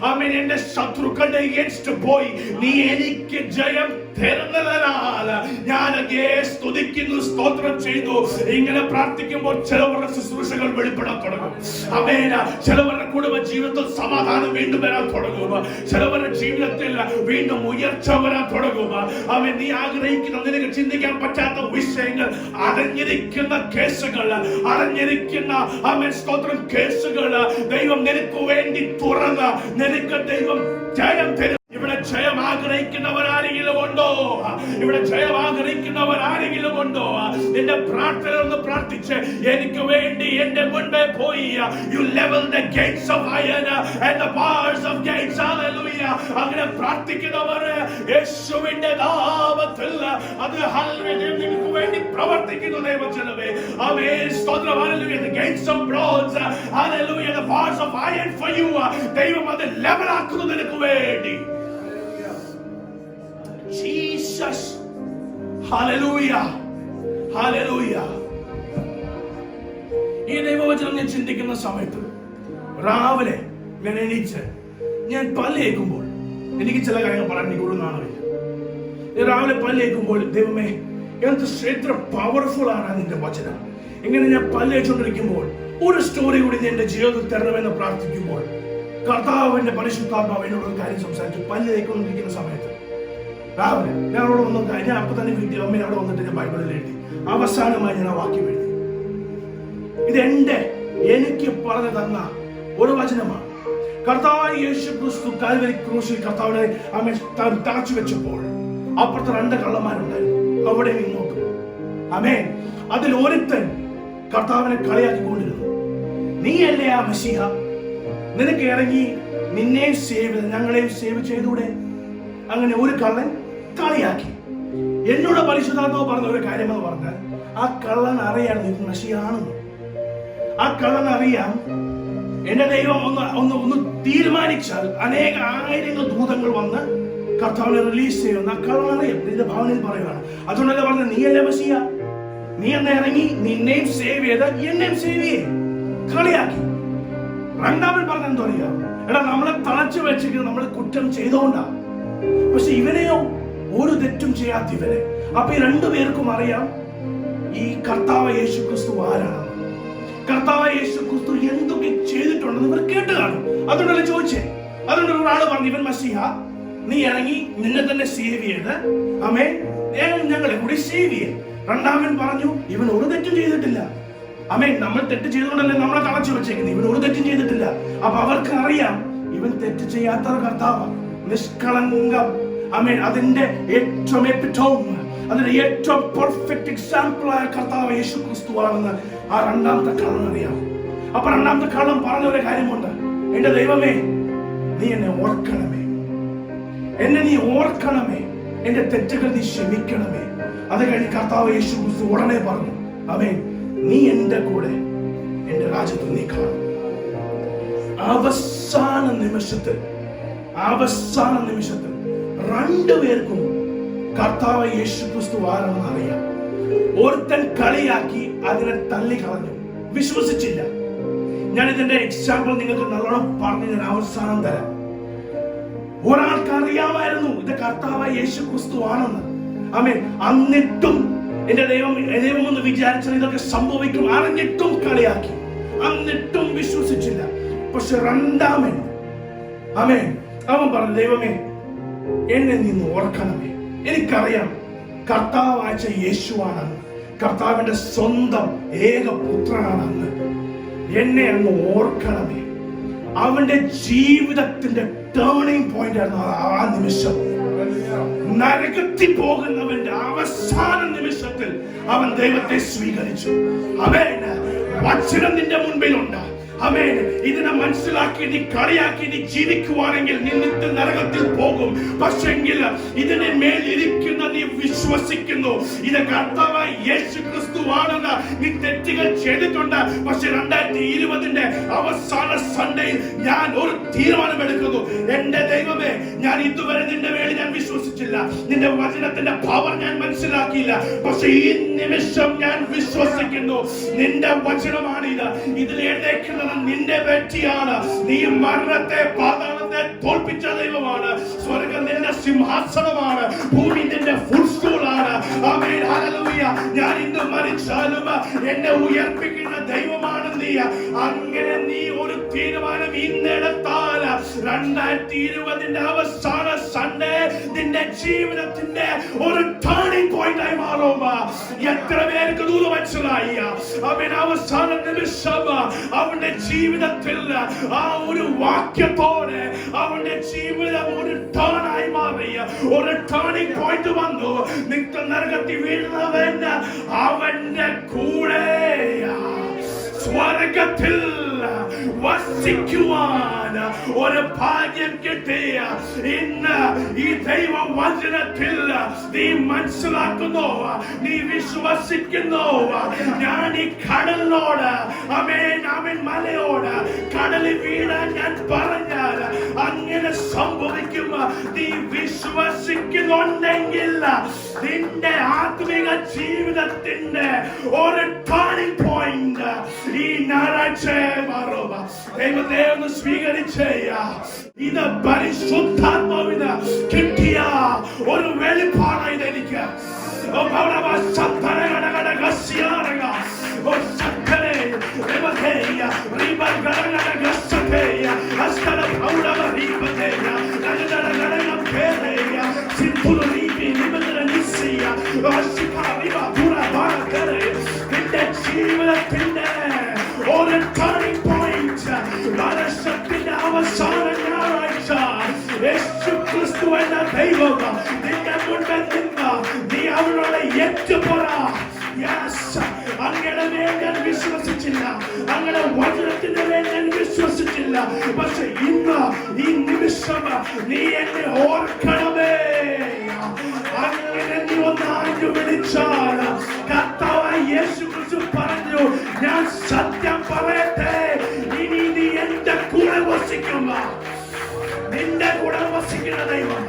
ആമേൻ എന്റെ ശത്രുക്കളുടെ അഗേൻസ്റ്റ് പോയി നീ എനിക്ക് ജയം തരുന്നതിനാൽ ഞാൻ അങ്ങേ സ്തുതിക്കുന്നു, സ്തോത്രം ചെയ്തു. ഇങ്ങനെ പ്രാർത്ഥിക്കുമ്പോൾ ചിലവരുടെ ശുശ്രൂഷകൾ വെളിപ്പെടാൻ തുടങ്ങും. ആമേൻ. ചിലവരുടെ കുടുംബ ജീവിതത്തിൽ സമാധാനം വീണ്ടും വരാൻ തുടങ്ങും. ചിലവരുടെ ജീവിതത്തിൽ വീണ്ടും ഉയർച്ച വരാൻ തുടങ്ങും. ആമേൻ. നീ ആഗ്രഹിക്കുന്ന, നിനക്ക് ചിന്തിക്കാൻ പറ്റാത്ത വിഷയങ്ങൾ, അടഞ്ഞിരിക്കുന്ന കേസുകൾ, അടഞ്ഞിരിക്കുന്ന ആമേൻ സ്തോത്രം കേസുകൾ ദൈവം നിനക്ക് വേണ്ടി തുറന്ന് നിനക്ക് ദൈവം ജയം തരും. ഇവിടെ ജയം ആഗ്രഹിക്കുന്നവർ ആരെങ്കിലും ഉണ്ടോ? ഇവിടെ ജയം ആഗ്രഹിക്കുന്നവർ ആരെങ്കിലും ഉണ്ടോ? നിന്റെ പ്രാർത്ഥന ഒന്ന് പ്രാർത്ഥിച്ച് എനിക്ക് വേണ്ടി എന്റെ മുൻപേ പോയി. You level the gates of iron and the bars of gates. Hallelujah. അങ്ങനെ പ്രാർത്ഥിക്കുന്നവർ യേശുവിന്റെ നാമത്തിൽ അത് നിങ്ങൾക്ക് വേണ്ടി പ്രവർത്തിക്കുന്നു ദൈവജനമേ. ആമേൻ. സ്തോത്രം. Hallelujah. The gates of bronze. Hallelujah. The bars of iron for you. ദൈവം അത് ലെവൽ ആക്കുന്നു നിനക്ക് വേണ്ടി. Jesus. Hallelujah. Hallelujah. ഈ ദൈവവചനം ഞാൻ ചിന്തിക്കുന്ന സമയത്ത് രാവിലെ ഞാൻ എണീച്ച് ഞാൻ പല്ലേക്കുമ്പോൾ എനിക്ക് ചില കാര്യങ്ങൾ പറയാൻ എനിക്ക് ഒരു നാണമില്ല. രാവിലെ പല്ലേക്കുമ്പോൾ ദൈവമേ എത്ര പവർഫുൾ ആണ് നിന്റെ വചനം. ഇങ്ങനെ ഞാൻ പല്ലേച്ചുകൊണ്ടിരിക്കുമ്പോൾ ഒരു സ്റ്റോറി കൂടി എന്റെ ജീവിതത്തിൽ തരണമെന്ന് പ്രാർത്ഥിക്കുമ്പോൾ കർത്താവിന്റെ പരിശുദ്ധാത്മാവ് എന്നോട് ഒരു കാര്യം സംസാരിച്ചു. പല്ലേക്കൊണ്ടിരിക്കുന്ന സമയത്ത് രാവിലെ ഞാൻ അവിടെ വന്നു. ഞാൻ അപ്പൊ തന്നെ വീട്ടിൽ അമ്മ അവിടെ വന്നിട്ട് ഞാൻ ബൈബിളിൽ എഴുതി. അവസാനമായി ഞാൻ ആ വാക്യം എഴുതി. ഇത് എനിക്ക് പറഞ്ഞു തന്ന ഒരു വചനമാണ്. കർത്താവായ യേശു ക്രിസ്തു കാൽവരി ക്രൂശിൽ കർത്താവിനെ തളച്ചു വെച്ചപ്പോൾ അപ്പുറത്ത് 2 കള്ളന്മാരുണ്ടായിരുന്നു, അവിടെ ഇങ്ങോട്ടും. ആമേൻ. അതിൽ ഒരുത്തൻ കർത്താവിനെ കളിയാക്കിക്കൊണ്ടിരുന്നു. നീയല്ലേ ആ മെസ്സിഹ? നിനക്ക് ഇറങ്ങി നിന്നെയും സേവ് ഞങ്ങളെയും സേവ് ചെയ്തൂടെ? അങ്ങനെ ഒരു കള്ളൻ കളിയാക്കി. എന്നോട് പരിശുദ്ധാത്മാവ് പറഞ്ഞ ഒരു കാര്യമെന്ന് പറഞ്ഞാൽ ആ കള്ളൻ അറിയാൻ ഇത് മെസ്സിയാണെന്ന്. ആ കള്ളൻ അറിയാം എന്റെ ദൈവം ഒന്ന് തീരുമാനിച്ചാൽ ആയിരങ്ങൾ ദൂതങ്ങൾ വന്ന് കർത്താവിനെ റിലീസ് ചെയ്യുന്ന ആ കള്ളൻ അറിയാം. നിന്റെ ഭാവനയിൽ പറയുകയാണ്. അതുകൊണ്ടല്ലേ പറഞ്ഞ നീയല്ലേ മെസ്സിയ? നീ എന്ന് ഇറങ്ങി നിന്നെയും സേവ് ചെയ്ത് എന്നെയും സേവ് ചെയ്യേ. കളിയാക്കി. രണ്ടാമൻ പറഞ്ഞ എന്തോ അറിയാം, എടാ നമ്മളെ തളച്ചു വെച്ചിരിക്കുന്നത് നമ്മൾ കുറ്റം ചെയ്തുകൊണ്ടാ. പക്ഷെ ഇവനെയോ ഒരു തെറ്റും ചെയ്യാത്ത ഇവനെ. അപ്പൊ ഈ 2 പേർക്കും അറിയാം ഈ കർത്താവ് യേശു ക്രിസ്തു ആരാണ്. കർത്താവ് യേശു ക്രിസ്തു എന്തൊക്കെ ചെയ്തിട്ടുണ്ടെന്ന് ഇവർ കേട്ട് കാണും. അതുകൊണ്ടല്ലേ ചോദിച്ചേ. അതുകൊണ്ട് ഒരാള് പറഞ്ഞു ഇവൻ മസിഹ, നീ ഇറങ്ങി നിന്നെ തന്നെ സേവ് ചെയ്ത് അമേ ഞങ്ങളെ കൂടി സേവ് ചെയ്യേ. രണ്ടാമൻ പറഞ്ഞു ഇവൻ ഒരു തെറ്റും ചെയ്തിട്ടില്ല. അമേ നമ്മൾ തെറ്റ് ചെയ്തുകൊണ്ടല്ലേ നമ്മളെ തളച്ചു വെച്ചേക്കുന്നത്. ഇവൻ ഒരു തെറ്റും ചെയ്തിട്ടില്ല. അപ്പൊ അവർക്ക് അറിയാം ഇവൻ തെറ്റ് ചെയ്യാത്ത കർത്താവ്, നിഷ്കളങ്കം. അമേൻ. അതിന്റെ ഏറ്റവും എപ്പിറ്റോം, അതിന്റെ ഏറ്റവും പെർഫെക്റ്റ് എക്സാമ്പിൾ ആയ കർത്താവ് യേശു ക്രിസ്തുവാണെന്ന് ആ രണ്ടാമത്തെ കള്ളൻ അറിയാം. അപ്പൊ രണ്ടാമത്തെ കള്ളൻ പറഞ്ഞ ഒരു കാര്യമുണ്ട്. എന്റെ ദൈവമേ, നീ എന്നെ ഓർക്കണമേ, എന്നെ നീ ഓർക്കണമേ, എന്റെ തെറ്റുകൾ നീ ക്ഷമിക്കണമേ. അത് കഴിഞ്ഞ് കർത്താവ് യേശു ക്രിസ്തു ഉടനെ പറഞ്ഞു, ആമേൻ, നീ എന്റെ കൂടെ എന്റെ രാജ്യത്തിൽ നീ കാണും. അവസാന നിമിഷത്തിൽ 2 പേർക്കും കർത്താവ് യേശു ക്രിസ്തു ആരാണെന്ന് അറിയാം. ഒരുത്തൻ കളിയാക്കി അതിനെ തള്ളിക്കളഞ്ഞു, വിശ്വസിച്ചില്ല. ഞാൻ ഇതിന്റെ എക്സാമ്പിൾ നിങ്ങൾക്ക് നല്ലോണം പറഞ്ഞ് ഞാൻ അവസാനം തരാം. ഒരാൾക്ക് അറിയാമായിരുന്നു ഇത് കർത്താവ് യേശു ക്രിസ്തു ആണെന്ന്. ആമേൻ. എന്നിട്ടും എന്റെ ദൈവം എന്ന് വിചാരിച്ചത് ഇതൊക്കെ സംഭവിക്കും, അറിഞ്ഞിട്ടും കളിയാക്കി, എന്നിട്ടും വിശ്വസിച്ചില്ല. പക്ഷെ രണ്ടാമൻ, ആമേൻ, അവൻ പറഞ്ഞു, ദൈവമേ, എന്നെ നീ ഓർക്കണമേ. എനിക്കറിയാം കർത്താവ് അയച്ച യേശുവാണെന്ന്, കർത്താവിന്റെ സ്വന്തം ഏകപുത്രനാണെന്ന്. എന്നെ അങ്ങ് ഓർക്കണമേ. അവന്റെ ജീവിതത്തിന്റെ ടേണിംഗ് പോയിന്റ് ആയിരുന്നു ആ നിമിഷം. നരകത്തിൽ പോകുന്നവന്റെ അവസാന നിമിഷത്തിൽ അവൻ ദൈവത്തെ സ്വീകരിച്ചു. അവൻ വചനം നിന്റെ മുൻപിലുണ്ട്. ആമേൻ. ഇതിനെ മനസ്സിലാക്കി നീ കളിയാക്കി നീ ജീവിക്കുവാണെങ്കിൽ നിന്നിട്ട് നരകത്തിൽ പോകും. പക്ഷെങ്കിൽ ഇതിനെ മേൽ ഇരിക്കുന്ന നീ വിശ്വസിക്കുന്നു ഇത് കർത്താവായ യേശു ക്രിസ്തുവാണെന്ന്, നീ തെറ്റുകൾ ചെയ്തിട്ടുണ്ട്. പക്ഷെ 2020 അവസാന സൺഡേയിൽ ഞാൻ ഒരു തീരുമാനമെടുക്കുന്നു. എന്റെ ദൈവമേ, ഞാൻ ഇതുവരെ നിന്റെ മേൽ ഞാൻ വിശ്വസിച്ചില്ല, നിന്റെ വചനത്തിന്റെ പവർ ഞാൻ മനസ്സിലാക്കിയില്ല. പക്ഷെ ഈ നിമിഷം ഞാൻ വിശ്വസിക്കുന്നു നിന്റെ വചനമാണ് ഇത്. ഇതിൽ എഴുതേക്കുന്നത് നിന്റെ വ്യക്തിയാണ്. നീ മരണത്തെ പാതാളത്തെ തോൽപ്പിച്ച ദൈവമാണ്. സ്വർഗ്ഗം നിന്റെ സിംഹാസനമാണ്, ഭൂമി നിന്റെ ഫുൾ സ്റ്റൂളാണ്. ആമേൻ. ഹല്ലേലൂയ. ഞാൻ ഇന്ന് മരിച്ചാലും എന്നെ ഉയർപ്പിക്കുന്ന ദൈവമാണ് നീ. അങ്ങനെ നീ ഒരു തീരുമാനം ഇന്നെടുത്താൽ 2020 അവസാന സൺഡേ നിന്റെ ജീവിതത്തിന്റെ ഒരു ടേണിംഗ് പോയിന്റ് ആയി മാറും. എത്ര പേർക്ക് ദൂരം മനസ്സിലായി? അവൻ അവസാന നിമിഷം അവന്റെ ജീവിതത്തിൽ ആ ഒരു വാക്യത്തോടെ അവന്റെ ജീവിതം ഒരു ടേണായി മാറി. ഒരു ടേണിംഗ് പോയിന്റ് വന്നു. നിങ്ങൾ നരകത്തിൽ വീഴുന്നവൻ അവന്റെ കൂടെ സ്വർഗത്തിൽ വസിക്കുവാൻ ഒരു ഭാഗ്യം കിട്ടിയ ഇന്ന് ഈ ദൈവവചനത്തിൽ നീ മനസ്സിലാക്കുന്നു, നീ വിശ്വസിക്കുന്നു. ഞാൻ ഈ കടലിനോട് അവൻ മലയോട് കടലിൽ വീഴാൻ ഞാൻ പറഞ്ഞാൽ അങ്ങനെ സംഭവിക്കും. നീ വിശ്വസിക്കുന്നുണ്ടെങ്കിൽ നിന്റെ ആത്മീക ജീവിതത്തിന്റെ ഒരു ടേണിംഗ് പോയിന്റ് ഈ ഞായറാഴ്ച മാറും. ദൈവത്തെ ഒന്ന് സ്വീകരിച്ചേ. ഇത് പരിശുദ്ധാത്മാവിന് കിട്ടിയ ഒരു വെളിപ്പാടായി എനിക്ക്. ജീവിതത്തിന്റെ ഒരു ടേണിംഗ് പോയിന്റ് വർഷത്തിന്റെ അവസാന ഞായറാഴ്ച യേശു ക്രിസ്തു എന്ന ദൈവം നിന്റെ മുന്നിൽ നിന്ന് നീ അവനോട് ഏറ്റുപറ. അങ്ങനെ ഞാൻ വിശ്വസിച്ചില്ല, അങ്ങനെ വചനത്തിന്റെ മേൽ ഞാൻ വിശ്വസിച്ചില്ല. പക്ഷെ ഇന്ന് ഈ നിമിഷം നീ എന്നെ ഓർക്കണമേ. അങ്ങനെ നീ ഒന്നാഞ്ഞു വിളിച്ചാൽ കർത്താവായ യേശു ക്രിസ്തു പറഞ്ഞു, ഞാൻ സത്യം പറയട്ടെ, ഇനി നീ എന്റെ കൂടെ വസിക്കുക. നിന്റെ കൂടെ വസിക്കുന്ന ദൈവം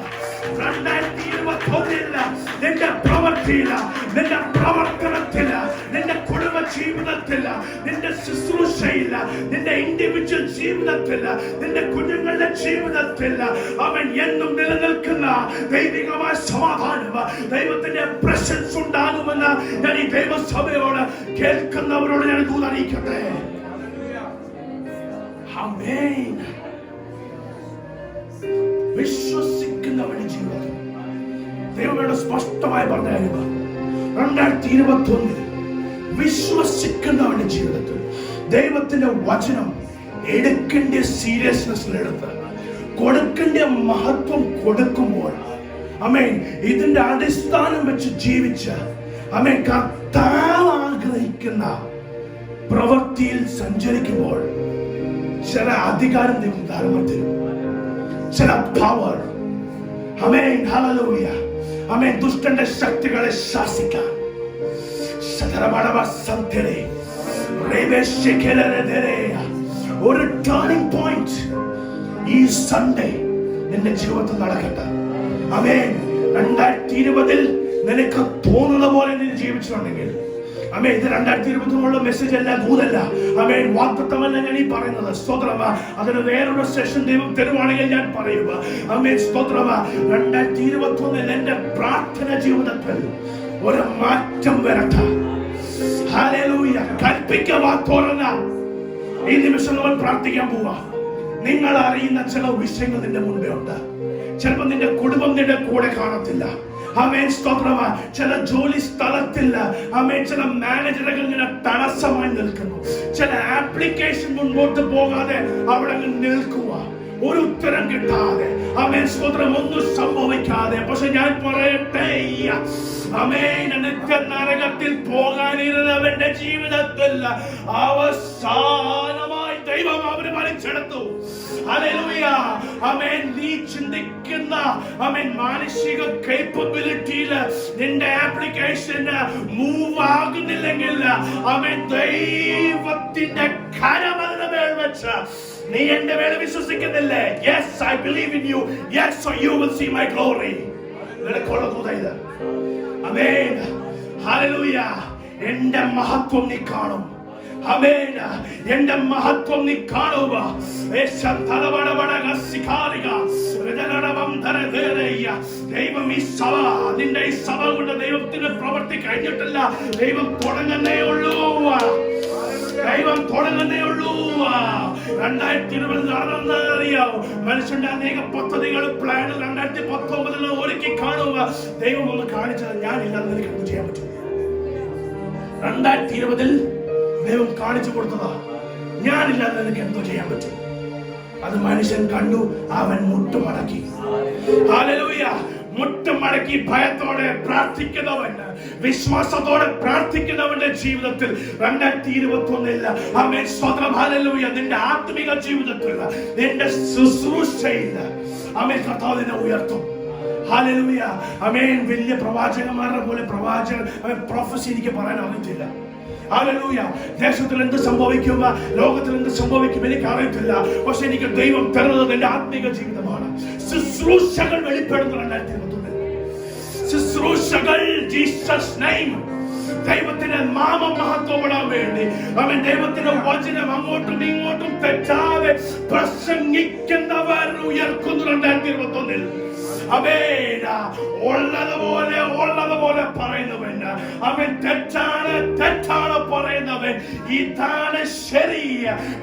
2021 നിന്റെ പ്രവൃത്തിയില്ല, നിന്റെ പ്രവർത്തനത്തില്ല, നിന്റെ കുടുംബ ജീവിതത്തില്ല, നിന്റെ ശുശ്രൂഷയില്ല, നിന്റെ ഇൻഡിവിജ്വൽ ജീവിതത്തില്ല, നിന്റെ കുഞ്ഞുങ്ങളുടെ ജീവിതത്തില്ല അവൻ എന്നും നിലനിൽക്കുന്ന ദൈവികമായ സമാധാനം, ദൈവത്തിന്റെ പ്രസൻസ് ഉണ്ടാകുമെന്ന് ഞാൻ ഈ ദൈവസഭയോട് കേൾക്കുന്നവരോട് ഞാൻ ദൂതറിയിക്കട്ടെ. ആമേൻ. വിശ്വസിക്കുന്നവരുടെ ജീവിതം ദൈവമോട് സ്പഷ്ടമായി പറഞ്ഞ കാര്യം 2021 വിശ്വസിക്കുന്നവരുടെ ജീവിതത്തിൽ ദൈവത്തിന്റെ വചനം എടുക്കേണ്ട സീരിയസ്നെസ്സിലെടുത്ത് കൊടുക്കേണ്ട മഹത്വം കൊടുക്കുമ്പോൾ ആമേൻ ഇതിന്റെ അടിസ്ഥാനം വെച്ച് ജീവിച്ച് ആമേൻ കർത്താവ് ആഗ്രഹിക്കുന്ന പ്രവൃത്തിയിൽ സഞ്ചരിക്കുമ്പോൾ ചില അധികാരം ദൈവം ധാരാളം തരും, ചില പവർ. ആമേൻ. ഹല്ലേലൂയ. ആമേൻ. ദുഷ്ടന്റെ ശക്തികളെ ശാസിക്കാൻ ഒരു ടേണിംഗ് പോയിന്റ് ഈ സൺഡേ നിന്റെ ജീവിതത്തിൽ നടക്കട്ടെ. ആമേൻ. 2020 നിനക്ക് തോന്നുന്ന പോലെ നീ ജീവിച്ചിട്ടുണ്ടെങ്കിൽ ആമേൻ. ഇത് 2023 മെസ്സേജ് അല്ല, ദൂതല്ല. ആമേൻ. വാഗ്ദത്തമല്ല ഞാൻ ഈ പറയുന്നത്. സ്തോത്രം. അതിന് വേറൊരു സെഷൻ ദൈവം തരുവാണെങ്കിൽ ഞാൻ പറയുക. ആമേൻ. സ്തോത്രം. 2021 എന്റെ പ്രാർത്ഥന ജീവിതത്തിൽ ഒരു മാറ്റം വരട്ടെ. ഹല്ലേലൂയ. കൽപ്പിക്കുക, തുറന്ന ഈ നിമിഷം നമ്മൾ പ്രാർത്ഥിക്കാൻ പോവാ. നിങ്ങൾ അറിയുന്ന ചില വിഷയങ്ങൾ നിന്റെ മുൻപേ ഉണ്ട്. ചിലപ്പോൾ നിന്റെ കുടുംബം നിന്റെ കൂടെ കാണത്തില്ല. ആമേൻ. സ്തോത്രം. ചില ജോലി സ്ഥലത്തില്ല. ആമേൻ. ചില മാനേജറുകൾ ഇങ്ങനെ തടസ്സമായി നിൽക്കുന്നു. ചില ആപ്ലിക്കേഷൻ മുൻപോട്ട് പോകാതെ അവിടെ നിൽക്കുക, ഒരു ഉത്തരം കിട്ടാതെ. ആമേൻ. സ്തോത്രം. ഒന്നും സംഭവിക്കാതെ. പക്ഷെ ഞാൻ പറയട്ടെ, ആമേൻ, നിത്യ നരകത്തിൽ പോകാനിരുന്നവന്റെ ജീവിതത്തിൽ അവസാനമായി ദൈവം അവന് വലിച്ചെടുത്തു. ഹല്ലേലൂയ. ആമേൻ. നീ ചിന്തിക്കുന്ന ആമേൻ മാനസിക കേപ്പബിലിറ്റിയിൽ നിന്റെ ആപ്ലിക്കേഷൻ മൂവ് ആകുന്നില്ലെങ്കിൽ ആമേൻ ദൈവത്തിന്റെ കരം അതിന്റെ മേൽ വെച്ച് നീ എന്റെ മേൽ വിശ്വസിക്കുന്നില്ലേ? Yes, I believe in you. Yes, so you will see my glory. നിനക്കുള്ള ദൂത ഇത്. ആമേൻ. ഹല്ലേലൂയ. എന്റെ മഹത്വം നീ കാണും. ആമേൻ. എന്റെ മഹത്വം നീ കാണുക. ദൈവം ഈ സഭ, നിന്റെ ഈ സഭ കൊണ്ട് ദൈവത്തിന്റെ പ്രവൃത്തി കഴിഞ്ഞിട്ടില്ല. ദൈവം തുടങ്ങുന്നേ ഉള്ളൂ. ദൈവം തുടങ്ങുന്നേ ഉള്ളൂ. 2020 നടന്നെന്ന് അറിയാവോ? മനുഷ്യന്റെ അനേക പദ്ധതികളും പ്ലാനും 2019 ഒരുക്കി കാണുക. ദൈവം ഒന്ന് കാണിച്ചത് ഞാനില്ലെന്ന് എനിക്ക് എന്ത് ചെയ്യാൻ പറ്റും? 2020 ദൈവം കാണിച്ചു കൊടുത്തതാ, ഞാനില്ലെന്ന് എനിക്ക് എന്തോ ചെയ്യാൻ പറ്റും? അത് മനുഷ്യൻ കണ്ടു, അവൻ മുട്ടുമടക്കി. ഹല്ലേലൂയ! മുട്ടുമടക്കി ഭയത്തോടെ പ്രാർത്ഥിക്കുന്നവൻ, വിശ്വാസത്തോടെ പ്രാർത്ഥിക്കുന്നവന്റെ ജീവിതത്തിൽ 2021 ആമേൻ സ്തോത്രം. ഹല്ലേലൂയ! നിന്റെ ആത്മിക ജീവിതത്തിൽ, നിന്റെ ശുശ്രൂഷയിൽ ആമേൻ കർത്താവ് നിന്നെ ഉയർത്തും. ഹല്ലേലൂയ! ആമേൻ. വലിയ പ്രവാചകന്മാരുടെ പോലെ പ്രൊഫസി എനിക്ക് പറയാൻ അറിയത്തില്ല. ഹല്ലേലൂയ! ദേശത്തിൽ എന്ത് സംഭവിക്കും, ലോകത്തിൽ എന്ത് സംഭവിക്കും എനിക്ക് അറിയത്തില്ല. പക്ഷെ എനിക്ക് ദൈവം തരുന്നത് എന്റെ ആത്മിക ജീവിതമാണ്. ശുശ്രൂഷകൾ വെളിപ്പെടുന്ന 2021. ശുശ്രൂഷകൾ ജീസസ് നെയിം. ദൈവത്തിന്റെ നാമം മഹത്വപ്പെടാൻ വേണ്ടി അവൻ ദൈവത്തിന്റെ വചനം അങ്ങോട്ടും ഇങ്ങോട്ടും തെറ്റാതെ പ്രസംഗിക്കുന്നവർ ഉയർക്കുന്നു 2021. ഉള്ളതുപോലെ പറയുന്നവൻ, അവൻ തെറ്റാണ് പറയുന്നവൻ. ഇതാണ് ശരി.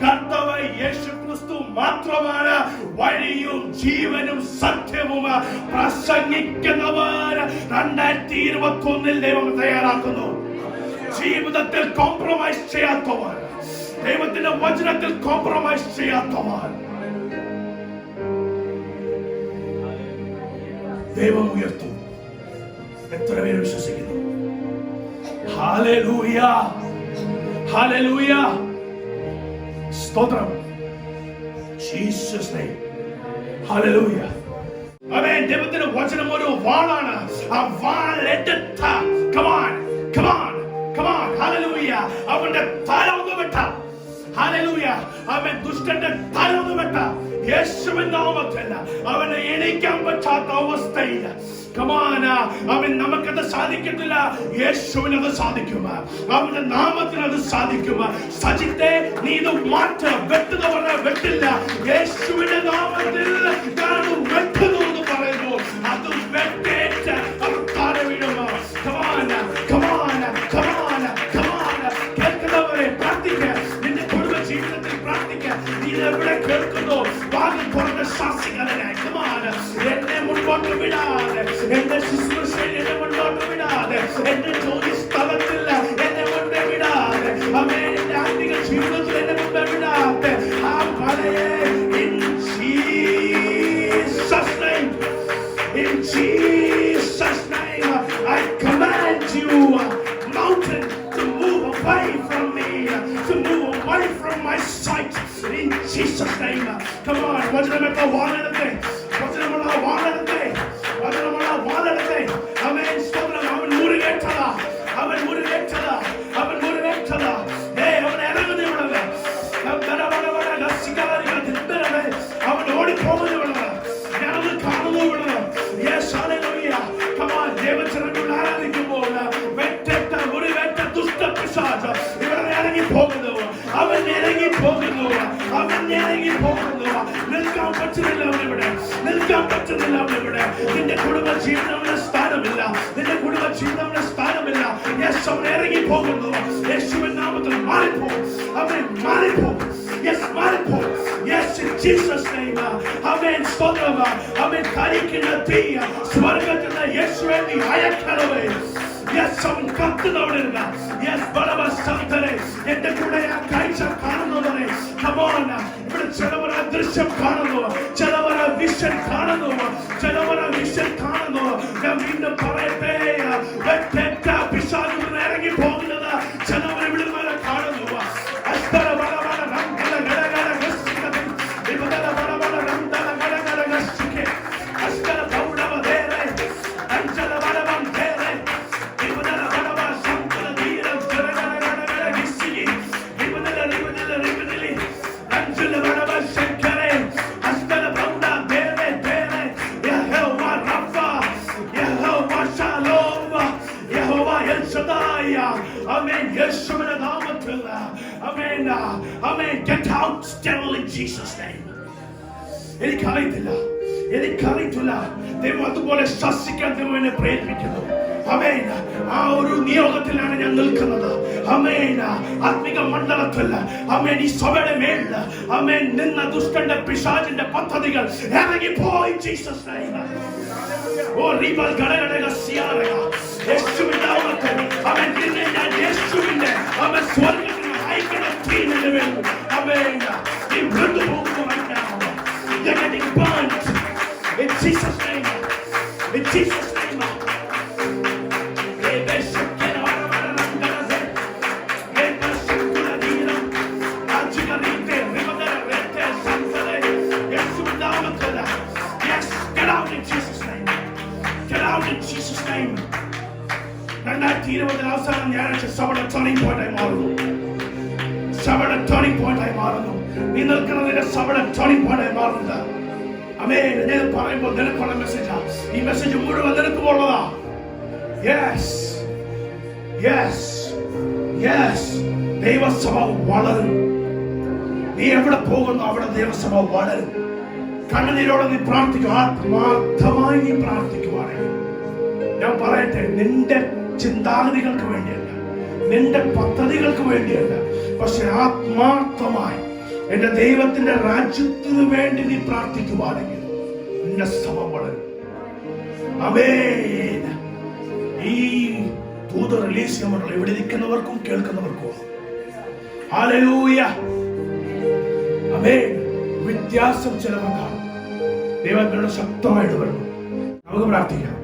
കർത്താവ് യേശു ക്രിസ്തു മാത്രമാണ് വഴിയും ജീവനും സത്യവും. പ്രസംഗിക്കുന്നവർ 2021 ദൈവം തയ്യാറാക്കുന്നു. ജീവിതത്തിൽ കോംപ്രമൈസ് ചെയ്യാത്തവർ, ദൈവത്തിന്റെ വചനത്തിൽ കോംപ്രമൈസ് ചെയ്യാത്തവർ ദൈവം ഉയർത്തും. എത്ര പേര് വിശ്വസിക്കുന്നു? ഹല്ലേലൂയ! ഹല്ലേലൂയ! സ്തോത്രം. Jesus name. ഹല്ലേലൂയ! ആമേൻ. ദൈവത്തിന്റെ വചനം ഒരു വാളാണ്. ആ വാൾ എടുത്ത come on ഹല്ലേലൂയ, അവന്റെ തല ഒന്ന് വെട്ട. ഹല്ലേലൂയ! അവൻ ദുഷ്ടന്റെ തല ഒന്ന് വെട്ട. യേശുവിൻ നാമത്തിൽ അവനെ എണീക്കാൻ പറ്റാത്ത അവസ്ഥയിൽ അവൻ നമുക്കത് സാധിക്കത്തില്ല, യേശുവിനത് സാധിക്കും. അവന്റെ നാമത്തിന് അത് സാധിക്കും. സജിത്തെ നീ ഇത് മാറ്റ. വെട്ടുന്നവരെ വെട്ടില്ല. യേശുവിന്റെ നാമത്തിൽ ഞാൻ വെട്ടുന്നു എന്ന് പറയുമ്പോൾ അത് വെട്ടേറ്റ് അവർ താഴെ വീഴുമോ? കേൾക്കുന്നവരെ പ്രാർത്ഥിക്കുക. നിന്റെ കുടുംബ ജീവിതത്തിൽ പ്രാർത്ഥിക്കുക. നീ എവിടെ കേൾക്കുന്നു വാതിൽ തുറന്ന് ശാസിക്കാനായി എന്നെ മുൻപോട്ട് വിടാതെ, എന്റെ ശുശ്രൂഷയിൽ എന്നെ മുൻപോട്ട് വിടാതെ, എന്റെ ജോലി സ്ഥലത്തില്ല എന്നെ മുൻപേ വിടാതെ, എന്റെ ആത്മിക ജീവിതത്തിൽ എന്നെ മുൻപേ വിടാതെ ആ മലയെ in Jesus name I command you mountain to move away from me, to move away from my sight in Jesus name. Come on, വചനമൊക്കെ വാളെടുത്തേ, വചനമുള്ള വാളെടുത്തേ, വചനമുള്ള വാളെടുത്തേ. അവൻ സ്തോത്രം. അവൻ മുറിവേറ്റതാ, അവൻ മുറിവേറ്റതാ, അവൻ മുറിവേറ്റതാ. അവൻ ഇറങ്ങുന്നവളത്, അവൻ ഓടിപ്പോകുന്നവളത്, ഞാനത് കാണുന്നവളത്. Yes, hallelujah. Come on, ദൈവചരങ്ങൾ ആരാധിക്കുമ്പോൾ വെറ്റേറ്റ മുറിവേറ്റ ദുഷ്ടപിശാച് ഇവിടെ ഇറങ്ങി പോകുന്നു. അവൻ ഇറങ്ങി പോകുന്നു. അവൻ ഇറങ്ങി പോകുന്നു. നിൽക്കാൻ പറ്റുന്നില്ല അവനിവിടെ, നിൽക്കാൻ പറ്റുന്നില്ല അവനിവിടെ. നിന്റെ കുടുംബ ജീവിതത്തിന് സ്ഥാനമില്ല, നിന്റെ കുടുംബ ജീവിതത്തിന് സ്ഥാനമില്ല. യെസ്, അവൻ ഇറങ്ങി പോകുന്നു. യേശുവിൻ നാമത്തിൽ മാറിപ്പോകും. അവൻ മാറിപ്പോകും. യെസ്, മാറിപ്പോകും. Yes, in Jesus name. അവൻ സ്തോത്രം. അവൻ കരിക്കുന്ന തീ സ്വർഗ്ഗത്തിൽ നിന്ന് യേശുവേ നീ അയക്കണമേ. യെസ്, അവൻ കത്തുന്നവരുന്ന. യെസ്, ബലവസ്തരെ എന്റെ കൂടെ ആ കാഴ്ച കാണുന്നവരെ. Come on, ഇവിടെ ചിലവർ ആ ദൃശ്യം കാണുന്നു, ചിലവർ ആ വിഷൻ കാണുന്നു, ചിലവർ ആ വിഷൻ കാണുന്നു. ഞാൻ വീണ്ടും പറയട്ടെ, വെറ്റേറ്റ പിശാച് ഇറങ്ങി പോകുന്നത് ചിലവർ ഇവിടെ നിന്ന് കാണുന്നു. Amen. യേശുവിന്റെ നാമത്തിൽ Amen. Amen. Get out, devil, in Jesus name. എനിക്കറിയത്തില്ല. ദൈവം അതുപോലെ ശാസിക്കാൻ ദൈവം എന്നെ പ്രേരിപ്പിക്കുന്നു. ആമേൻ. ആ ഒരു നിയോഗത്തിലാണ് ഞാൻ നിൽക്കുന്നത്. ആമേൻ. ആത്മിക മണ്ഡലത്തിൽ ആമേൻ ഈ സഭയുടെ മേൽ ആമേൻ നിന്ന ദുഷ്ടന്റെ പിശാചിന്റെ പദ്ധതികൾ ഇറങ്ങിപ്പോയി. Jesus name. ഓ റിബൽ ഗടഗടക സിയാറക യേശുവിന്റെ നാമത്തിൽ ആമേൻ. നിന്നെ ഞാൻ യേശുവിന്റെ ആമേൻ സ്വർഗ്ഗത്തിൽ അയക്കണം. തീന്റെ മേൽ ആമേൻ. ഈ വൃദ്ധ പോകുന്നു right now. They're getting burnt in Jesus name. In Jesus name. Yes, get out in Jesus name. Get out in Jesus name. 2020 അവസാനം ഞായറാഴ്ച സഭയുടെ ടേണിംഗ് പോയിന്റായി മാറുന്നു. സഭയുടെ ടേണിംഗ് പോയിന്റായി മാറുന്നു. നീ നിൽക്കുന്നതിന്റെ സഭയുടെ ടേണിംഗ് പോയിന്റായി മാറുന്നത്. ആമേൻ. ഞാൻ പറയുമ്പോൾ നിനക്കുള്ള മെസ്സേജാ. ഈ മെസ്സേജ് മുഴുവൻ നിനക്കുള്ളതാ. Yes yes yes. ദൈവസഭ വളരും. നീ എവിടെ പോകുന്നു അവിടെ ദൈവസഭ വളരും. കണ്ണുനീരോടെ നീ പ്രാർത്ഥിക്കും. ആത്മാർത്ഥമായി നീ പ്രാർത്ഥിക്കുവാണെങ്കിൽ ഞാൻ പറയട്ടെ, നിന്റെ ചിന്താഗതികൾക്ക് വേണ്ടിയല്ല, നിന്റെ പദ്ധതികൾക്ക് വേണ്ടിയല്ല, പക്ഷെ ആത്മാർത്ഥമായി എന്റെ ദൈവത്തിന്റെ രാജ്യത്തിന് വേണ്ടി നീ പ്രാർത്ഥിക്കുവാണെങ്കിൽ നിന്റെ സഭ വളരും. ആമേൻ. ഈ ദൂത് റിലീസ് ചെയ്യുമ്പോൾ ഇവിടെ ഇരിക്കുന്നവർക്കും കേൾക്കുന്നവർക്കും ഹല്ലേലൂയ. ആമേൻ. വ്യത്യാസം ചിലവർ കാണും. ദൈവങ്ങളുടെ ശക്തമായിട്ട് വരണം. നമുക്ക് പ്രാർത്ഥിക്കാം.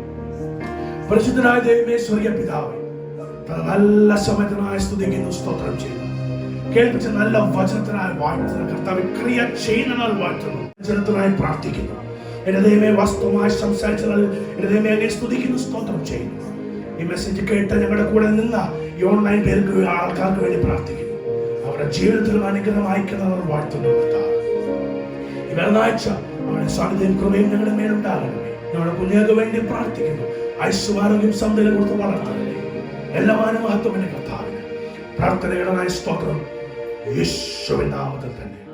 പരിശുദ്ധനായ ദൈവമേ, സ്വർഗീയ പിതാവേ, നല്ല സമയത്തിനായി സ്തുതിക്കുന്നു, സ്തോത്രം ചെയ്യുന്നു. കേൾപ്പിച്ച നല്ല വചനത്തിനായി വാഴ്ത്തുന്നു. കർത്താവേ, ക്രിയ ചെയ്യുന്നതിനാൽ വാഴ്ത്തുന്നു. വചനത്തിനായി പ്രാർത്ഥിക്കുന്നു. എന്റെ ദൈവമേ, വാസ്തവമായി സംസാരിച്ചതിനാൽ എന്റെ ദൈവമേ അങ്ങനെ സ്തുതിക്കുന്നു, സ്തോത്രം ചെയ്യുന്നു. ഈ മെസ്സേജ് കേട്ട് ഞങ്ങളുടെ കൂടെ നിന്ന ഈ ഓൺലൈൻ പേർക്ക് ആൾക്കാർക്ക് വേണ്ടി പ്രാർത്ഥിക്കുന്നു. അവരുടെ ജീവിതത്തിലും അനുഗ്രഹം അയക്കുന്നവർ വാഴ്ത്തുന്നു. ഈ വെള്ളിയാഴ്ച അവരുടെ സാന്നിധ്യം കൃപയും ഞങ്ങളുടെ മേലുണ്ടാകണമേ. ഞങ്ങളുടെ കുഞ്ഞുങ്ങൾക്ക് വേണ്ടി പ്രാർത്ഥിക്കുന്നു. ഐശ്വര്യാരോഗ്യം സൗന്ദര്യം കൊടുത്ത് വളർത്തണമേ. എല്ലാ മാനമഹത്വം എന്റെ കർത്താവിന് പ്രാർത്ഥനകളായ സ്തോത്രം യേശുവിൻ നാമത്തിൽ തന്നെ.